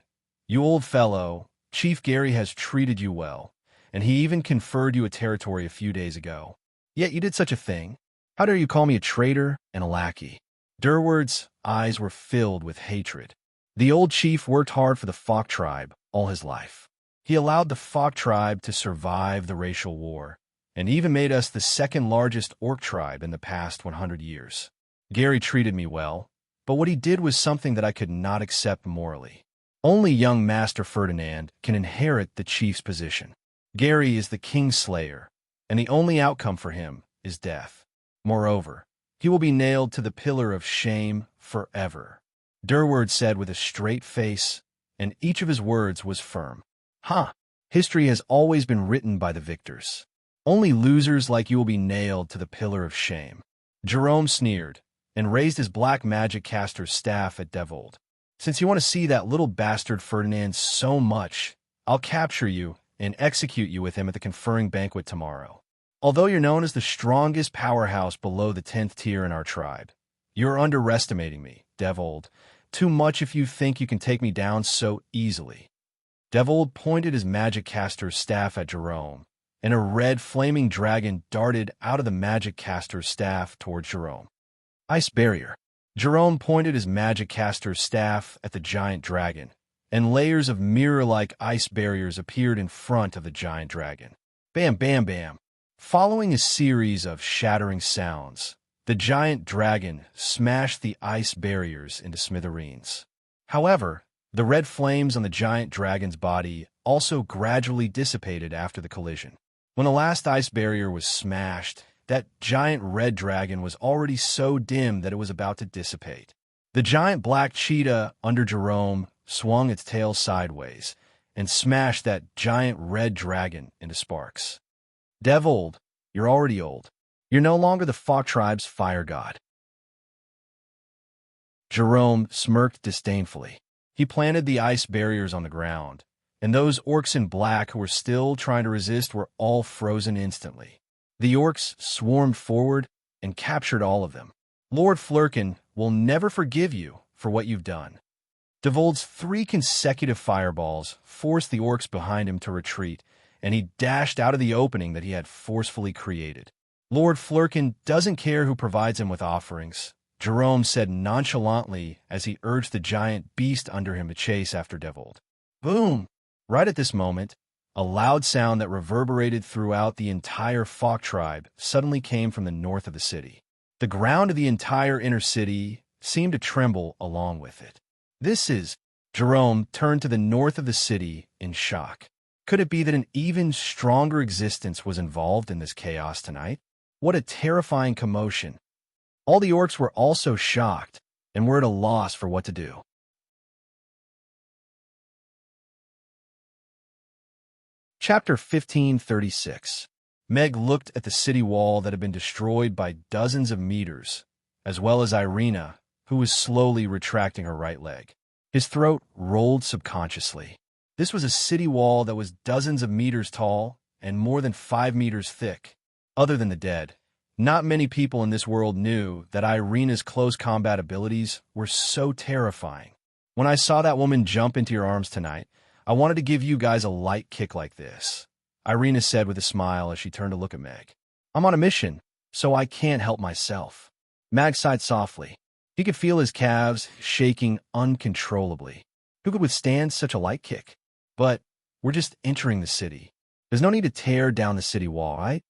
S1: you old fellow, Chief Gary has treated you well, and he even conferred you a territory a few days ago. Yet you did such a thing. How dare you call me a traitor and a lackey? Durward's eyes were filled with hatred. The old chief worked hard for the Fok tribe all his life. He allowed the Fok tribe to survive the racial war, and even made us the second largest orc tribe in the past 100 years. Gary treated me well, but what he did was something that I could not accept morally. Only young Master Ferdinand can inherit the chief's position. Gary is the Kingslayer, and the only outcome for him is death. Moreover, he will be nailed to the pillar of shame forever. Durward said with a straight face, and each of his words was firm. History has always been written by the victors. Only losers like you will be nailed to the pillar of shame. Jerome sneered, and raised his black magic caster's staff at Devold. Since you want to see that little bastard Ferdinand so much, I'll capture you and execute you with him at the conferring banquet tomorrow. Although you're known as the strongest powerhouse below the 10th tier in our tribe, you're underestimating me, Devold. Too much if you think you can take me down so easily. Devold pointed his magic caster's staff at Jerome, and a red flaming dragon darted out of the magic caster's staff toward Jerome. Ice barrier. Jerome pointed his magic caster's staff at the giant dragon, and layers of mirror-like ice barriers appeared in front of the giant dragon. Bam, bam, bam. Following a series of shattering sounds, the giant dragon smashed the ice barriers into smithereens. However, the red flames on the giant dragon's body also gradually dissipated after the collision. When the last ice barrier was smashed, that giant red dragon was already so dim that it was about to dissipate. The giant black cheetah under Jerome swung its tail sideways and smashed that giant red dragon into sparks. Devold, you're already old. You're no longer the Fog Tribe's fire god. Jerome smirked disdainfully. He planted the ice barriers on the ground, and those orcs in black who were still trying to resist were all frozen instantly. The orcs swarmed forward and captured all of them. Lord Flurkin will never forgive you for what you've done. Devold's 3 consecutive fireballs forced the orcs behind him to retreat, and he dashed out of the opening that he had forcefully created. Lord Flurkin doesn't care who provides him with offerings, Jerome said nonchalantly as he urged the giant beast under him to chase after Devold. Boom! Right at this moment, a loud sound that reverberated throughout the entire Fog Tribe suddenly came from the north of the city. The ground of the entire inner city seemed to tremble along with it. Jerome turned to the north of the city in shock. Could it be that an even stronger existence was involved in this chaos tonight? What a terrifying commotion. All the orcs were also shocked and were at a loss for what to do. Chapter 1536. Meg looked at the city wall that had been destroyed by dozens of meters, as well as Irina, who was slowly retracting her right leg. His throat rolled subconsciously. This was a city wall that was dozens of meters tall and more than 5 meters thick. Other than the dead, not many people in this world knew that Irina's close combat abilities were so terrifying. When I saw that woman jump into your arms tonight, I wanted to give you guys a light kick like this, Irina said with a smile as she turned to look at Meg. I'm on a mission, so I can't help myself. Mag sighed softly. He could feel his calves shaking uncontrollably. Who could withstand such a light kick? But we're just entering the city. There's no need to tear down the city wall, right?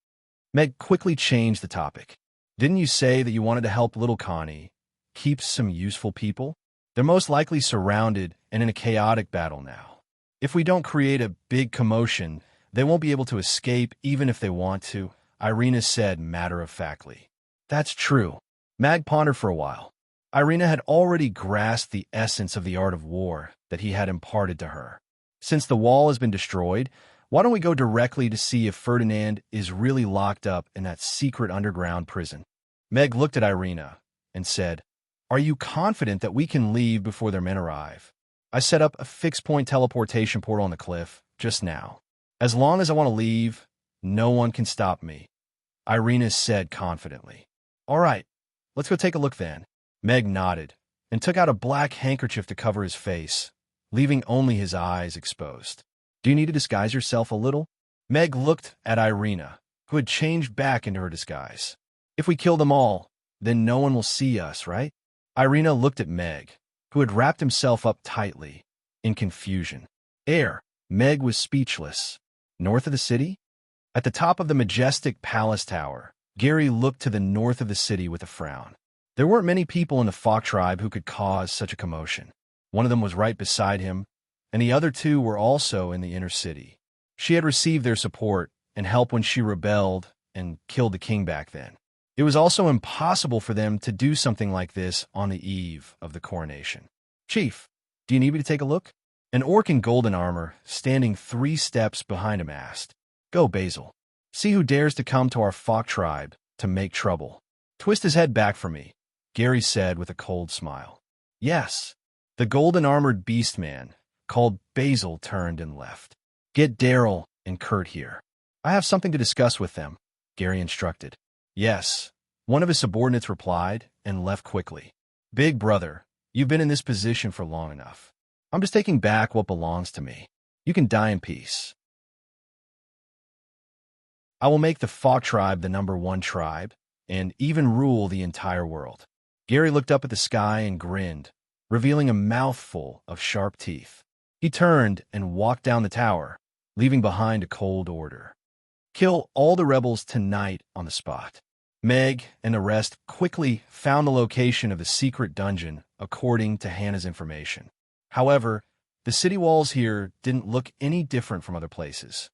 S1: Meg quickly changed the topic. Didn't you say that you wanted to help little Connie keep some useful people? They're most likely surrounded and in a chaotic battle now. If we don't create a big commotion, they won't be able to escape even if they want to, Irina said matter-of-factly. That's true. Mag pondered for a while. Irina had already grasped the essence of the art of war that he had imparted to her. Since the wall has been destroyed, why don't we go directly to see if Ferdinand is really locked up in that secret underground prison? Meg looked at Irina and said, Are you confident that we can leave before their men arrive? I set up a fixed-point teleportation portal on the cliff just now. As long as I want to leave, no one can stop me, Irina said confidently. All right, let's go take a look then. Meg nodded and took out a black handkerchief to cover his face, leaving only his eyes exposed. Do you need to disguise yourself a little? Meg looked at Irina, who had changed back into her disguise. If we kill them all, then no one will see us, right? Irina looked at Meg, who had wrapped himself up tightly, in confusion. Meg was speechless. North of the city? At the top of the majestic palace tower, Gary looked to the north of the city with a frown. There weren't many people in the Fog Tribe who could cause such a commotion. One of them was right beside him, and the other 2 were also in the inner city. She had received their support and help when she rebelled and killed the king back then. It was also impossible for them to do something like this on the eve of the coronation. Chief, do you need me to take a look? An orc in golden armor, standing 3 steps behind him, asked. Go, Basil. See who dares to come to our Fog Tribe to make trouble. Twist his head back for me, Gary said with a cold smile. Yes. The golden-armored beastman, called Basil, turned and left. Get Daryl and Kurt here. I have something to discuss with them, Gary instructed. Yes. One of his subordinates replied and left quickly. Big brother, you've been in this position for long enough. I'm just taking back what belongs to me. You can die in peace. I will make the Fog Tribe the #1 tribe and even rule the entire world. Gary looked up at the sky and grinned, revealing a mouthful of sharp teeth. He turned and walked down the tower, leaving behind a cold order. Kill all the rebels tonight on the spot. Meg and the rest quickly found the location of the secret dungeon according to Hannah's information. However, the city walls here didn't look any different from other places.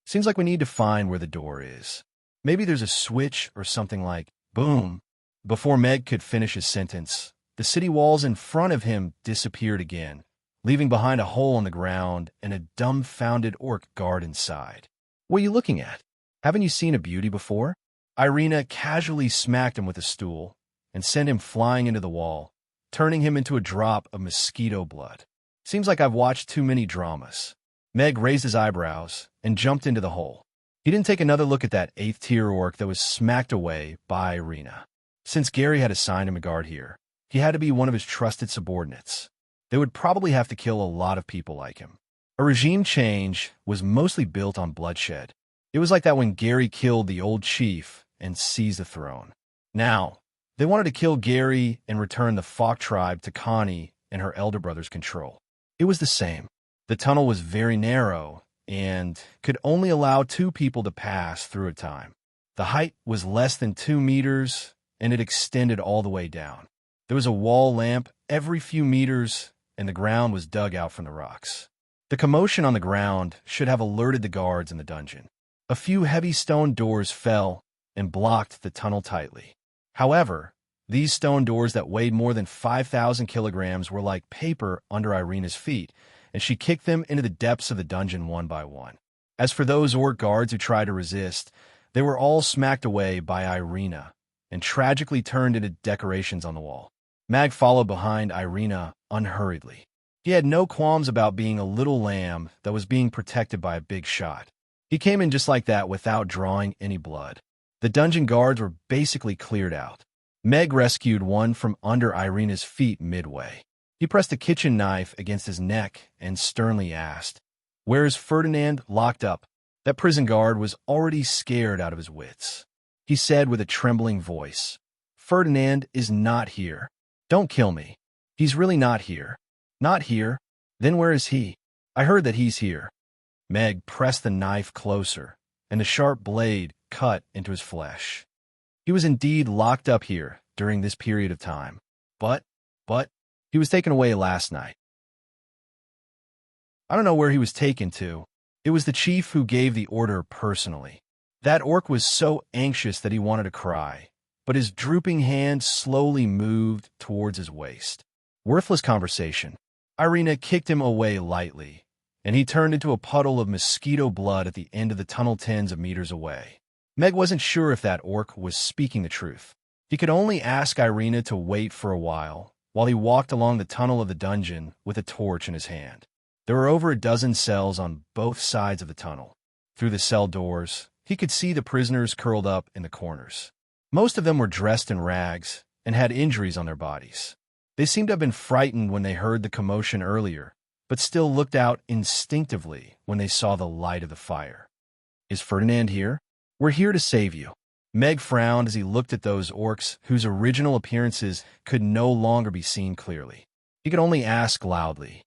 S1: Seems like we need to find where the door is. Maybe there's a switch or something like boom. Before Meg could finish his sentence, the city walls in front of him disappeared again, leaving behind a hole in the ground and a dumbfounded orc guard inside. What are you looking at? Haven't you seen a beauty before? Irina casually smacked him with a stool and sent him flying into the wall, turning him into a drop of mosquito blood. Seems like I've watched too many dramas. Meg raised his eyebrows and jumped into the hole. He didn't take another look at that 8th-tier orc that was smacked away by Irina. Since Gary had assigned him a guard here, he had to be one of his trusted subordinates. They would probably have to kill a lot of people like him. A regime change was mostly built on bloodshed. It was like that when Gary killed the old chief and seized the throne. Now, they wanted to kill Gary and return the Falk tribe to Connie and her elder brother's control. It was the same. The tunnel was very narrow and could only allow 2 people to pass through at a time. The height was less than 2 meters, and it extended all the way down. There was a wall lamp every few meters, and the ground was dug out from the rocks. The commotion on the ground should have alerted the guards in the dungeon. A few heavy stone doors fell and blocked the tunnel tightly. However, these stone doors that weighed more than 5,000 kilograms were like paper under Irina's feet, and she kicked them into the depths of the dungeon one by one. As for those orc guards who tried to resist, they were all smacked away by Irina and tragically turned into decorations on the wall. Mag followed behind Irina unhurriedly. He had no qualms about being a little lamb that was being protected by a big shot. He came in just like that without drawing any blood. The dungeon guards were basically cleared out. Meg rescued one from under Irina's feet midway. He pressed a kitchen knife against his neck and sternly asked, "Where is Ferdinand locked up?" That prison guard was already scared out of his wits. He said with a trembling voice, "Ferdinand is not here. Don't kill me. He's really not here." "Not here? Then where is he? I heard that he's here." Meg pressed the knife closer, and the sharp blade cut into his flesh. He was indeed locked up here during this period of time. But, he was taken away last night. I don't know where he was taken to. It was the chief who gave the order personally. That orc was so anxious that he wanted to cry, but his drooping hand slowly moved towards his waist. Worthless conversation. Irina kicked him away lightly, and he turned into a puddle of mosquito blood at the end of the tunnel tens of meters away. Meg wasn't sure if that orc was speaking the truth. He could only ask Irina to wait for a while he walked along the tunnel of the dungeon with a torch in his hand. There were over a dozen cells on both sides of the tunnel. Through the cell doors, he could see the prisoners curled up in the corners. Most of them were dressed in rags and had injuries on their bodies. They seemed to have been frightened when they heard the commotion earlier, but still looked out instinctively when they saw the light of the fire. "Is Ferdinand here? We're here to save you." Meg frowned as he looked at those orcs whose original appearances could no longer be seen clearly. He could only ask loudly,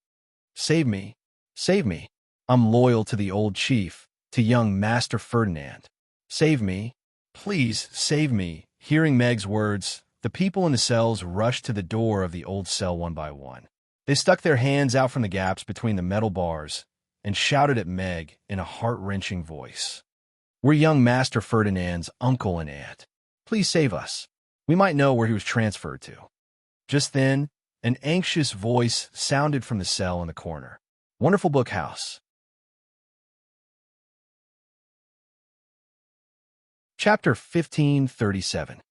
S1: "Save me, save me. I'm loyal to the old chief, to young Master Ferdinand. Save me, please save me." Hearing Meg's words, the people in the cells rushed to the door of the old cell one by one. They stuck their hands out from the gaps between the metal bars and shouted at Meg in a heart-wrenching voice. "We're young Master Ferdinand's uncle and aunt. Please save us. We might know where he was transferred to." Just then, an anxious voice sounded from the cell in the corner. Wonderful Book House. Chapter 1537.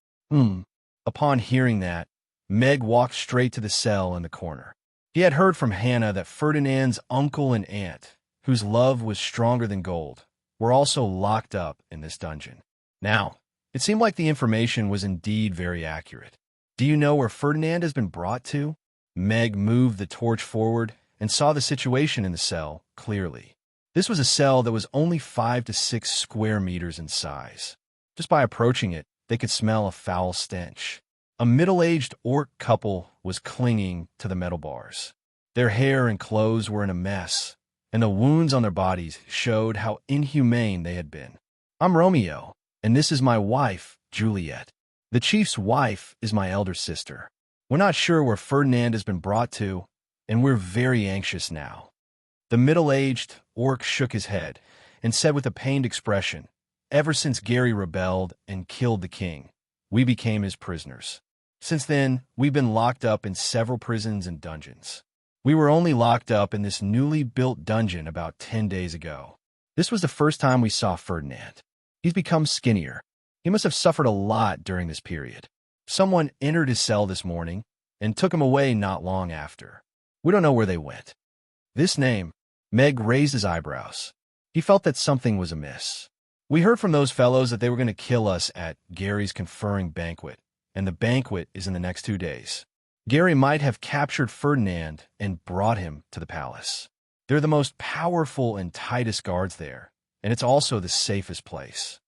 S1: Upon hearing that, Meg walked straight to the cell in the corner. He had heard from Hannah that Ferdinand's uncle and aunt, whose love was stronger than gold, were also locked up in this dungeon. Now, it seemed like the information was indeed very accurate. "Do you know where Ferdinand has been brought to?" Meg moved the torch forward and saw the situation in the cell clearly. This was a cell that was only 5 to 6 square meters in size. Just by approaching it, they could smell a foul stench. A middle-aged orc couple was clinging to the metal bars. Their hair and clothes were in a mess, and the wounds on their bodies showed how inhumane they had been. "I'm Romeo, and this is my wife, Juliet. The chief's wife is my elder sister. We're not sure where Ferdinand has been brought to, and we're very anxious now." The middle-aged orc shook his head and said with a pained expression, "Ever since Gary rebelled and killed the king, we became his prisoners. Since then, we've been locked up in several prisons and dungeons. We were only locked up in this newly built dungeon about 10 days ago. This was the first time we saw Ferdinand. He's become skinnier. He must have suffered a lot during this period. Someone entered his cell this morning and took him away not long after. We don't know where they went." This name, Meg raised his eyebrows. He felt that something was amiss. "We heard from those fellows that they were going to kill us at Gary's conferring banquet, and the banquet is in the next 2 days. Gary might have captured Ferdinand and brought him to the palace. They're the most powerful and tightest guards there, and it's also the safest place."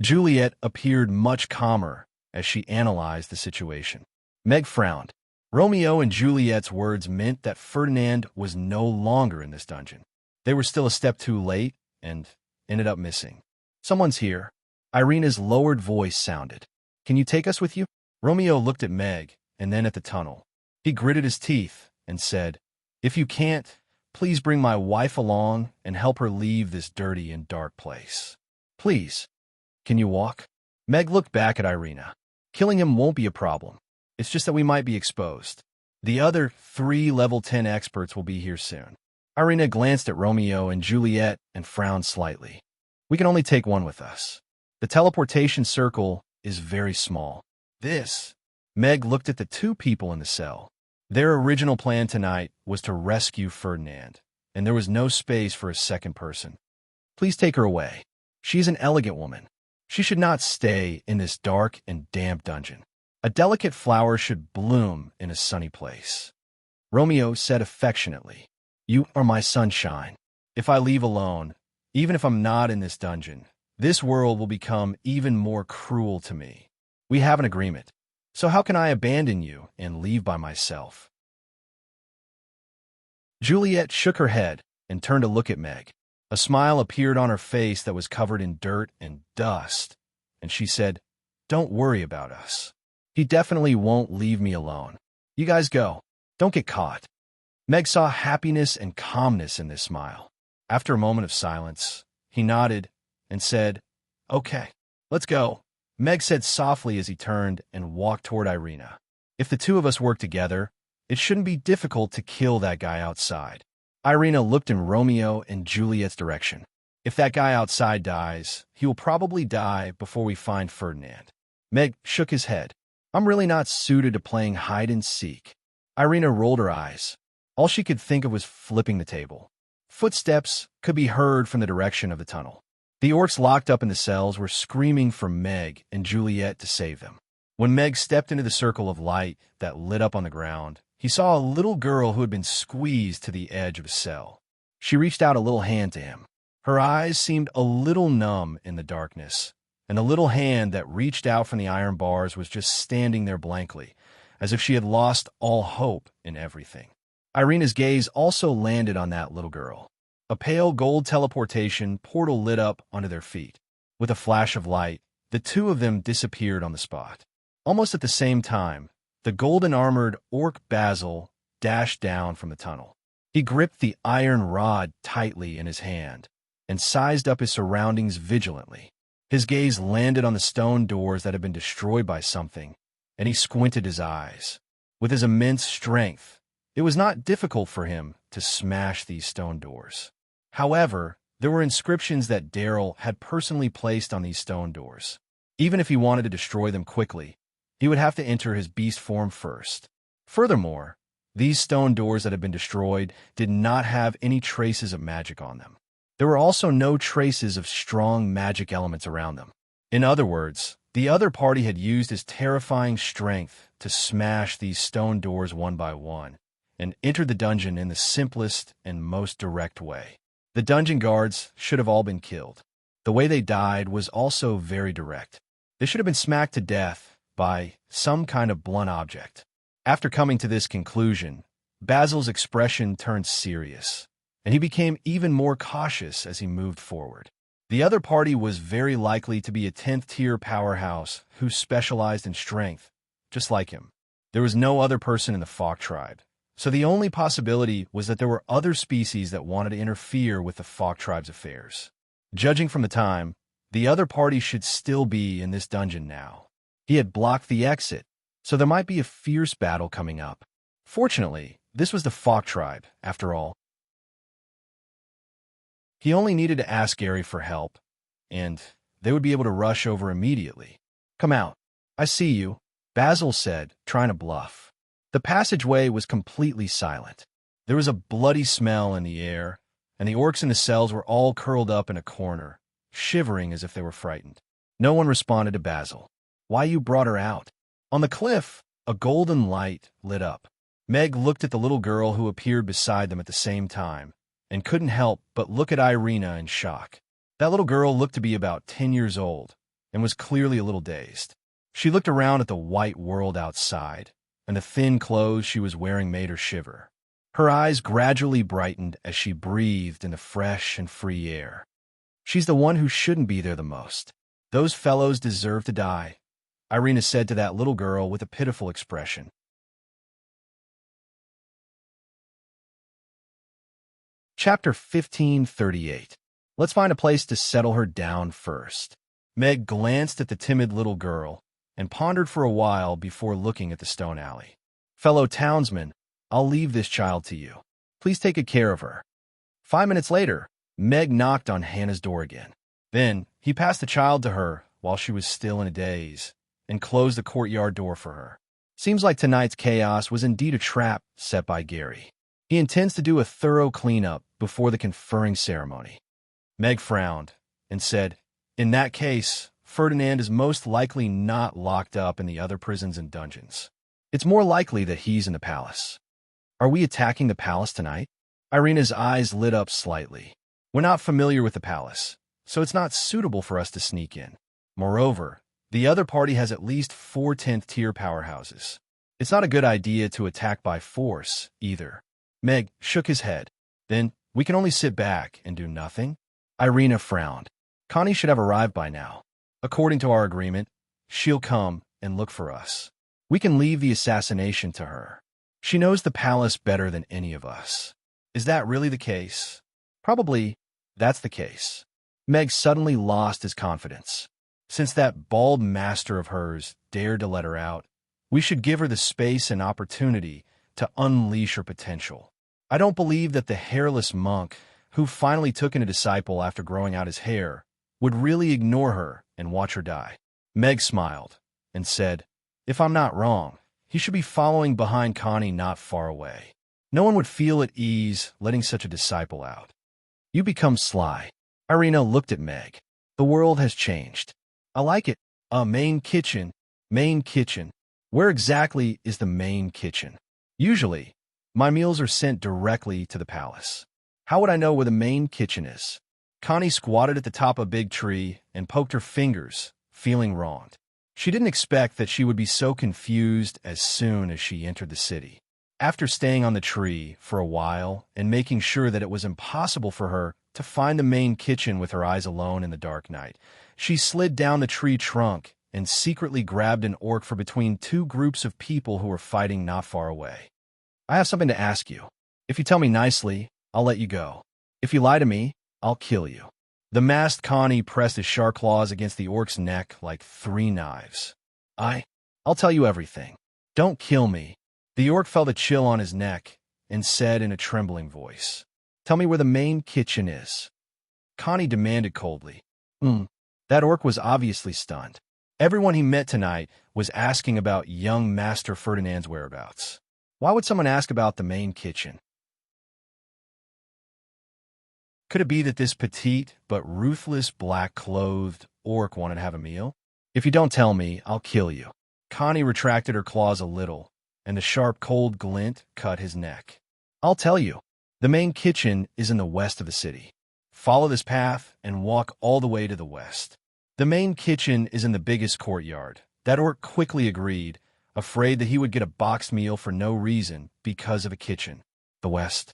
S1: Juliet appeared much calmer as she analyzed the situation. Meg frowned. Romeo and Juliet's words meant that Ferdinand was no longer in this dungeon. They were still a step too late and ended up missing. "Someone's here." Irina's lowered voice sounded. "Can you take us with you?" Romeo looked at Meg and then at the tunnel. He gritted his teeth and said, "If you can't, please bring my wife along and help her leave this dirty and dark place. Please. Can you walk?" Meg looked back at Irina. "Killing him won't be a problem. It's just that we might be exposed. The other 3 level 10 experts will be here soon." Irina glanced at Romeo and Juliet and frowned slightly. "We can only take one with us. The teleportation circle is very small." Meg looked at the 2 people in the cell. Their original plan tonight was to rescue Ferdinand, and there was no space for a second person. "Please take her away. She's an elegant woman. She should not stay in this dark and damp dungeon. A delicate flower should bloom in a sunny place." Romeo said affectionately, "You are my sunshine. If I leave alone, even if I'm not in this dungeon, this world will become even more cruel to me. We have an agreement. So how can I abandon you and leave by myself?" Juliet shook her head and turned to look at Meg. A smile appeared on her face that was covered in dirt and dust, and she said, "Don't worry about us. He definitely won't leave me alone. You guys go. Don't get caught." Meg saw happiness and calmness in this smile. After a moment of silence, he nodded and said, "Okay, let's go." Meg said softly as he turned and walked toward Irina. "If the 2 of us work together, it shouldn't be difficult to kill that guy outside." Irina looked in Romeo and Juliet's direction. "If that guy outside dies, he will probably die before we find Ferdinand." Meg shook his head. "I'm really not suited to playing hide-and-seek." Irina rolled her eyes. All she could think of was flipping the table. Footsteps could be heard from the direction of the tunnel. The orcs locked up in the cells were screaming for Meg and Juliet to save them. When Meg stepped into the circle of light that lit up on the ground, he saw a little girl who had been squeezed to the edge of a cell. She reached out a little hand to him. Her eyes seemed a little numb in the darkness, and the little hand that reached out from the iron bars was just standing there blankly, as if she had lost all hope in everything. Irina's gaze also landed on that little girl. A pale gold teleportation portal lit up onto their feet. With a flash of light, the 2 of them disappeared on the spot. Almost at the same time, the golden-armored orc Basil dashed down from the tunnel. He gripped the iron rod tightly in his hand and sized up his surroundings vigilantly. His gaze landed on the stone doors that had been destroyed by something, and he squinted his eyes. With his immense strength, it was not difficult for him to smash these stone doors. However, there were inscriptions that Daryl had personally placed on these stone doors. Even if he wanted to destroy them quickly, he would have to enter his beast form first. Furthermore, these stone doors that had been destroyed did not have any traces of magic on them. There were also no traces of strong magic elements around them. In other words, the other party had used his terrifying strength to smash these stone doors one by one and entered the dungeon in the simplest and most direct way. The dungeon guards should have all been killed. The way they died was also very direct. They should have been smacked to death by some kind of blunt object. After coming to this conclusion, Basil's expression turned serious, and he became even more cautious as he moved forward. The other party was very likely to be a 10th-tier powerhouse who specialized in strength, just like him. There was no other person in the Falk tribe, So the only possibility was that there were other species that wanted to interfere with the Fok tribe's affairs. Judging from the time, the other party should still be in this dungeon now. He had blocked the exit, so there might be a fierce battle coming up. Fortunately, this was the Fok tribe, after all. He only needed to ask Gary for help, and they would be able to rush over immediately. "Come out. I see you," Basil said, trying to bluff. The passageway was completely silent. There was a bloody smell in the air, and the orcs in the cells were all curled up in a corner, shivering as if they were frightened. No one responded to Basil. "Why you brought her out?" On the cliff, a golden light lit up. Meg looked at the little girl who appeared beside them at the same time, and couldn't help but look at Irina in shock. That little girl looked to be about 10 years old, and was clearly a little dazed. She looked around at the white world outside, and the thin clothes she was wearing made her shiver. Her eyes gradually brightened as she breathed in the fresh and free air. "She's the one who shouldn't be there the most. Those fellows deserve to die," Irina said to that little girl with a pitiful expression. Chapter 1538. Let's find a place to settle her down first. Meg glanced at the timid little girl and pondered for a while before looking at the stone alley. "Fellow townsmen, I'll leave this child to you. Please take good care of her." 5 minutes later, Meg knocked on Hannah's door again. Then he passed the child to her while she was still in a daze and closed the courtyard door for her. Seems like tonight's chaos was indeed a trap set by Gary. He intends to do a thorough cleanup before the conferring ceremony. Meg frowned and said, "In that case, Ferdinand is most likely not locked up in the other prisons and dungeons. It's more likely that he's in the palace." "Are we attacking the palace tonight?" Irina's eyes lit up slightly. "We're not familiar with the palace, so it's not suitable for us to sneak in. Moreover, the other party has at least 4 10th-tier powerhouses. It's not a good idea to attack by force, either." Meg shook his head. "Then we can only sit back and do nothing?" Irina frowned. "Connie should have arrived by now. According to our agreement, she'll come and look for us. We can leave the assassination to her. She knows the palace better than any of us." "Is that really the case?" "Probably that's the case." Meg suddenly lost his confidence. Since that bald master of hers dared to let her out, we should give her the space and opportunity to unleash her potential. I don't believe that the hairless monk, who finally took in a disciple after growing out his hair, would really ignore her and watch her die. Meg smiled and said, "If I'm not wrong, he should be following behind Connie not far away. No one would feel at ease letting such a disciple out." "You become sly." Irina looked at Meg. "The world has changed." "I like it. Main kitchen. Main kitchen. Where exactly is the main kitchen?" "Usually, my meals are sent directly to the palace." "How would I know where the main kitchen is?" Connie squatted at the top of a big tree and poked her fingers, feeling wronged. She didn't expect that she would be so confused as soon as she entered the city. After staying on the tree for a while and making sure that it was impossible for her to find the main kitchen with her eyes alone in the dark night, she slid down the tree trunk and secretly grabbed an orc from between 2 groups of people who were fighting not far away. "I have something to ask you. If you tell me nicely, I'll let you go. If you lie to me, I'll kill you." The masked Connie pressed his sharp claws against the orc's neck like 3 knives. I'll tell you everything. Don't kill me." The orc felt a chill on his neck and said in a trembling voice, "Tell me where the main kitchen is." Connie demanded coldly. That orc was obviously stunned. Everyone he met tonight was asking about young Master Ferdinand's whereabouts. Why would someone ask about the main kitchen? Could it be that this petite but ruthless black-clothed orc wanted to have a meal? "If you don't tell me, I'll kill you." Connie retracted her claws a little, and the sharp, cold glint cut his neck. "I'll tell you. The main kitchen is in the west of the city. Follow this path and walk all the way to the west. The main kitchen is in the biggest courtyard." That orc quickly agreed, afraid that he would get a boxed meal for no reason because of a kitchen. The west.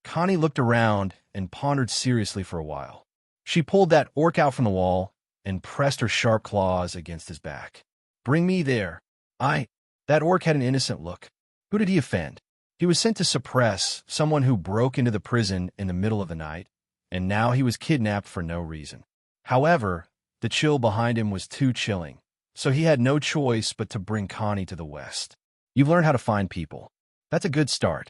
S1: Connie looked around and pondered seriously for a while. She pulled that orc out from the wall and pressed her sharp claws against his back. "Bring me there." That orc had an innocent look. Who did he offend? He was sent to suppress someone who broke into the prison in the middle of the night, and now he was kidnapped for no reason. However, the chill behind him was too chilling, so he had no choice but to bring Connie to the West. You've learned how to find people. That's a good start.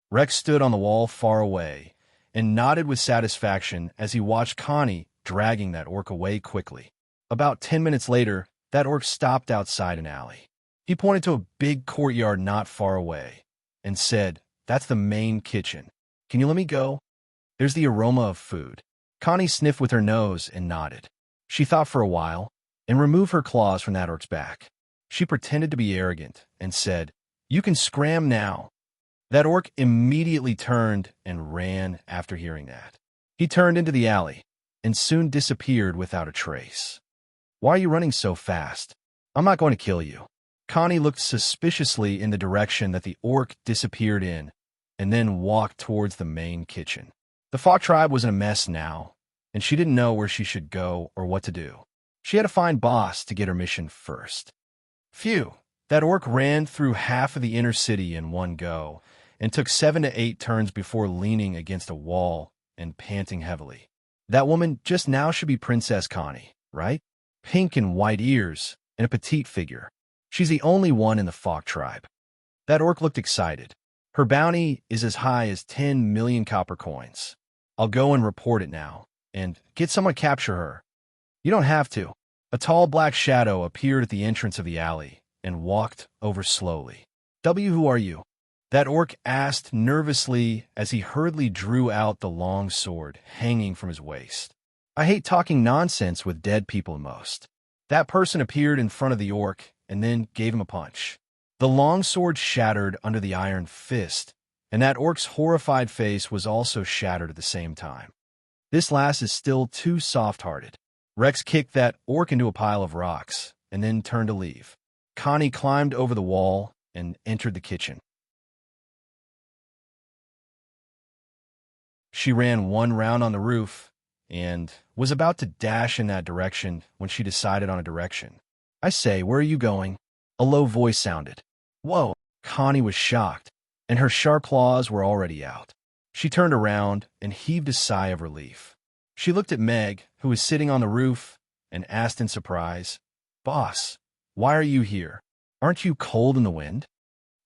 S1: Rex stood on the wall far away and nodded with satisfaction as he watched Connie dragging that orc away quickly. About 10 minutes later, that orc stopped outside an alley. He pointed to a big courtyard not far away and said, "That's the main kitchen. Can you let me go? There's the aroma of food." Connie sniffed with her nose and nodded. She thought for a while and removed her claws from that orc's back. She pretended to be arrogant and said, "You can scram now." That orc immediately turned and ran after hearing that. He turned into the alley and soon disappeared without a trace. "Why are you running so fast? I'm not going to kill you." Connie looked suspiciously in the direction that the orc disappeared in and then walked towards the main kitchen. The Fox tribe was in a mess now, and she didn't know where she should go or what to do. She had to find Boss to get her mission first. Phew, that orc ran through half of the inner city in one go and took 7 to 8 turns before leaning against a wall and panting heavily. That woman just now should be Princess Connie, right? Pink and white ears and a petite figure. She's the only one in the Fox tribe. That orc looked excited. Her bounty is as high as 10 million copper coins. I'll go and report it now, and get someone to capture her. You don't have to. A tall black shadow appeared at the entrance of the alley and walked over slowly. Who are you?" That orc asked nervously as he hurriedly drew out the long sword hanging from his waist. "I hate talking nonsense with dead people most." That person appeared in front of the orc and then gave him a punch. The long sword shattered under the iron fist, and that orc's horrified face was also shattered at the same time. This last is still too soft-hearted. Rex kicked that orc into a pile of rocks and then turned to leave. Connie climbed over the wall and entered the kitchen. She ran one round on the roof and was about to dash in that direction when she decided on a direction. "I say, where are you going?" A low voice sounded. "Whoa!" Connie was shocked, and her sharp claws were already out. She turned around and heaved a sigh of relief. She looked at Meg, who was sitting on the roof, and asked in surprise, "Boss, why are you here? Aren't you cold in the wind?"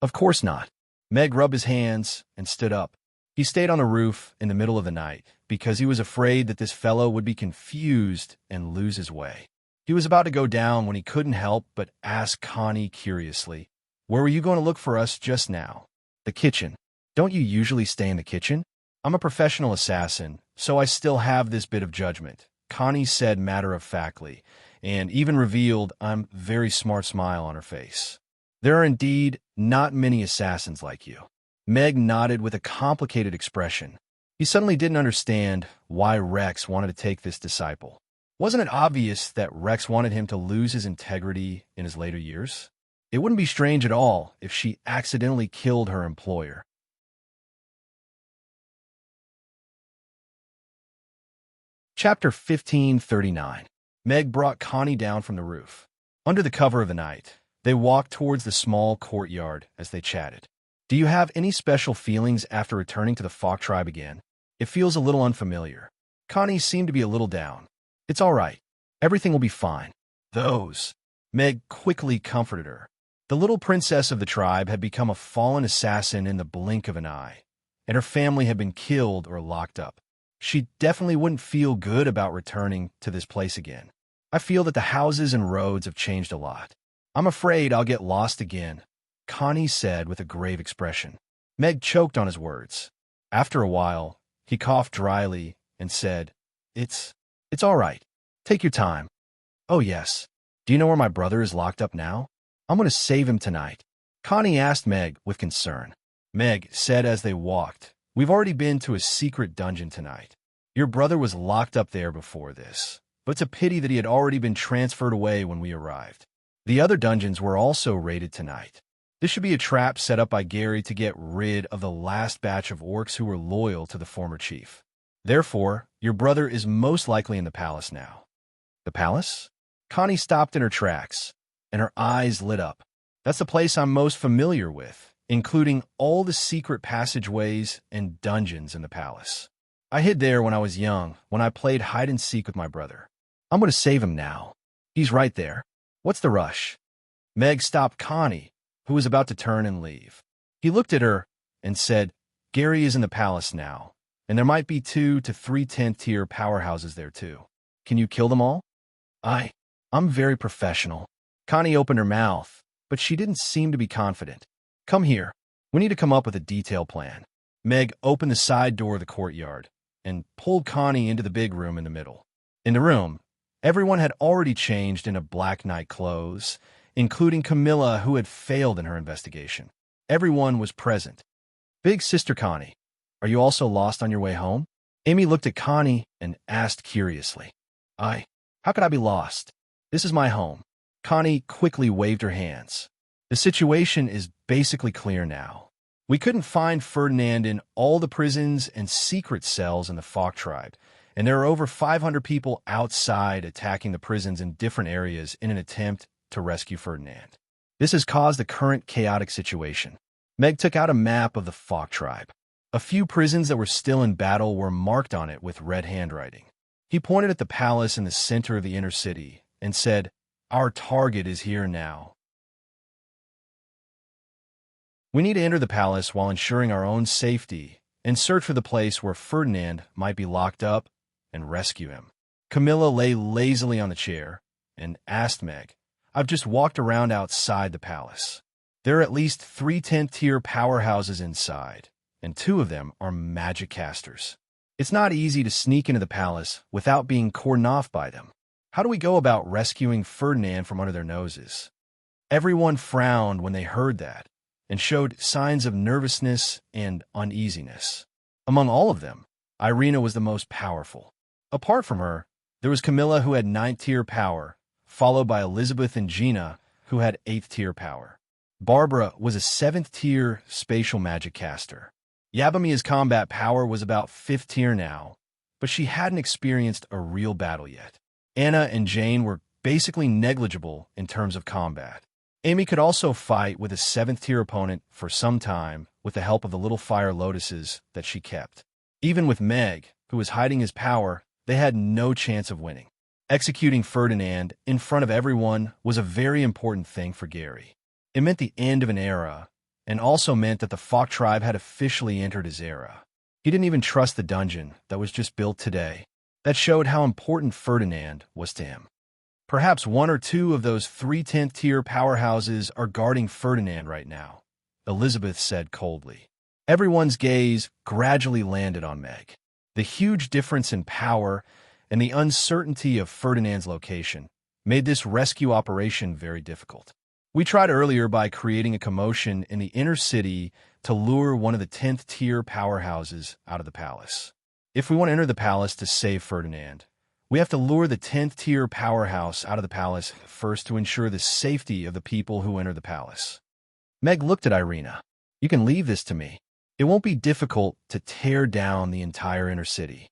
S1: "Of course not." Meg rubbed his hands and stood up. He stayed on the roof in the middle of the night because he was afraid that this fellow would be confused and lose his way. He was about to go down when he couldn't help but ask Connie curiously, "Where were you going to look for us just now?" "The kitchen." "Don't you usually stay in the kitchen?" "I'm a professional assassin, so I still have this bit of judgment," Connie said matter-of-factly, and even revealed a very smart smile on her face. "There are indeed not many assassins like you." Meg nodded with a complicated expression. He suddenly didn't understand why Rex wanted to take this disciple. Wasn't it obvious that Rex wanted him to lose his integrity in his later years? It wouldn't be strange at all if she accidentally killed her employer. Chapter 1539. Meg brought Connie down from the roof. Under the cover of the night, they walked towards the small courtyard as they chatted. "Do you have any special feelings after returning to the Fox tribe again? It feels a little unfamiliar." Connie seemed to be a little down. "It's all right. Everything will be fine." "Those." Meg quickly comforted her. The little princess of the tribe had become a fallen assassin in the blink of an eye, and her family had been killed or locked up. She definitely wouldn't feel good about returning to this place again. "I feel that the houses and roads have changed a lot. I'm afraid I'll get lost again," Connie said with a grave expression. Meg choked on his words. After a while, he coughed dryly and said, It's all right. Take your time." "Oh, yes. Do you know where my brother is locked up now? I'm going to save him tonight," Connie asked Meg with concern. Meg said as they walked, "We've already been to a secret dungeon tonight. Your brother was locked up there before this, but it's a pity that he had already been transferred away when we arrived. The other dungeons were also raided tonight. This should be a trap set up by Gary to get rid of the last batch of orcs who were loyal to the former chief. Therefore, your brother is most likely in the palace now." "The palace?" Connie stopped in her tracks, and her eyes lit up. "That's the place I'm most familiar with, including all the secret passageways and dungeons in the palace. I hid there when I was young, when I played hide-and-seek with my brother. I'm going to save him now. He's right there. What's the rush? Meg stopped Connie, who was about to turn and leave. He looked at her and said, Gary is in the palace now, and there might be 2 to 3 10th-tier powerhouses there too. Can you kill them all? I'm very professional. Connie opened her mouth, but she didn't seem to be confident. Come here. We need to come up with a detailed plan. Meg opened the side door of the courtyard and pulled Connie into the big room in the middle. In the room, everyone had already changed into Black Knight clothes, including Camilla, who had failed in her investigation. Everyone was present. Big Sister Connie, are you also lost on your way home? Amy looked at Connie and asked curiously. How could I be lost? This is my home. Connie quickly waved her hands. The situation is basically clear now. We couldn't find Ferdinand in all the prisons and secret cells in the Falk tribe, and there are over 500 people outside attacking the prisons in different areas in an attempt to rescue Ferdinand. This has caused the current chaotic situation. Meg took out a map of the Falk tribe. A few prisons that were still in battle were marked on it with red handwriting. He pointed at the palace in the center of the inner city and said, Our target is here now. We need to enter the palace while ensuring our own safety and search for the place where Ferdinand might be locked up and rescue him. Camilla lay lazily on the chair and asked Meg, I've just walked around outside the palace. There are at least 3 10th-tier powerhouses inside, and 2 of them are magic casters. It's not easy to sneak into the palace without being cordoned off by them. How do we go about rescuing Ferdinand from under their noses? Everyone frowned when they heard that, and showed signs of nervousness and uneasiness. Among all of them, Irina was the most powerful. Apart from her, there was Camilla, who had 9th-tier power, followed by Elizabeth and Gina, who had 8th-tier power. Barbara was a 7th-tier spatial magic caster. Yabamia's combat power was about 5th tier now, but she hadn't experienced a real battle yet. Anna and Jane were basically negligible in terms of combat. Amy could also fight with a 7th-tier opponent for some time with the help of the little fire lotuses that she kept. Even with Meg, who was hiding his power, they had no chance of winning. Executing Ferdinand in front of everyone was a very important thing for Gary. It meant the end of an era, and also meant that the Falk tribe had officially entered his era. He didn't even trust the dungeon that was just built today. That showed how important Ferdinand was to him. Perhaps 1 or 2 of those 3 10th-tier powerhouses are guarding Ferdinand right now, Elizabeth said coldly. Everyone's gaze gradually landed on Meg. The huge difference in power and the uncertainty of Ferdinand's location made this rescue operation very difficult. We tried earlier by creating a commotion in the inner city to lure one of the 10th-tier powerhouses out of the palace. If we want to enter the palace to save Ferdinand, we have to lure the 10th-tier powerhouse out of the palace first to ensure the safety of the people who enter the palace. Meg looked at Irina. You can leave this to me. It won't be difficult to tear down the entire inner city.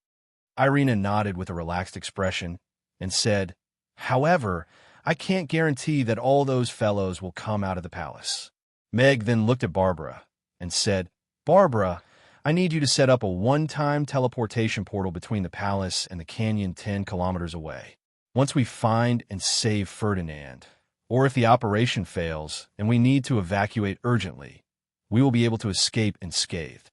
S1: Irina nodded with a relaxed expression and said, However, I can't guarantee that all those fellows will come out of the palace. Meg then looked at Barbara and said, Barbara, I need you to set up a one-time teleportation portal between the palace and the canyon 10 kilometers away. Once we find and save Ferdinand, or if the operation fails and we need to evacuate urgently, we will be able to escape unscathed.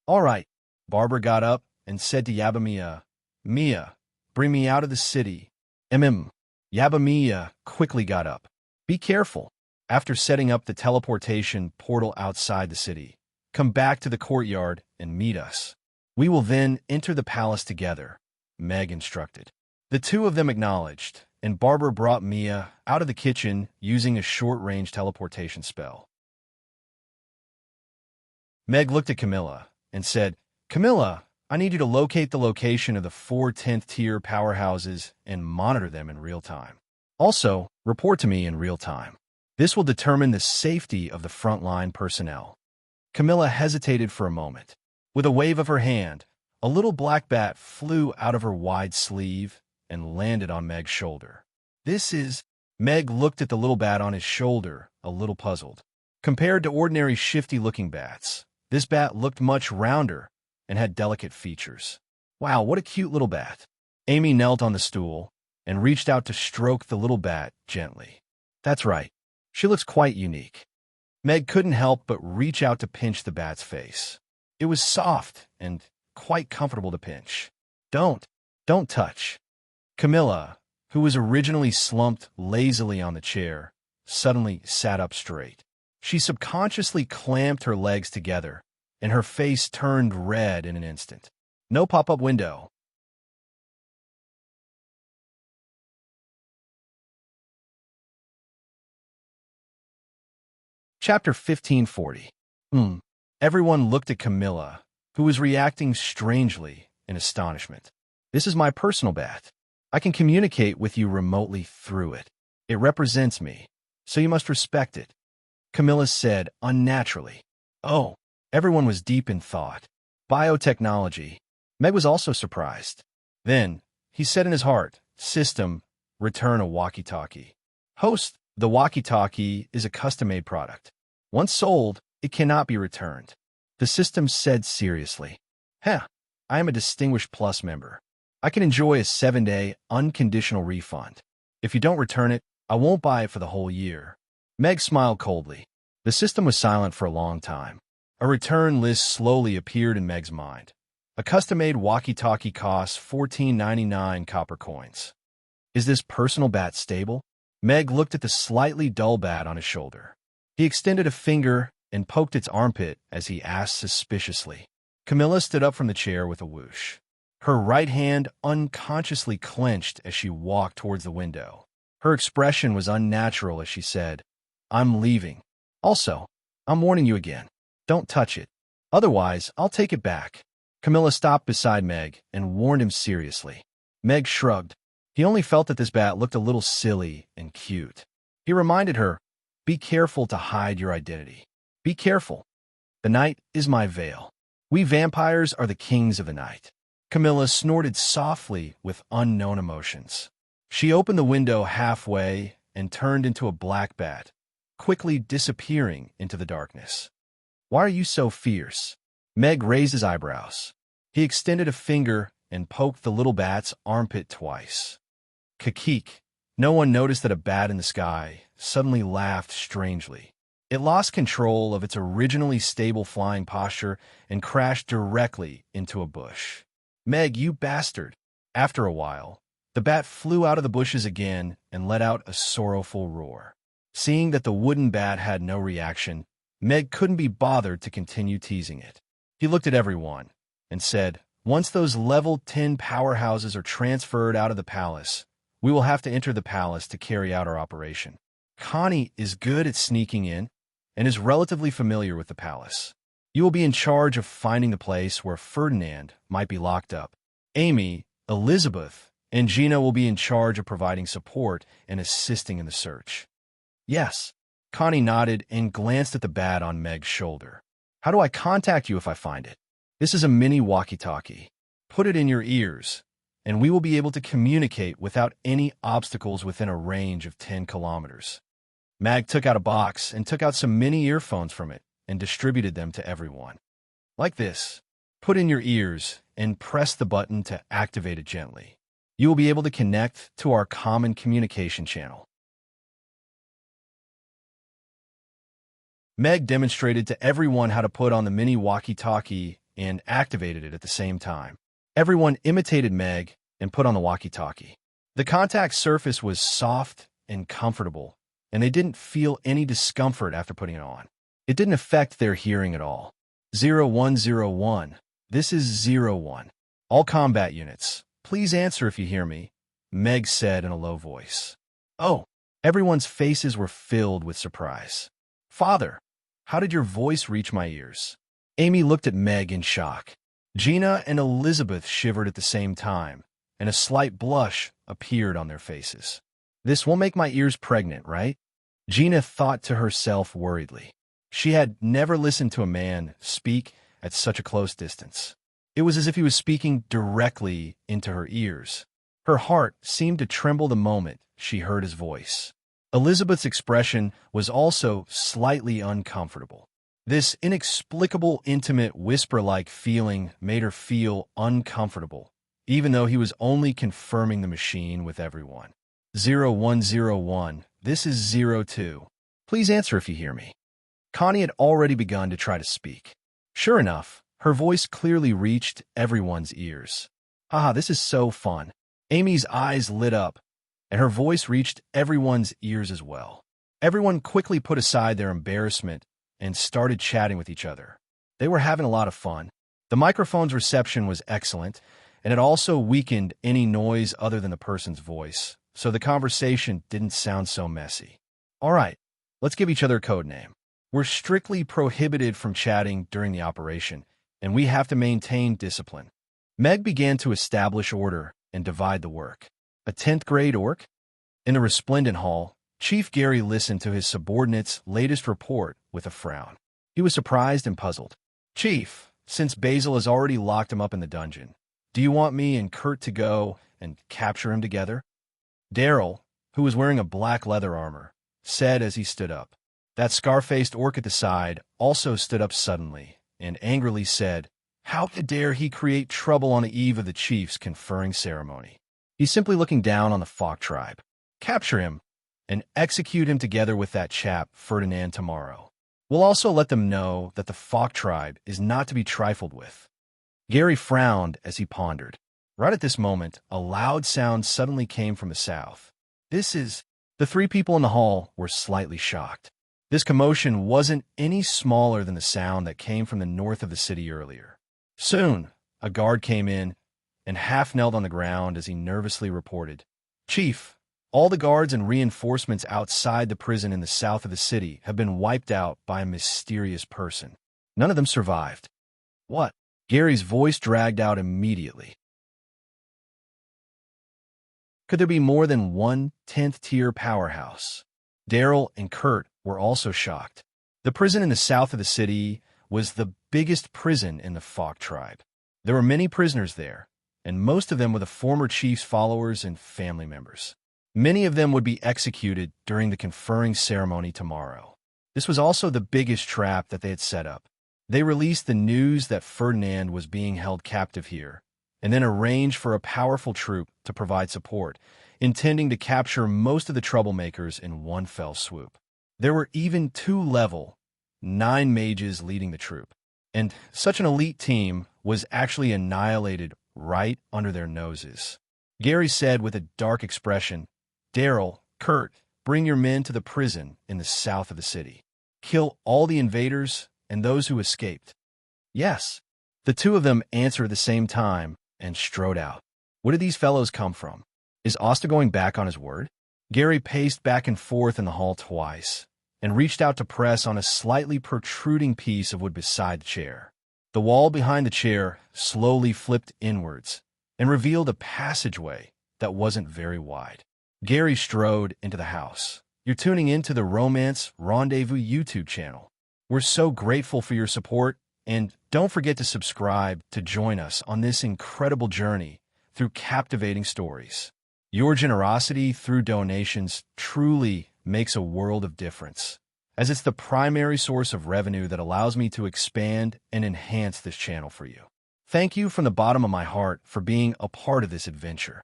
S1: All right. Barbara got up and said to Yabamia, Mia, bring me out of the city. Yabamia quickly got up. Be careful. After setting up the teleportation portal outside the city, come back to the courtyard and meet us. We will then enter the palace together, Meg instructed. The 2 of them acknowledged, and Barbara brought Mia out of the kitchen using a short-range teleportation spell. Meg looked at Camilla and said, Camilla, I need you to locate the location of the 4 10th-tier powerhouses and monitor them in real time. Also, report to me in real time. This will determine the safety of the frontline personnel. Camilla hesitated for a moment. With a wave of her hand, a little black bat flew out of her wide sleeve and landed on Meg's shoulder. This is... Meg looked at the little bat on his shoulder, a little puzzled. Compared to ordinary shifty-looking bats, this bat looked much rounder and had delicate features. Wow, what a cute little bat. Amy knelt on the stool and reached out to stroke the little bat gently. That's right. She looks quite unique. Meg couldn't help but reach out to pinch the bat's face. It was soft and quite comfortable to pinch. Don't touch. Camilla, who was originally slumped lazily on the chair, suddenly sat up straight. She subconsciously clamped her legs together, and her face turned red in an instant. No pop-up window. Chapter 1540. Everyone looked at Camilla, who was reacting strangely in astonishment. This is my personal bat. I can communicate with you remotely through it. It represents me, so you must respect it, Camilla said unnaturally. Oh, everyone was deep in thought. Biotechnology. Meg was also surprised. Then, he said in his heart, System, return a walkie-talkie. Host, the walkie-talkie is a custom-made product. Once sold, it cannot be returned. The system said seriously. I am a Distinguished Plus member. I can enjoy a 7-day unconditional refund. If you don't return it, I won't buy it for the whole year. Meg smiled coldly. The system was silent for a long time. A return list slowly appeared in Meg's mind. A custom-made walkie-talkie costs $14.99 copper coins. Is this personal bat stable? Meg looked at the slightly dull bat on his shoulder. He extended a finger and poked its armpit as he asked suspiciously. Camilla stood up from the chair with a whoosh. Her right hand unconsciously clenched as she walked towards the window. Her expression was unnatural as she said, I'm leaving. Also, I'm warning you again. Don't touch it. Otherwise, I'll take it back. Camilla stopped beside Meg and warned him seriously. Meg shrugged. He only felt that this bat looked a little silly and cute. He reminded her, be careful to hide your identity. Be careful. The night is my veil. We vampires are the kings of the night. Camilla snorted softly with unknown emotions. She opened the window halfway and turned into a black bat, quickly disappearing into the darkness. Why are you so fierce? Meg raised his eyebrows. He extended a finger and poked the little bat's armpit twice. Kakik. No one noticed that a bat in the sky suddenly laughed strangely. It lost control of its originally stable flying posture and crashed directly into a bush. Meg, you bastard. After a while, the bat flew out of the bushes again and let out a sorrowful roar. Seeing that the wooden bat had no reaction, Meg couldn't be bothered to continue teasing it. He looked at everyone and said, once those level 10 powerhouses are transferred out of the palace, we will have to enter the palace to carry out our operation. Connie is good at sneaking in and is relatively familiar with the palace. You will be in charge of finding the place where Ferdinand might be locked up. Amy, Elizabeth, and Gina will be in charge of providing support and assisting in the search. Yes. Connie nodded and glanced at the bat on Meg's shoulder. How do I contact you if I find it? This is a mini walkie-talkie. Put it in your ears, and we will be able to communicate without any obstacles within a range of 10 kilometers. Mag took out a box and took out some mini earphones from it and distributed them to everyone. Like this. Put in your ears and press the button to activate it gently. You will be able to connect to our common communication channel. Meg demonstrated to everyone how to put on the mini walkie-talkie and activated it at the same time. Everyone imitated Meg and put on the walkie-talkie. The contact surface was soft and comfortable, and they didn't feel any discomfort after putting it on. It didn't affect their hearing at all. 0101. This is 01. All combat units, please answer if you hear me, Meg said in a low voice. Oh, everyone's faces were filled with surprise. Father, how did your voice reach my ears? Amy looked at Meg in shock. Gina and Elizabeth shivered at the same time, and a slight blush appeared on their faces. This will make my ears pregnant, right? Gina thought to herself worriedly. She had never listened to a man speak at such a close distance. It was as if he was speaking directly into her ears. Her heart seemed to tremble the moment she heard his voice. Elizabeth's expression was also slightly uncomfortable. This inexplicable, intimate, whisper-like feeling made her feel uncomfortable, even though he was only confirming the machine with everyone. 0101, this is 02. Please answer if you hear me. Connie had already begun to try to speak. Sure enough, her voice clearly reached everyone's ears. Ah, this is so fun. Amy's eyes lit up, and her voice reached everyone's ears as well. Everyone quickly put aside their embarrassment and started chatting with each other. They were having a lot of fun. The microphone's reception was excellent, and it also weakened any noise other than the person's voice, so the conversation didn't sound so messy. All right, let's give each other a code name. We're strictly prohibited from chatting during the operation, and we have to maintain discipline. Meg began to establish order and divide the work. A 10th grade orc? In the resplendent hall, Chief Gary listened to his subordinate's latest report with a frown. He was surprised and puzzled. Chief, since Basil has already locked him up in the dungeon, do you want me and Kurt to go and capture him together? Daryl, who was wearing a black leather armor, said as he stood up. That scar-faced orc at the side also stood up suddenly and angrily said, "How dare he create trouble on the eve of the chief's conferring ceremony? He's simply looking down on the Falk tribe. Capture him and execute him together with that chap, Ferdinand, tomorrow. We'll also let them know that the Falk tribe is not to be trifled with." Gary frowned as he pondered. Right at this moment, a loud sound suddenly came from the south. The three people in the hall were slightly shocked. This commotion wasn't any smaller than the sound that came from the north of the city earlier. Soon, a guard came in and half knelt on the ground as he nervously reported, "Chief, all the guards and reinforcements outside the prison in the south of the city have been wiped out by a mysterious person. None of them survived." What? Gary's voice dragged out immediately. Could there be more than one 10th-tier powerhouse? Daryl and Kurt were also shocked. The prison in the south of the city was the biggest prison in the Falk tribe. There were many prisoners there, and most of them were the former chief's followers and family members. Many of them would be executed during the conferring ceremony tomorrow. This was also the biggest trap that they had set up. They released the news that Ferdinand was being held captive here, and then arranged for a powerful troop to provide support, intending to capture most of the troublemakers in one fell swoop. There were even 2 level 9 mages leading the troop, and such an elite team was actually annihilated right under their noses. Gary said with a dark expression, "Daryl, Kurt, bring your men to the prison in the south of the city. Kill all the invaders and those who escaped." Yes. The 2 of them answered at the same time and strode out. Where did these fellows come from? Is Asta going back on his word? Gary paced back and forth in the hall twice and reached out to press on a slightly protruding piece of wood beside the chair. The wall behind the chair slowly flipped inwards and revealed a passageway that wasn't very wide. Gary strode into the house. You're tuning into the Romance Rendezvous YouTube channel. We're so grateful for your support, and don't forget to subscribe to join us on this incredible journey through captivating stories. Your generosity through donations truly makes a world of difference, as it's the primary source of revenue that allows me to expand and enhance this channel for you. Thank you from the bottom of my heart for being a part of this adventure.